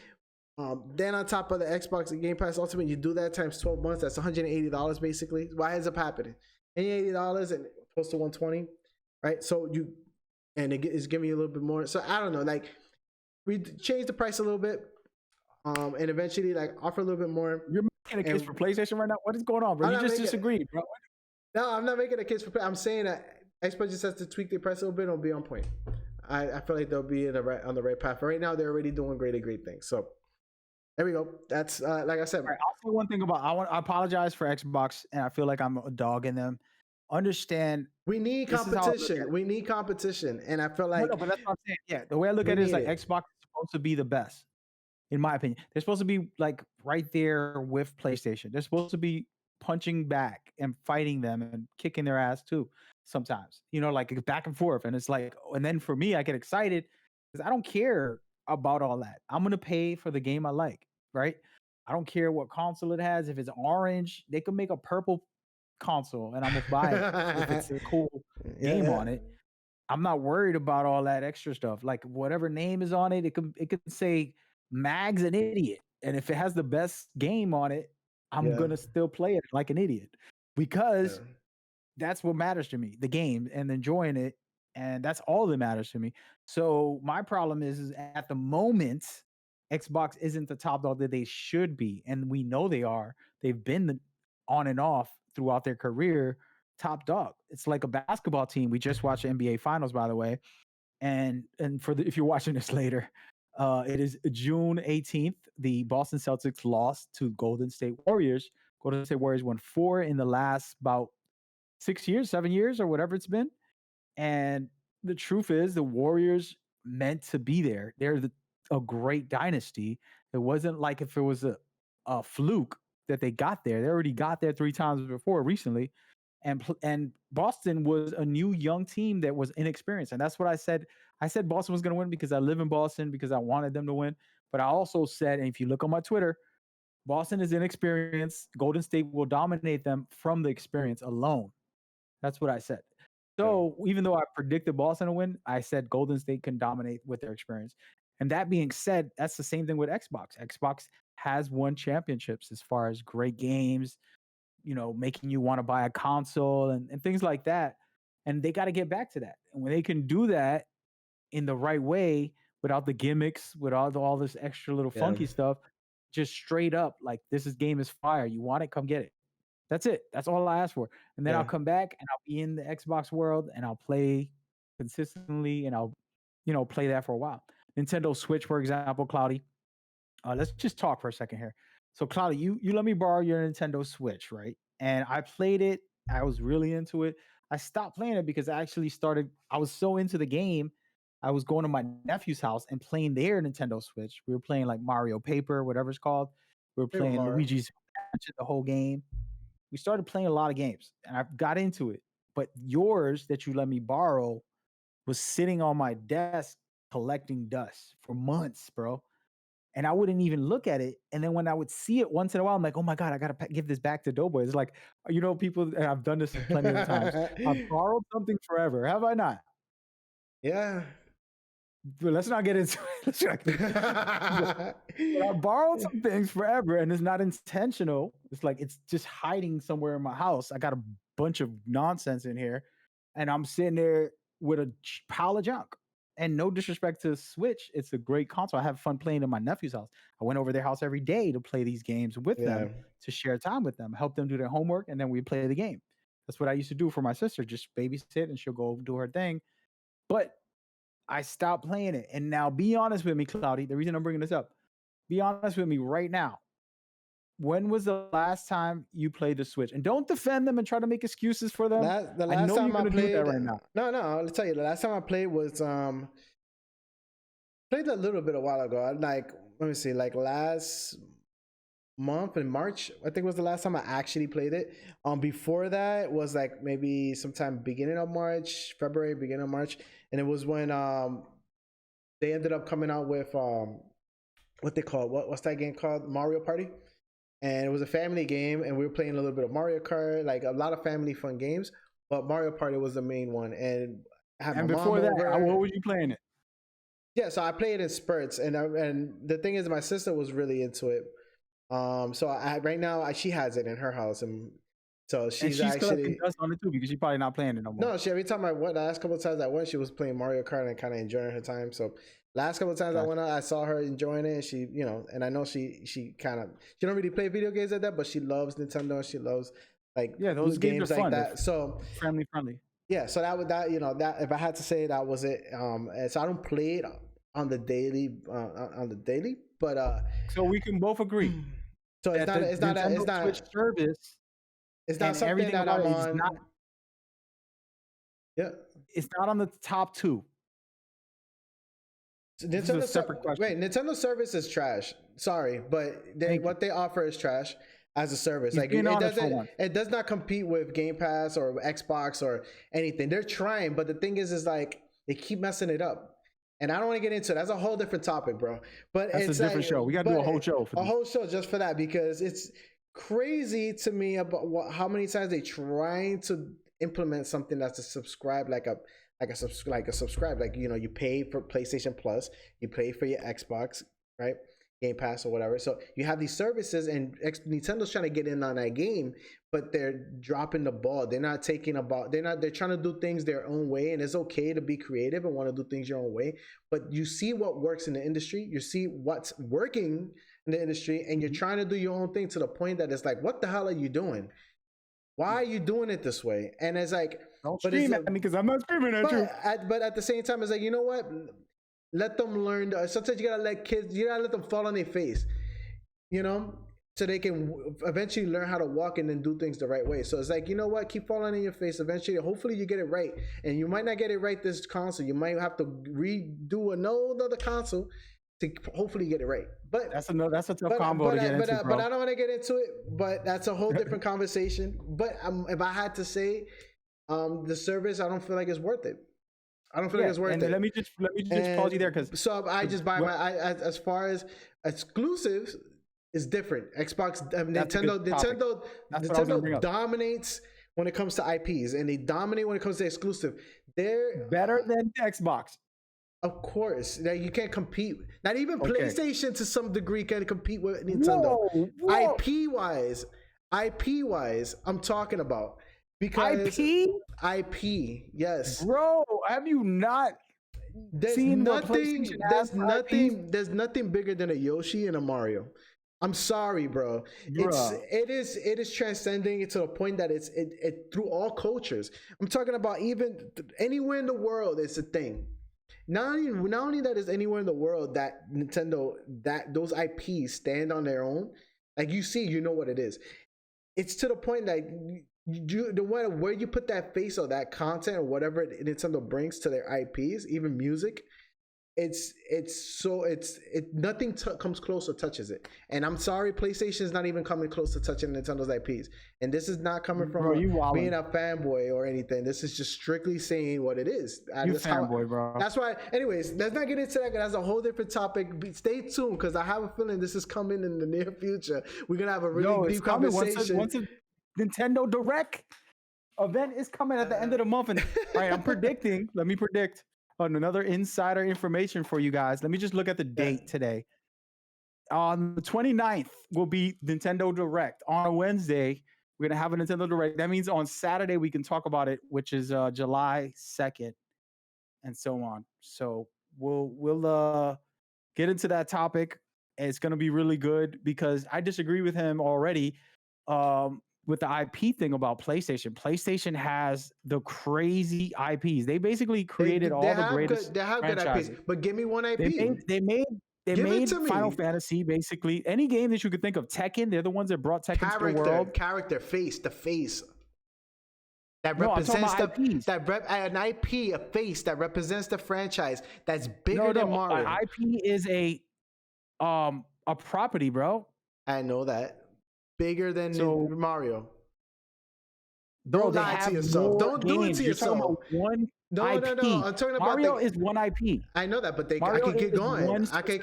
Then on top of the Xbox Game Pass Ultimate, you do that times 12 months. That's $180 basically. Why ends up happening? $80 and close to 120, right? So it's giving you a little bit more. So I don't know, like we changed the price a little bit, and eventually like offer a little bit more. You're making a case for PlayStation right now. What is going on, bro? You just disagreed, bro. No, I'm not making a case for. I'm saying that Xbox just has to tweak their price a little bit. It'll be on point. I feel like they'll be on the right path. But right now, they're already doing great things. So there we go. That's like I said. Right, I'll say one thing about I apologize for Xbox, and I feel like I'm a dog in them. Understand, we need competition. We need competition, and I feel like no, but that's what I'm saying. Yeah, the way I look at it is like Xbox is supposed to be the best, in my opinion. They're supposed to be like right there with PlayStation. They're supposed to be punching back and fighting them and kicking their ass too. Sometimes, like back and forth, and it's like, and then for me, I get excited because I don't care about all that. I'm gonna pay for the game I like, right? I don't care what console it has. If it's orange, they could make a purple console and I'm gonna buy it if it's a cool game on it. I'm not worried about all that extra stuff. Like whatever name is on it, it could say Mag's an idiot. And if it has the best game on it, I'm gonna still play it like an idiot. Because that's what matters to me, the game and enjoying it. And that's all that matters to me. So my problem is at the moment, Xbox isn't the top dog that they should be. And we know they are. They've been on and off throughout their career top dog. It's like a basketball team. We just watched the NBA Finals, by the way. And if you're watching this later, it is June 18th. The Boston Celtics lost to Golden State Warriors. Golden State Warriors won 4 in the last about 7 years, or whatever it's been. And the truth is, the Warriors meant to be there. They're a great dynasty. It wasn't like if it was a fluke that they got there. They already got there 3 times before recently. And Boston was a new young team that was inexperienced. And that's what I said. I said Boston was going to win because I live in Boston, because I wanted them to win. But I also said, and if you look on my Twitter, Boston is inexperienced. Golden State will dominate them from the experience alone. That's what I said. So even though I predicted Boston to win, I said Golden State can dominate with their experience. And that being said, that's the same thing with Xbox. Xbox has won championships as far as great games, making you want to buy a console and things like that. And they got to get back to that. And when they can do that in the right way, without the gimmicks, without all this extra little funky stuff, just straight up, like, game is fire. You want it? Come get it. That's it. That's all I ask for. And then I'll come back and I'll be in the Xbox world and I'll play consistently and I'll, play that for a while. Nintendo Switch, for example, Cloudy. Let's just talk for a second here. So, Cloudy, you let me borrow your Nintendo Switch, right? And I played it. I was really into it. I stopped playing it because I was so into the game. I was going to my nephew's house and playing their Nintendo Switch. We were playing like Mario Paper, whatever it's called. We were playing Luigi's Mansion, the whole game. We started playing a lot of games and I got into it. But yours that you let me borrow was sitting on my desk collecting dust for months, bro. And I wouldn't even look at it. And then when I would see it once in a while, I'm like, oh my God, I got to give this back to Doughboy. It's like, people, and I've done this plenty of times. I've borrowed something forever. Have I not? Yeah. But let's not get into it. I borrowed some things forever and it's not intentional. It's like, it's just hiding somewhere in my house. I got a bunch of nonsense in here and I'm sitting there with a pile of junk. And no disrespect to Switch, it's a great console. I have fun playing in my nephew's house. I went over their house every day to play these games with them, to share time with them, help them do their homework, and then we play the game. That's what I used to do for my sister, just babysit and she'll go do her thing. But I stopped playing it. And now be honest with me, Cloudy, the reason I'm bringing this up, be honest with me right now. When was the last time you played the Switch? And don't defend them and try to make excuses for them. The last time I played that right now. No, I'll tell you. The last time I played was played a little bit a while ago. Like, let me see, like last month in March, I think was the last time I actually played it. Before that was like maybe sometime beginning of March, February, beginning of March, and it was when they ended up coming out with what they call what's that game called? Mario Party. And it was a family game, and we were playing a little bit of Mario Kart, like a lot of family fun games. But Mario Party was the main one, and I had And my mom before that, over. what were you playing it? Yeah, so I played in spurts, and the thing is, my sister was really into it. So right now she has it in her house, and so she's collecting actually dust on it too because she's probably not playing it no more. no. She every time I went, the last couple of times I went, she was playing Mario Kart and kind of enjoying her time. So last couple of times I went out, I saw her enjoying it. And she, and I know she don't really play video games like that, but she loves Nintendo. She loves those games like fun. that. So family friendly. Yeah, so that if I had to say, that was it. And so I don't play it on the daily, but so we can both agree. So it's not Switch service. It's not something that I'm on. Yeah, it's not on the top 2. Nintendo separate question. Wait, Nintendo service is trash. Sorry, but what they offer is trash as a service. It does not compete with Game Pass or Xbox or anything. They're trying, but the thing is like they keep messing it up. And I don't want to get into it. That's a whole different topic, bro. But it's a different show. We got to do a whole show for this. A whole show just for that, because it's crazy to me about how many times they trying to implement something that's a subscribe, like a subscribe, you pay for PlayStation Plus, you pay for your Xbox, right? Game Pass or whatever. So you have these services, and Nintendo's trying to get in on that game, but they're dropping the ball. They're not they're trying to do things their own way, and it's okay to be creative and want to do things your own way. But you see what works in the industry, you see what's working in the industry, and you're trying to do your own thing to the point that it's like, what the hell are you doing? Why are you doing it this way? And it's like, don't scream at me because I'm not screaming at you. But at the same time, it's like, you know what? Let them learn. Sometimes you gotta let them fall on their face, so they can eventually learn how to walk and then do things the right way. So it's like, you know what? Keep falling on your face. Eventually, hopefully you get it right. And you might not get it right this console. You might have to redo another console to hopefully get it right. But that's a tough combo to get into, bro. But I don't want to get into it. But that's a whole different conversation. But if I had to say, the service, I don't feel like it's worth it. I don't feel like it's worth it. Let me just pause you there, because so I just buy as far as exclusives is different. Xbox, Nintendo dominates when it comes to IPs, and they dominate when it comes to exclusive. They're better than Xbox. Of course, you can't compete. Not even PlayStation to some degree can compete with Nintendo. Whoa. IP wise, I'm talking about. Because IP, yes, bro. Have you not seen there's nothing bigger than a Yoshi and a Mario. I'm sorry, bro. It is transcending it to the point that it through all cultures. I'm talking about even anywhere in the world, it's a thing. Not only that is anywhere in the world that Nintendo, that those IPs stand on their own. Like you know what it is. It's to the point that where you put that face or that content or whatever Nintendo brings to their IPs, even music, nothing comes close or touches it. And I'm sorry, PlayStation is not even coming close to touching Nintendo's IPs. And this is not coming from being a fanboy or anything. This is just strictly saying what it is. Bro. That's why. Anyways, let's not get into that. That's a whole different topic. Stay tuned, because I have a feeling this is coming in the near future. We're gonna have a really deep conversation. Once a Nintendo Direct event is coming at the end of the month, and all right, I'm predicting. Let me predict on another insider information for you guys. Let me just look at the date today. On the 29th will be Nintendo Direct. On a Wednesday, we're gonna have a Nintendo Direct. That means on Saturday we can talk about it, which is July 2nd, and so on. So we'll get into that topic. It's gonna be really good, because I disagree with him already. With the IP thing about PlayStation. PlayStation has the crazy IPs. They basically created all the greatest franchises. IPs, but give me one IP. They made Final Fantasy, basically. Any game that you could think of. Tekken, they're the ones that brought Tekken to the world. The face. That represents an IP, a face that represents the franchise that's bigger than Mario. An IP is a property, bro. I know that. Bigger than Mario. Don't lie to yourself. Don't do it to yourself. One No. I'm talking about Mario is one IP. I know that, but I can keep going. I can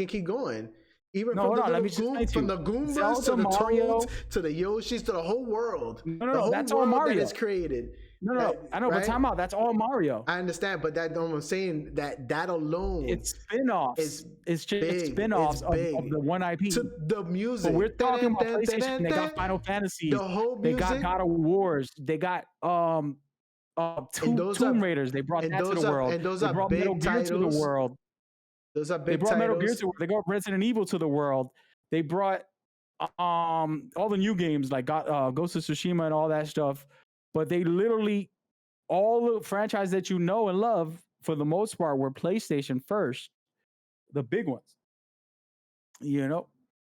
keep going. Even from the Goombas to the Toads to the Yoshis to the whole world. No, that's all Mario. That is created. No. I know, but time out. That's all Mario. I understand, but I'm saying that alone, it's spin-offs. It's just big. Spin-offs of the one IP. To the music. But we're talking about PlayStation. They got Final Fantasy. The whole music. They got God of Wars. They got Tomb Raiders. They brought that to the world. And those they are brought big Metal Gear to the world. Those are big They brought titles. Metal Gear to. They got Resident Evil to the world. They brought all the new games like Ghost of Tsushima and all that stuff. But they literally, all the franchise that you know and love, for the most part, were PlayStation first, the big ones. You know,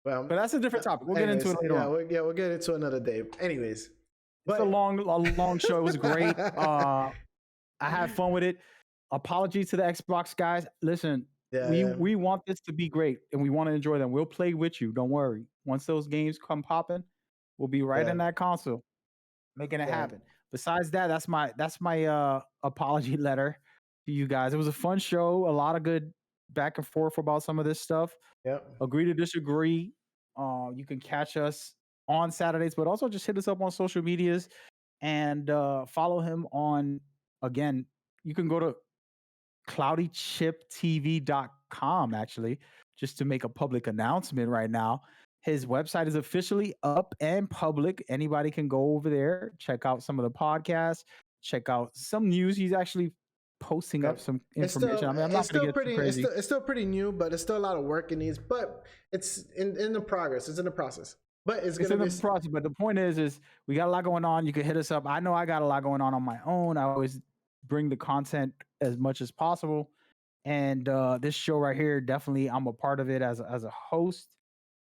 well, but that's a different topic. We'll get into it later on. We'll get into another day. Anyways, it's a long show. It was great. I had fun with it. Apologies to the Xbox guys. Listen, we want this to be great, and we want to enjoy them. We'll play with you. Don't worry. Once those games come popping, we'll be right in that console, making it happen. Besides that, that's my apology letter to you guys. It was a fun show. A lot of good back and forth about some of this stuff. Yep. Agree to disagree. You can catch us on Saturdays, but also just hit us up on social medias and follow him on. Again, you can go to CloudyChiptv.com actually, just to make a public announcement right now. His website is officially up and public. Anybody can go over there, check out some of the podcasts, check out some news. He's actually posting up some information. I'm not going to get too crazy. It's still pretty new, but it's still a lot of work it needs. But it's in the progress. It's in the process. But it's in the process. But the point is we got a lot going on. You can hit us up. I know I got a lot going on my own. I always bring the content as much as possible. And this show right here, definitely, I'm a part of it as a host.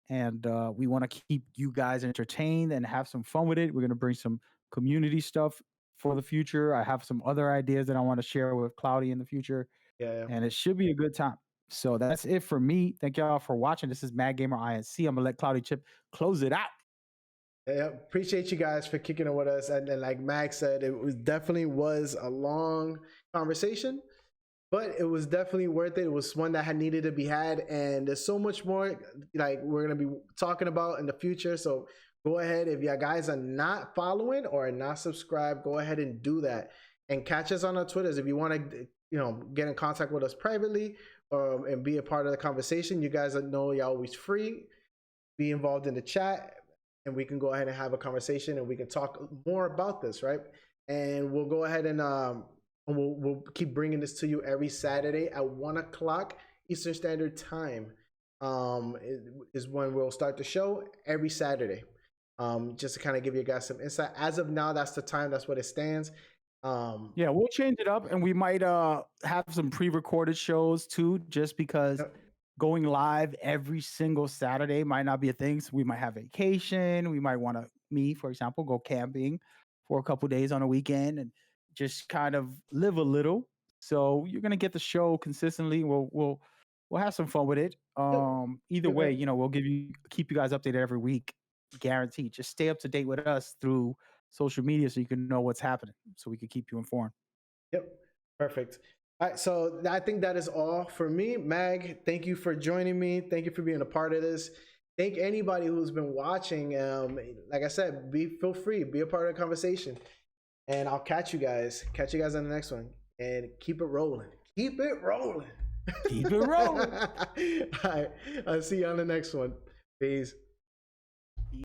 And we want to keep you guys entertained and have some fun with it. We're going to bring some community stuff for the future. I have some other ideas that I want to share with Cloudy in the future. Yeah. And it should be a good time. So that's it for me. Thank y'all for watching. This is Mad Gamer INC. I'm going to let Cloudy Chip close it out. Yeah, appreciate you guys for kicking it with us. And like Max said, it definitely was a long conversation, but it was definitely worth it. It was one that had needed to be had, and there's so much more like we're gonna be talking about in the future. So go ahead, if you guys are not following or are not subscribed, go ahead and do that, and catch us on our Twitters if you want to, get in contact with us privately and be a part of the conversation. You guys know you're always free. Be involved in the chat, and we can go ahead and have a conversation, and we can talk more about this, right? And we'll go ahead and we'll keep bringing this to you every Saturday at 1 o'clock Eastern Standard Time. Is when we'll start the show every Saturday. Just to kind of give you guys some insight. As of now, that's the time. That's what it stands. Yeah, we'll change it up, and we might have some pre-recorded shows too, just because going live every single Saturday might not be a thing. So we might have vacation. We might want to, for example, go camping for a couple days on a weekend and just kind of live a little. So you're gonna get the show consistently. We'll have some fun with it. Either way, we'll keep you guys updated every week, guaranteed. Just stay up to date with us through social media so you can know what's happening, so we can keep you informed. Yep, perfect. All right, so I think that is all for me. Mag, thank you for joining me. Thank you for being a part of this. Thank anybody who's been watching. Like I said, feel free, be a part of the conversation. And I'll catch you guys on the next one. And keep it rolling. Keep it rolling. Keep it rolling. All right, I'll see you on the next one. Peace.